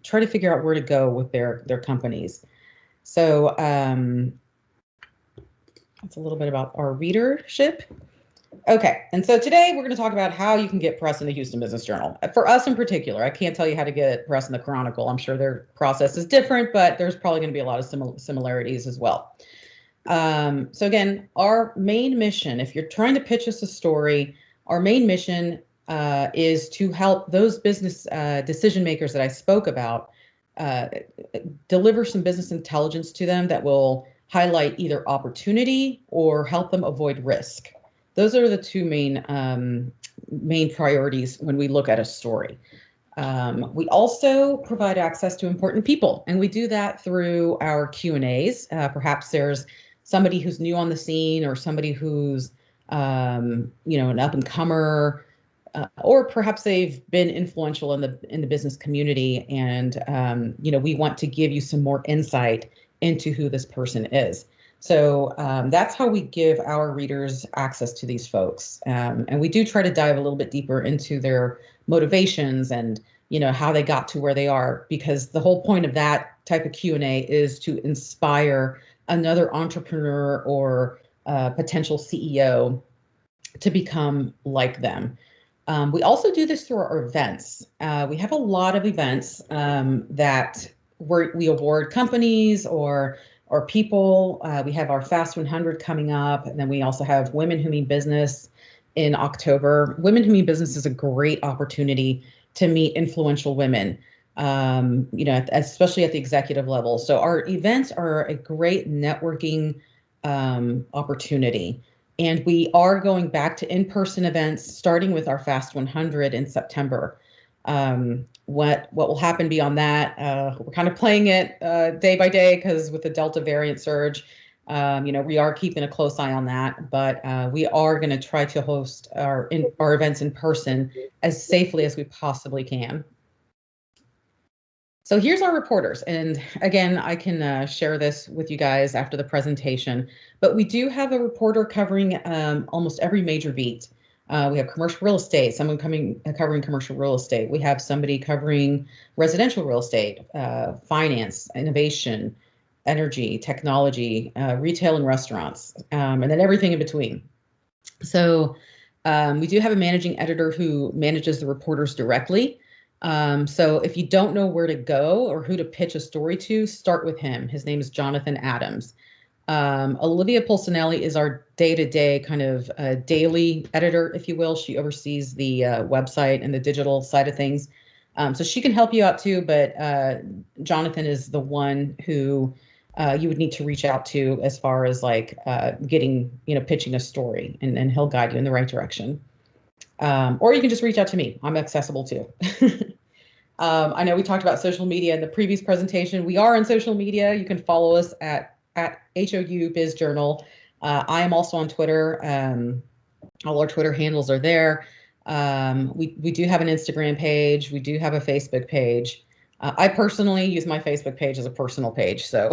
try to figure out where to go with their companies. So that's a little bit about our readership. Okay, and so today we're going to talk about how you can get press in the Houston Business Journal. For us in particular, I can't tell you how to get press in the Chronicle. I'm sure their process is different, but there's probably going to be a lot of similarities as well. So again, our main mission, if you're trying to pitch us a story, our main mission is to help those business decision makers that I spoke about deliver some business intelligence to them that will highlight either opportunity or help them avoid risk. Those are the 2 main priorities when we look at a story. We also provide access to important people, and we do that through our Q&As. Perhaps there's somebody who's new on the scene, or somebody who's an up-and-comer, or perhaps they've been influential in the business community, and we want to give you some more insight into who this person is. So that's how we give our readers access to these folks, and we do try to dive a little bit deeper into their motivations and how they got to where they are, because the whole point of that type of Q&A is to inspire another entrepreneur or potential CEO to become like them. We also do this through our events. We have a lot of events that we award companies or people. We have our Fast 100 coming up, and then we also have Women Who Mean Business in October. Women Who Mean Business is a great opportunity to meet influential women, especially at the executive level. So our events are a great networking opportunity. And we are going back to in-person events, starting with our Fast 100 in September. What will happen beyond that? We're kind of playing it day by day because with the Delta variant surge, we are keeping a close eye on that. But we are going to try to host our events in person as safely as we possibly can. So here's our reporters. And again, I can share this with you guys after the presentation, but we do have a reporter covering almost every major beat. We have commercial real estate, someone covering commercial real estate. We have somebody covering residential real estate, finance, innovation, energy, technology, retail and restaurants, and then everything in between. So we do have a managing editor who manages the reporters directly. So if you don't know where to go or who to pitch a story to, start with him. His name is Jonathan Adams. Olivia Pulcinelli is our day-to-day kind of daily editor, if you will. She oversees the website and the digital side of things. So she can help you out too, but Jonathan is the one who you would need to reach out to as far as like pitching a story, and he'll guide you in the right direction. Or you can just reach out to me. I'm accessible too. I know we talked about social media in the previous presentation. We are on social media. You can follow us at HOU Biz Journal. I am also on Twitter. All our Twitter handles are there. We do have an Instagram page. We do have a Facebook page. I personally use my Facebook page as a personal page. So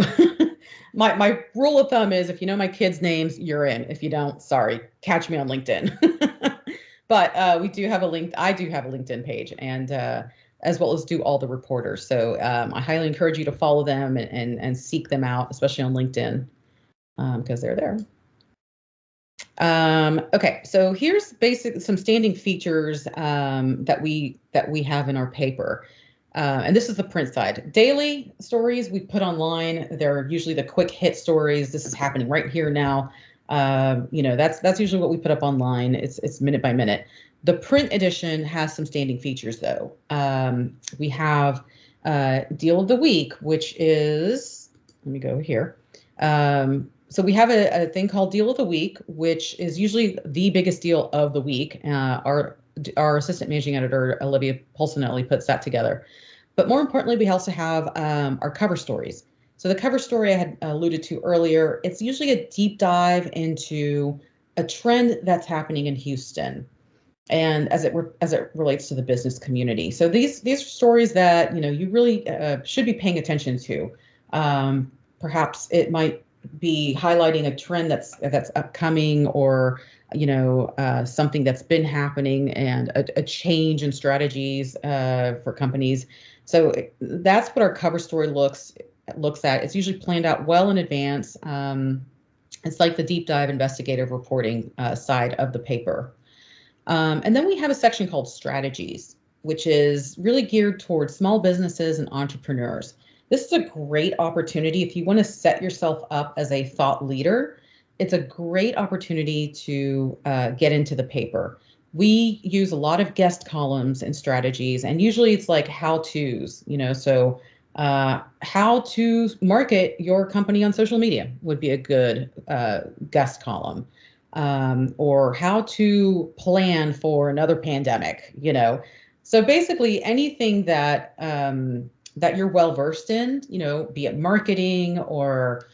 my rule of thumb is if you know my kids' names, you're in. If you don't, sorry, catch me on LinkedIn. But we do have I do have a LinkedIn page, and as well as do all the reporters. So I highly encourage you to follow them and seek them out, especially on LinkedIn, because they're there. Okay, so here's some standing features that we have in our paper. And this is the print side. Daily stories we put online. They're usually the quick hit stories. This is happening right here now. That's usually what we put up online. It's minute by minute. The print edition has some standing features though. We have Deal of the Week, which is, let me go here. So we have a thing called Deal of the Week, which is usually the biggest deal of the week. Our assistant managing editor, Olivia Pulcinelli, puts that together. But more importantly, we also have our cover stories. So the cover story I had alluded to earlier, it's usually a deep dive into a trend that's happening in Houston, and as it relates to the business community. So these are stories that you really should be paying attention to. Perhaps it might be highlighting a trend that's upcoming, or something that's been happening, and a change in strategies for companies. So that's what our cover story looks at. It's usually planned out well in advance. It's like the deep dive investigative reporting side of the paper. And then we have a section called strategies, which is really geared towards small businesses and entrepreneurs. This is a great opportunity if you want to set yourself up as a thought leader. It's a great opportunity to get into the paper. We use a lot of guest columns and strategies, and usually it's like how-tos, so how to market your company on social media would be a good guest column, or how to plan for another pandemic, So basically anything that you're well versed in, be it marketing or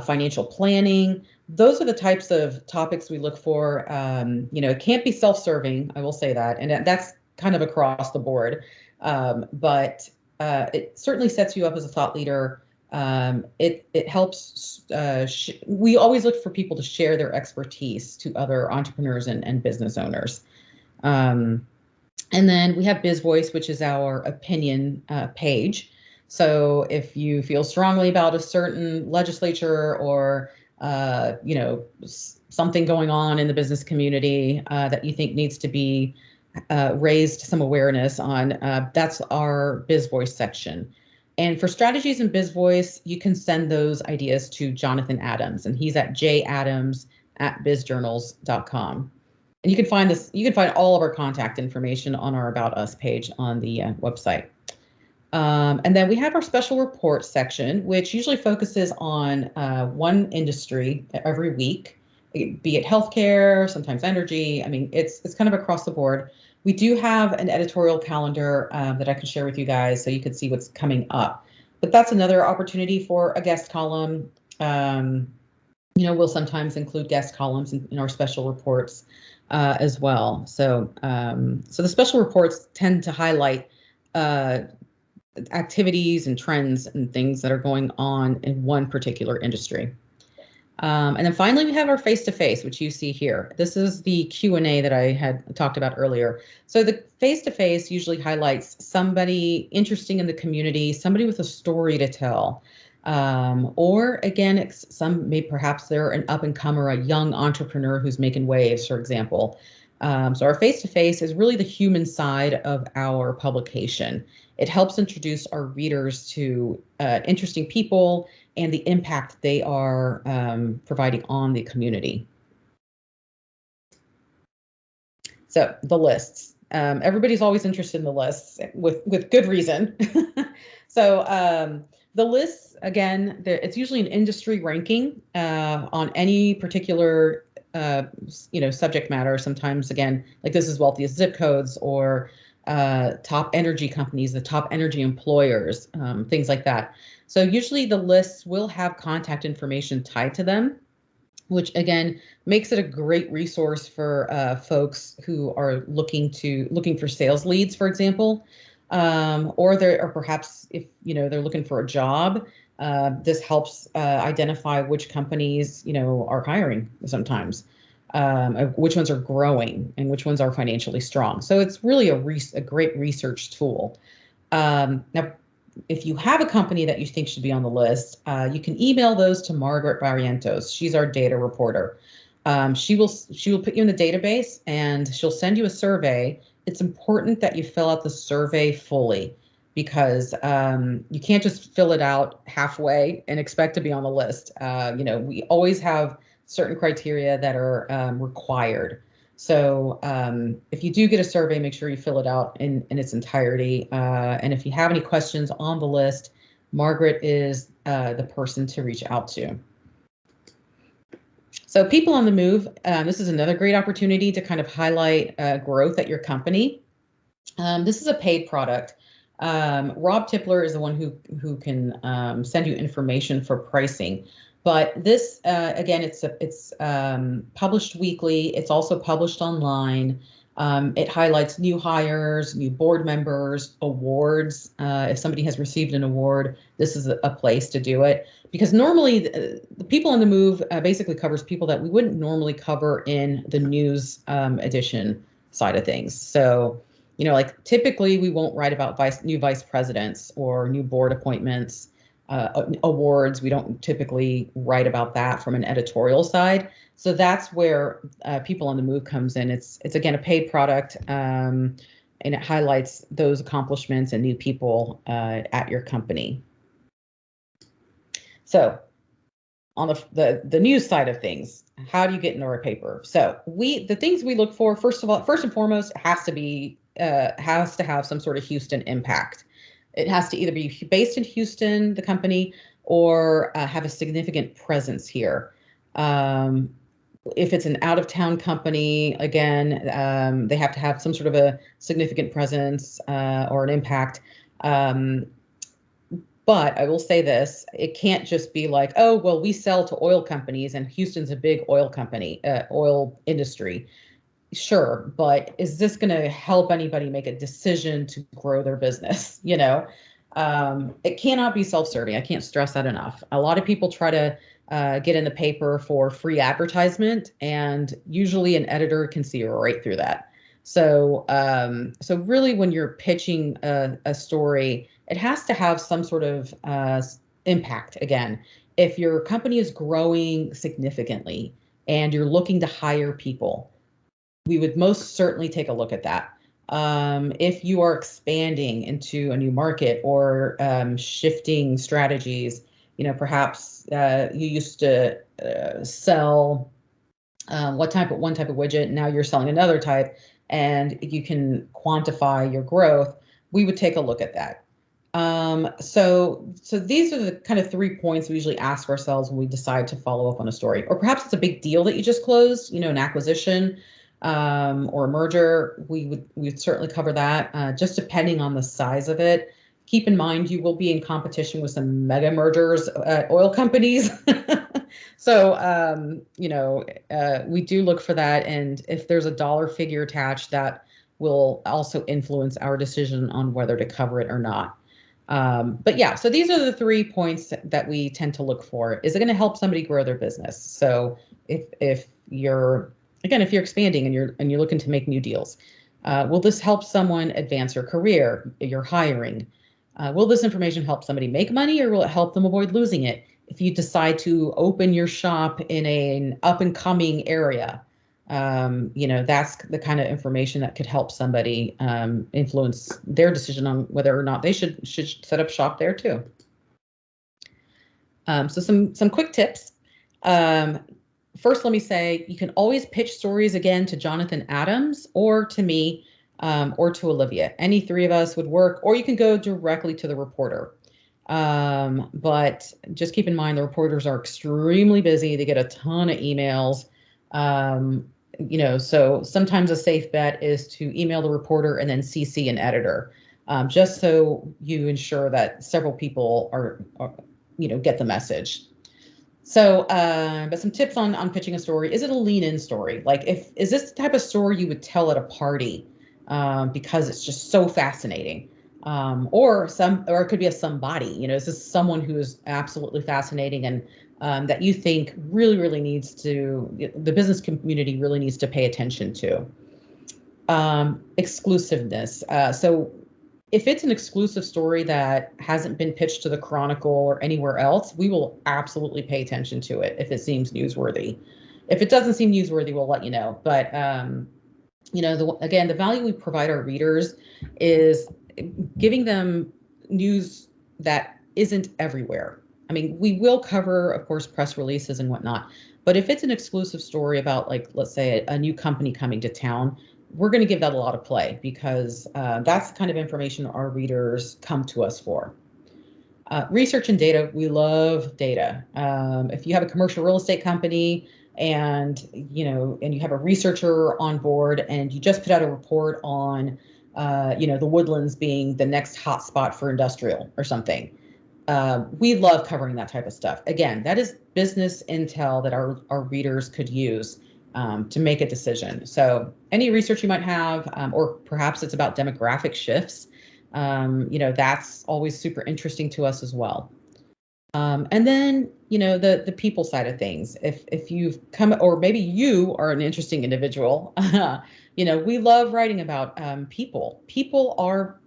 financial planning. Those are the types of topics we look for. It can't be self-serving, I will say that, and that's kind of across the board. But it certainly sets you up as a thought leader. It helps. We always look for people to share their expertise to other entrepreneurs and business owners. And then we have Biz Voice, which is our opinion page. So if you feel strongly about a certain legislature or something going on in the business community that you think needs to be raised some awareness on, that's our Biz Voice section. And for strategies in Biz Voice, you can send those ideas to Jonathan Adams, and he's at jadams@bizjournals.com. And you can find all of our contact information on our About Us page on the website. And then we have our special reports section, which usually focuses on one industry every week, be it healthcare, sometimes energy. I mean, it's kind of across the board. We do have an editorial calendar that I can share with you guys so you can see what's coming up. But that's another opportunity for a guest column. We'll sometimes include guest columns in our special reports as well. So the special reports tend to highlight activities and trends and things that are going on in one particular industry. And then finally, we have our face-to-face, which you see here. This is the Q&A that I had talked about earlier. So the face-to-face usually highlights somebody interesting in the community, somebody with a story to tell. Or again, perhaps they're an up-and-comer, a young entrepreneur who's making waves, for example. So our face-to-face is really the human side of our publication. It helps introduce our readers to interesting people and the impact they are providing on the community. So the lists. Everybody's always interested in the lists with good reason. So the lists, again, it's usually an industry ranking on any particular subject matter. Sometimes, again, like this is wealthiest zip codes or top energy companies, the top energy employers, things like that. So usually the lists will have contact information tied to them, which again makes it a great resource for folks who are looking for sales leads, for example, or perhaps if they're looking for a job. This helps identify which companies are hiring sometimes, which ones are growing and which ones are financially strong. So it's really a great research tool. Now, if you have a company that you think should be on the list, you can email those to Margaret Barrientos. She's our data reporter. She will put you in the database and she'll send you a survey. It's important that you fill out the survey fully because you can't just fill it out halfway and expect to be on the list. We always have certain criteria that are required. So if you do get a survey, make sure you fill it out in its entirety. And if you have any questions on the list, Margaret is the person to reach out to. So people on the move, this is another great opportunity to kind of highlight growth at your company. This is a paid product. Rob Tipler is the one who can send you information for pricing. But this, again, it's published weekly. It's also published online. It highlights new hires, new board members, awards. If somebody has received an award, this is a place to do it. Because normally, the People on the Move basically covers people that we wouldn't normally cover in the news edition side of things. So, like typically we won't write about new vice presidents or new board appointments. Awards, we don't typically write about that from an editorial side. So that's where People on the Move comes in. It's again a paid product, and it highlights those accomplishments and new people at your company. So on the news side of things, how do you get into our paper? So the things we look for, first and foremost, has to have some sort of Houston impact. It has to either be based in Houston, the company, or have a significant presence here. If it's an out-of-town company, again, they have to have some sort of a significant presence or an impact. But I will say this, it can't just be like, oh, well, we sell to oil companies and Houston's a big oil company, oil industry. Sure, but is this going to help anybody make a decision to grow their business? It cannot be self-serving. I can't stress that enough. A lot of people try to get in the paper for free advertisement, and usually an editor can see right through that. So really, when you're pitching a story, it has to have some sort of impact again. If your company is growing significantly and you're looking to hire people, we would most certainly take a look at that. If you are expanding into a new market or shifting strategies, perhaps you used to sell one type of widget, now you're selling another type, and you can quantify your growth, we would take a look at that. So these are the kind of 3 points we usually ask ourselves when we decide to follow up on a story. Or perhaps it's a big deal that you just closed, an acquisition or a merger. We would certainly cover that, just depending on the size of it. Keep in mind, you will be in competition with some mega mergers at oil companies. So, we do look for that. And if there's a dollar figure attached, that will also influence our decision on whether to cover it or not. But yeah, so these are the 3 points that we tend to look for. Is it going to help somebody grow their business? So if you're expanding and you're looking to make new deals, will this help someone advance their career? You're hiring. Will this information help somebody make money, or will it help them avoid losing it? If you decide to open your shop in an up and coming area, that's the kind of information that could help somebody influence their decision on whether or not they should set up shop there too. So some quick tips. First, let me say you can always pitch stories again to Jonathan Adams or to me or to Olivia. Any 3 of us would work, or you can go directly to the reporter. But just keep in mind the reporters are extremely busy. They get a ton of emails. So sometimes a safe bet is to email the reporter and then CC an editor, just so you ensure that several people are get the message. So, but some tips on pitching a story. Is it a lean-in story? Like, is this the type of story you would tell at a party because it's just so fascinating? Or it could be a somebody. Is this someone who is absolutely fascinating and that you think really needs to, the business community really needs to pay attention to? Exclusiveness. So if it's an exclusive story that hasn't been pitched to the Chronicle or anywhere else, we will absolutely pay attention to it if it seems newsworthy. If it doesn't seem newsworthy, we'll let you know. But again, the value we provide our readers is giving them news that isn't everywhere. I mean, we will cover, of course, press releases and whatnot, but if it's an exclusive story about, like, let's say a new company coming to town, we're going to give that a lot of play because that's the kind of information our readers come to us for. Research and data, we love data. If you have a commercial real estate company and you have a researcher on board and you just put out a report on the Woodlands being the next hot spot for industrial or something, we love covering that type of stuff. Again, that is business intel that our readers could use to make a decision. So any research you might have, or perhaps it's about demographic shifts, that's always super interesting to us as well. And then, the people side of things. If you've come, or maybe you are an interesting individual, we love writing about people. People are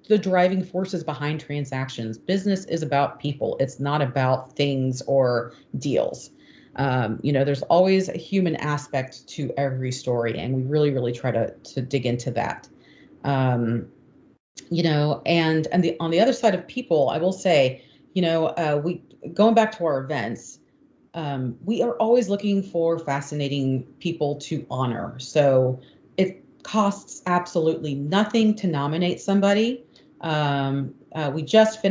the driving forces behind transactions. Business is about people. It's not about things or deals. There's always a human aspect to every story, and we really try to dig into that. And on the other side of people, I will say, we going back to our events, we are always looking for fascinating people to honor. So it costs absolutely nothing to nominate somebody. We just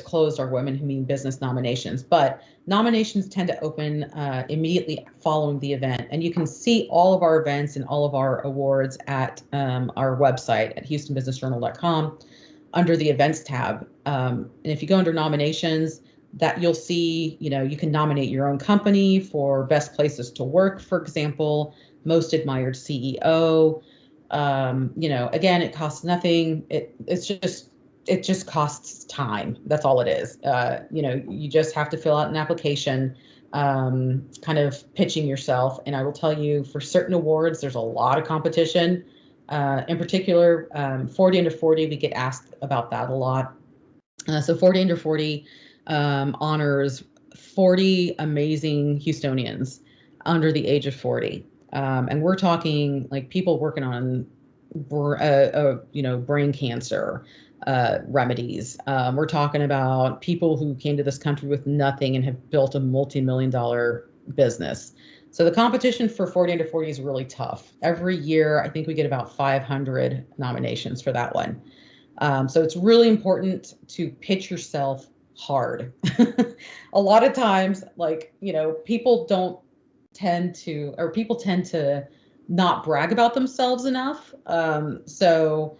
closed our Women Who Mean Business nominations, but nominations tend to open immediately following the event. And you can see all of our events and all of our awards at our website at houstonbusinessjournal.com under the events tab. And if you go under nominations, that you'll see, you can nominate your own company for best places to work, for example, most admired CEO. Again, it costs nothing. It just costs time. That's all it is. You just have to fill out an application, kind of pitching yourself. And I will tell you, for certain awards, there's a lot of competition. In particular, 40 under 40, we get asked about that a lot. So 40 under 40 honors 40 amazing Houstonians under the age of 40. And we're talking like people working on, brain cancer remedies. We're talking about people who came to this country with nothing and have built a multi-million-dollar business. So the competition for 40 under 40 is really tough. Every year, I think we get about 500 nominations for that one. So it's really important to pitch yourself hard. A lot of times, people tend to not brag about themselves enough. So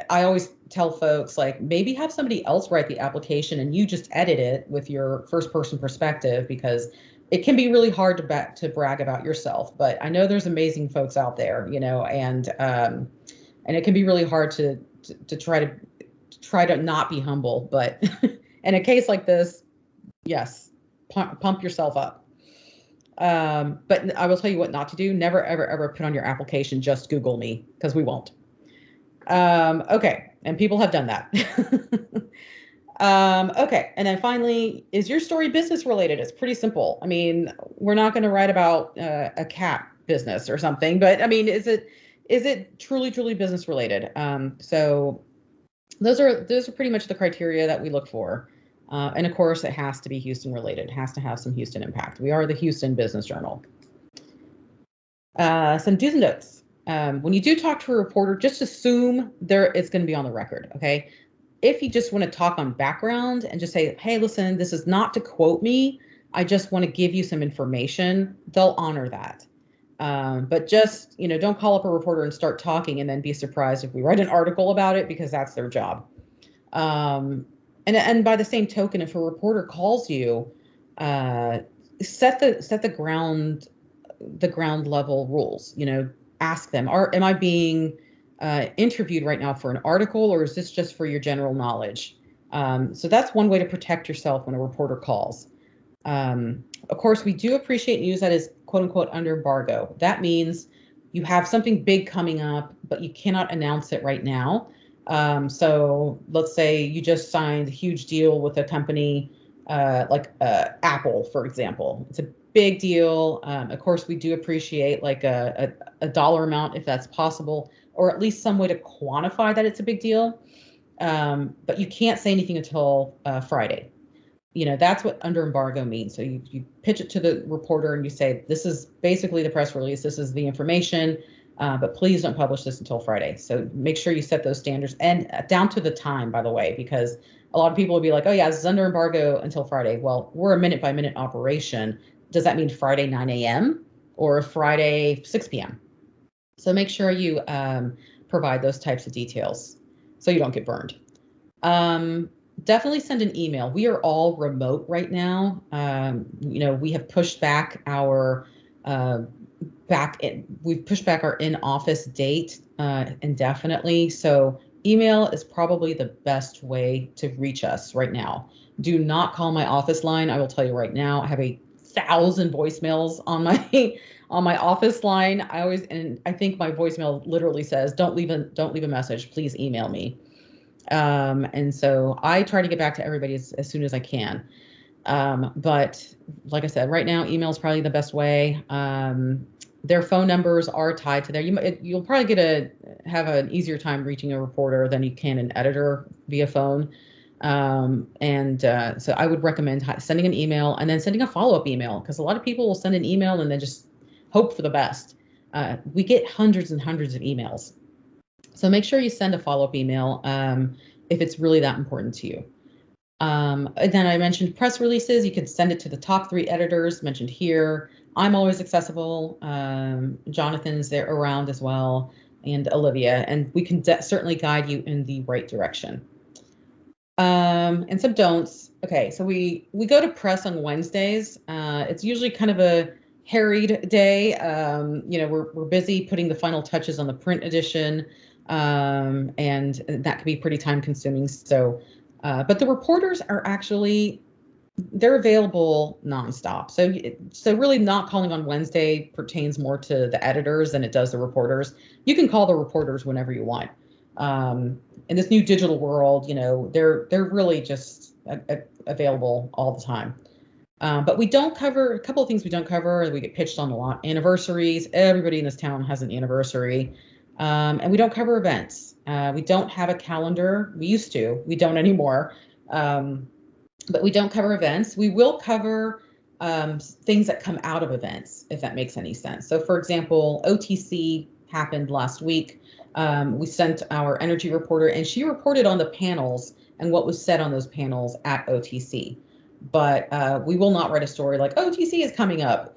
I always tell folks, like, maybe have somebody else write the application and you just edit it with your first person perspective, because it can be really hard to brag about yourself. But I know there's amazing folks out there, and it can be really hard to try to not be humble. But in a case like this, yes, pump yourself up. But I will tell you what not to do. Never, ever, ever put on your application, just Google me, because we won't. Okay. And people have done that. Okay. And then finally, is your story business related? It's pretty simple. I mean, we're not going to write about a cat business or something, but I mean, is it truly business related? So those are pretty much the criteria that we look for. And of course, it has to be Houston related. It has to have some Houston impact. We are the Houston Business Journal. Some do's and don'ts. When you do talk to a reporter, just assume it's going to be on the record, okay? If you just want to talk on background and just say, hey, listen, this is not to quote me, I just want to give you some information, they'll honor that. But just, don't call up a reporter and start talking and then be surprised if we write an article about it, because that's their job. And by the same token, if a reporter calls you, set the ground level rules. Ask them, am I being interviewed right now for an article, or is this just for your general knowledge? So that's one way to protect yourself when a reporter calls. Of course, we do appreciate news that is quote unquote under embargo. That means you have something big coming up, but you cannot announce it right now. So let's say you just signed a huge deal with a company like Apple, for example. It's a big deal. Of course, we do appreciate like a dollar amount if that's possible, or at least some way to quantify that it's a big deal. But you can't say anything until Friday. That's what under embargo means. So you pitch it to the reporter and you say, this is basically the press release. This is the information. But please don't publish this until Friday. So make sure you set those standards, and down to the time, by the way, because a lot of people will be like, oh yeah, this is under embargo until Friday. Well, we're a minute by minute operation. Does that mean Friday 9 a.m. or Friday 6 p.m.? So make sure you provide those types of details so you don't get burned. Definitely send an email. We are all remote right now. We have pushed back our we've pushed back our in-office date indefinitely. So email is probably the best way to reach us right now. Do not call my office line. I will tell you right now, I have 1,000 voicemails on my office line. I think my voicemail literally says, don't leave a message, please email me. And so I try to get back to everybody as soon as I can. But like I said, right now, email is probably the best way. Their phone numbers are tied to there. You'll probably have an easier time reaching a reporter than you can an editor via phone. So I would recommend sending an email and then sending a follow-up email, because a lot of people will send an email and then just hope for the best. We get hundreds and hundreds of emails. So make sure you send a follow-up email if it's really that important to you. And then I mentioned press releases. You can send it to the top 3 editors mentioned here. I'm always accessible. Jonathan's there around as well, and Olivia, and we can certainly guide you in the right direction. And some don'ts. Okay, so we go to press on Wednesdays. It's usually kind of a harried day. We're busy putting the final touches on the print edition, and that can be pretty time consuming. So, but the reporters are they're available nonstop. So really not calling on Wednesday pertains more to the editors than it does the reporters. You can call the reporters whenever you want. In this new digital world, they're really just available all the time. But we don't cover a couple of things we don't cover. We get pitched on a lot. Anniversaries. Everybody in this town has an anniversary. And we don't cover events. We don't have a calendar. We used to. We don't anymore. But we don't cover events. We will cover things that come out of events, if that makes any sense. So, for example, OTC happened last week. We sent our energy reporter, and she reported on the panels and what was said on those panels at OTC. But we will not write a story like OTC is coming up.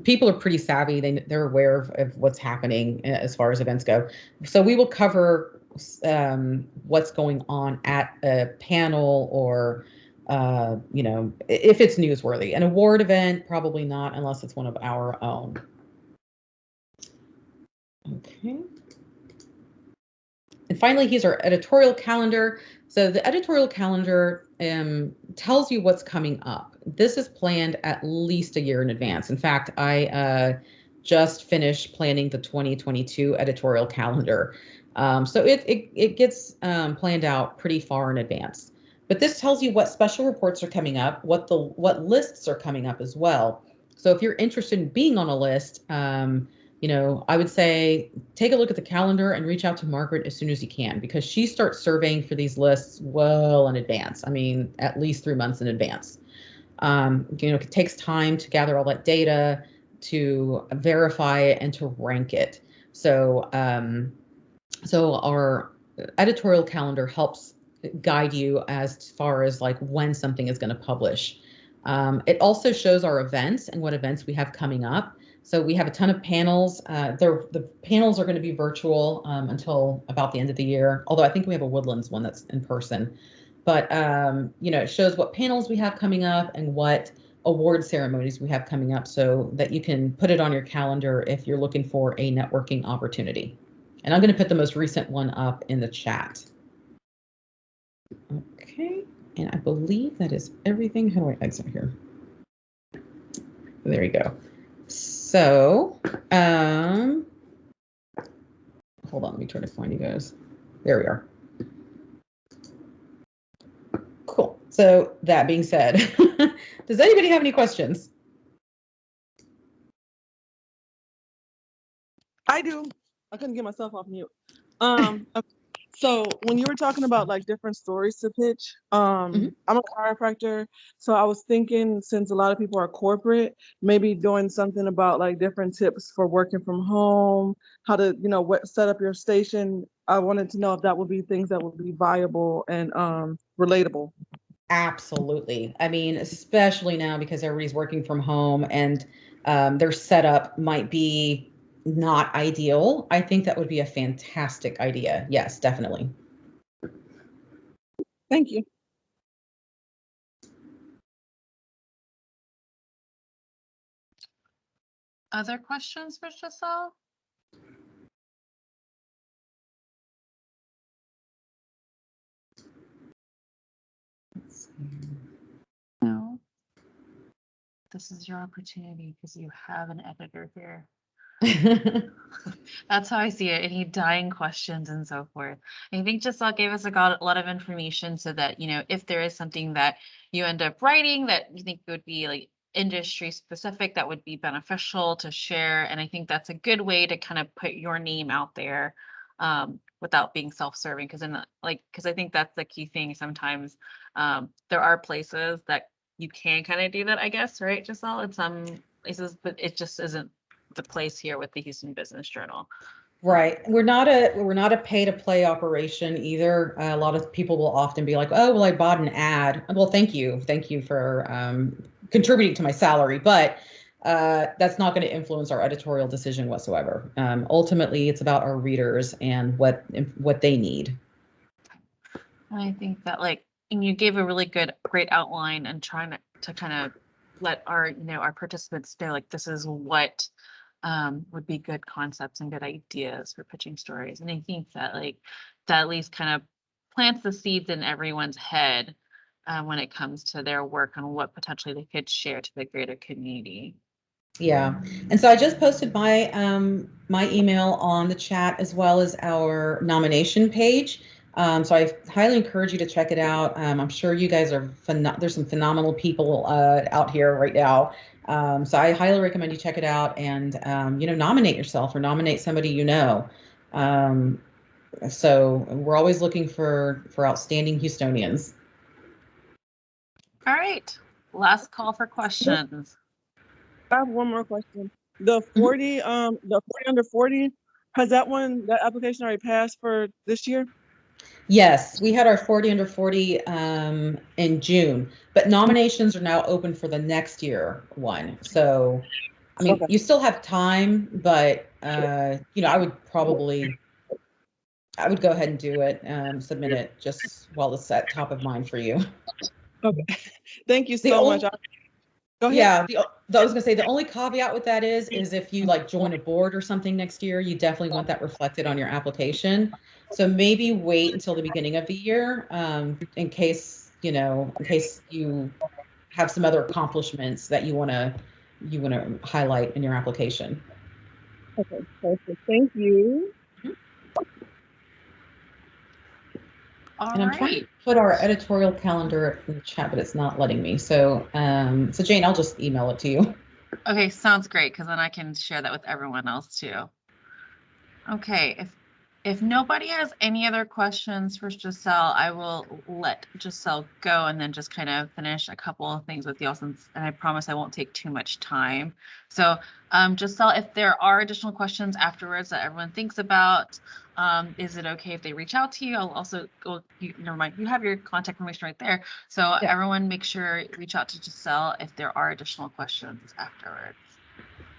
People are pretty savvy. They're aware of what's happening as far as events go. So we will cover what's going on at a panel or, if it's newsworthy. An award event, probably not, unless it's one of our own. Okay. And finally, here's our editorial calendar. So the editorial calendar tells you what's coming up. This is planned at least a year in advance. In fact, I just finished planning the 2022 editorial calendar. So it gets planned out pretty far in advance. But this tells you what special reports are coming up, what lists are coming up as well. So if you're interested in being on a list, I would say take a look at the calendar and reach out to Margaret as soon as you can, because she starts surveying for these lists well in advance. I mean, at least 3 months in advance. It takes time to gather all that data, to verify it, and to rank it. So our editorial calendar helps guide you as far as like when something is going to publish. It also shows our events and what events we have coming up. So we have a ton of panels. The panels are going to be virtual until about the end of the year, although I think we have a Woodlands one that's in person. But, it shows what panels we have coming up and what award ceremonies we have coming up so that you can put it on your calendar if you're looking for a networking opportunity. And I'm going to put the most recent one up in the chat. Okay, and I believe that is everything. How do I exit here? There you go. So, hold on, let me try to find you guys. There we are. Cool. So that being said, does anybody have any questions? I do. I couldn't get myself off mute. Okay. So when you were talking about like different stories to pitch, I'm a chiropractor. So I was thinking, since a lot of people are corporate, maybe doing something about like different tips for working from home, how to, set up your station. I wanted to know if that would be things that would be viable and relatable. Absolutely. I mean, especially now because everybody's working from home and their setup might be not ideal. I think that would be a fantastic idea. Yes, definitely. Thank you. Other questions for Giselle? No. This is your opportunity because you have an editor here. That's how I see it. Any dying questions and so forth. I think Giselle gave us a lot of information so that, if there is something that you end up writing that you think would be like industry specific, that would be beneficial to share. And I think that's a good way to kind of put your name out there without being self-serving. Because I think that's the key thing. Sometimes there are places that you can kind of do that, I guess, right, Giselle? In some places, but it just isn't the place here with the Houston Business Journal. Right. We're not a pay to play operation either. A lot of people will often be like, oh, well, I bought an ad. Well, thank you. Thank you for contributing to my salary. But that's not going to influence our editorial decision whatsoever. Ultimately, it's about our readers and what they need. I think that and you gave a really great outline and trying to kind of let our participants know this is what would be good concepts and good ideas for pitching stories. And I think that that at least kind of plants the seeds in everyone's head when it comes to their work on what potentially they could share to the greater community. Yeah. And so I just posted my my email on the chat as well as our nomination page. So I highly encourage you to check it out. I'm sure you guys are there's some phenomenal people out here right now. So I highly recommend you check it out and nominate yourself or nominate somebody you know. So we're always looking for outstanding Houstonians. All right. Last call for questions. I have one more question. The 40, the 40 under 40, has that application already passed for this year? Yes, we had our 40 under 40 in June, but nominations are now open for the next year one. So, I mean, Okay. you still have time, but I would go ahead and do it, submit it just while it's at top of mind for you. Okay. Thank you The so only- much. Go ahead. Yeah, I was gonna say the only caveat with that is if you like join a board or something next year, you definitely want that reflected on your application. So maybe wait until the beginning of the year, in case you have some other accomplishments that you wanna highlight in your application. Okay, perfect. Thank you. All And I'm trying to right. put our editorial calendar in the chat, but it's not letting me. So, so Jane, I'll just email it to you. Okay, sounds great, because then I can share that with everyone else too. Okay, if nobody has any other questions for Giselle, I will let Giselle go and then just kind of finish a couple of things with y'all, and I promise I won't take too much time. So Giselle, if there are additional questions afterwards that everyone thinks about, is it okay if they reach out to you? I'll also go, never mind, you have your contact information right there. So Yeah. Everyone make sure reach out to Giselle if there are additional questions afterwards.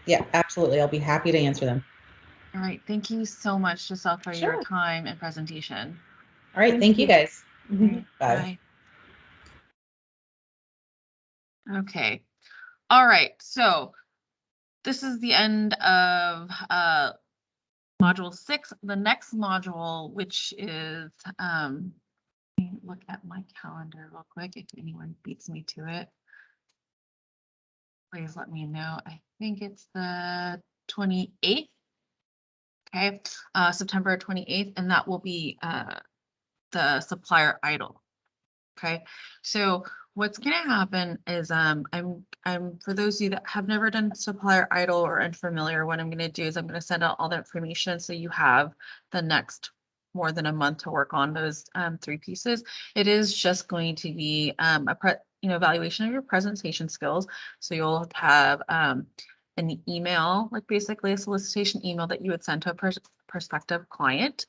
Yeah, absolutely. I'll be happy to answer them. All right. Thank you so much, Giselle, for Sure. your time and presentation. All right. Thank you guys. All right, Bye. bye. Okay. All right. So this is the end of module 6. The next module, which is, let me look at my calendar real quick. If anyone beats me to it, please let me know. I think it's the 28th. Okay, September 28th, and that will be the supplier idle. Okay, so what's going to happen is I'm for those of you that have never done supplier idle or unfamiliar, what I'm going to do is I'm going to send out all the information so you have the next more than a month to work on those 3 pieces. It is just going to be evaluation of your presentation skills. So you'll have an email, like basically a solicitation email that you would send to a prospective client,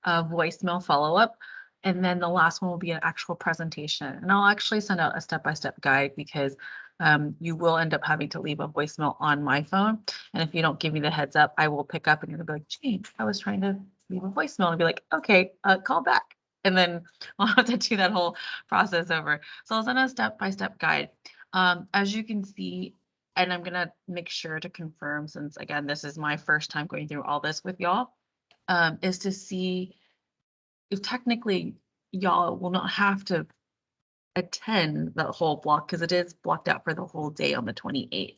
a voicemail follow-up, and then the last one will be an actual presentation. And I'll actually send out a step-by-step guide because you will end up having to leave a voicemail on my phone. And if you don't give me the heads up, I will pick up and you'll be like, Jane, I was trying to leave a voicemail, and be like, okay, call back. And then I'll have to do that whole process over. So I'll send a step-by-step guide. As you can see, and I'm gonna make sure to confirm, since again, this is my first time going through all this with y'all, is to see if technically y'all will not have to attend the whole block, because it is blocked out for the whole day on the 28th.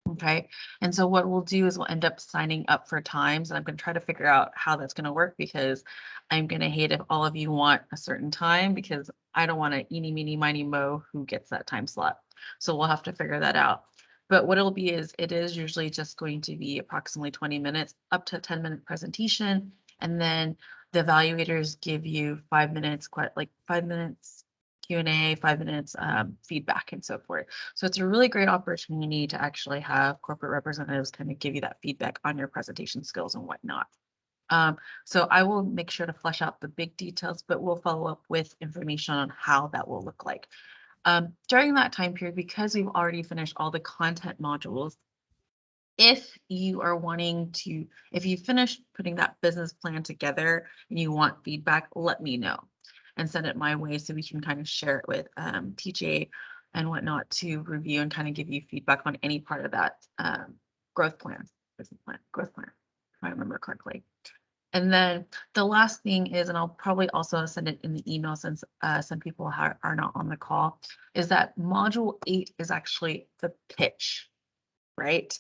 Okay, and so what we'll do is we'll end up signing up for times, and I'm going to try to figure out how that's going to work, because I'm going to hate if all of you want a certain time, because I don't want to eeny, meeny, miny, mo who gets that time slot. So we'll have to figure that out. But what it'll be is it is usually just going to be approximately 20 minutes, up to 10-minute presentation, and then the evaluators give you 5 minutes, 5 minutes Q&A, 5 minutes feedback, and so forth. So it's a really great opportunity to actually have corporate representatives kind of give you that feedback on your presentation skills and whatnot. So I will make sure to flesh out the big details, but we'll follow up with information on how that will look like. During that time period, because we've already finished all the content modules, if you are wanting to, if you finish putting that business plan together and you want feedback, let me know and send it my way so we can kind of share it with TJ and whatnot to review and kind of give you feedback on any part of that growth plan, business plan, growth plan, if I remember correctly. And then the last thing is, and I'll probably also send it in the email since some people are not on the call, is that module 8 is actually the pitch, right?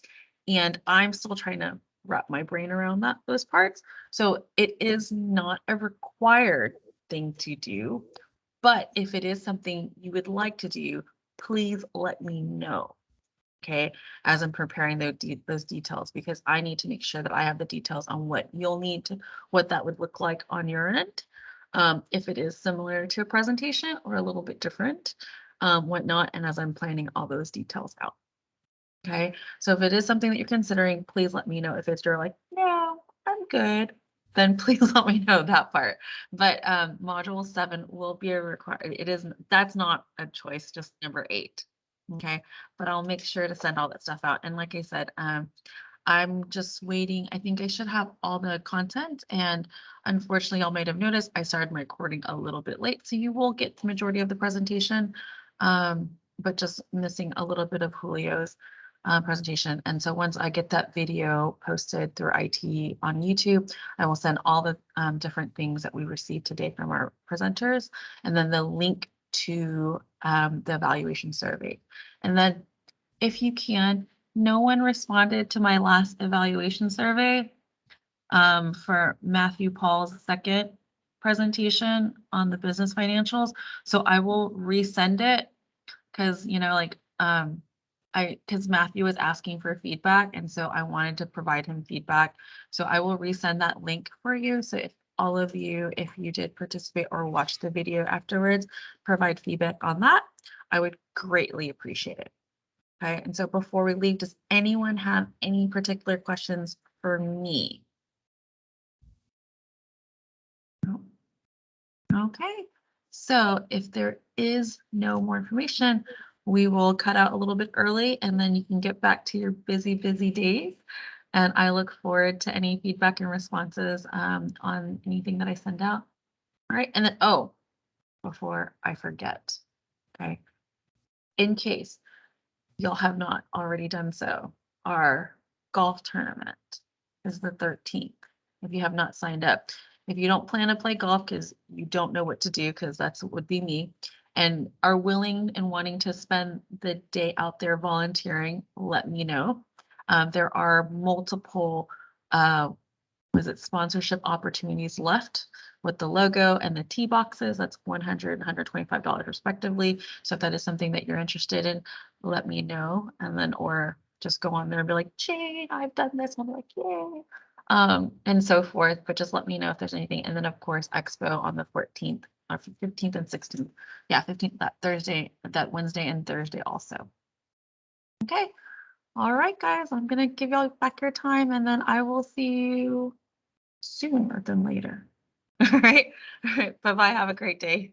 And I'm still trying to wrap my brain around those parts. So it is not a required thing to do. But if it is something you would like to do, please let me know. Okay, as I'm preparing those details, because I need to make sure that I have the details on what you'll need to, what that would look like on your end. If it is similar to a presentation or a little bit different, whatnot, and as I'm planning all those details out. Okay, so if it is something that you're considering, please let me know. If it's you're like, no, I'm good, then please let me know that part. But module 7 will be a required. That's not a choice, just number 8. Okay, but I'll make sure to send all that stuff out. And like I said, I'm just waiting. I think I should have all the content, and unfortunately, y'all might have noticed I started my recording a little bit late, so you will get the majority of the presentation, but just missing a little bit of Julio's presentation. And so once I get that video posted through IT on YouTube, I will send all the different things that we received today from our presenters, and then the link to the evaluation survey. And then if you can, no one responded to my last evaluation survey for Matthew Paul's second presentation on the business financials. So I will resend it because, you know, like, because Matthew was asking for feedback, and so I wanted to provide him feedback. So I will resend that link for you. So if all of you, if you did participate or watch the video afterwards, provide feedback on that, I would greatly appreciate it. Okay, and so before we leave, does anyone have any particular questions for me? No. Okay, so if there is no more information, we will cut out a little bit early, and then you can get back to your busy days. And I look forward to any feedback and responses on anything that I send out. All right, and then, oh, before I forget, okay, in case you'll have not already done so, our golf tournament is the 13th. If you have not signed up, if you don't plan to play golf because you don't know what to do, because that's what would be me, and are willing and wanting to spend the day out there volunteering, let me know. There are multiple sponsorship opportunities left with the logo and the tee boxes. That's $100 and $125 respectively. So if that is something that you're interested in, let me know. And then, or just go on there and be like, Jane, I've done this. And I'll be like, yay. And so forth, but just let me know if there's anything. And then of course, Expo on the 14th, 15th and 16th. Yeah, 15th, that Thursday, that Wednesday and Thursday also. Okay. All right, guys, I'm going to give y'all back your time, and then I will see you sooner than later. All right. All right. Bye-bye. Have a great day.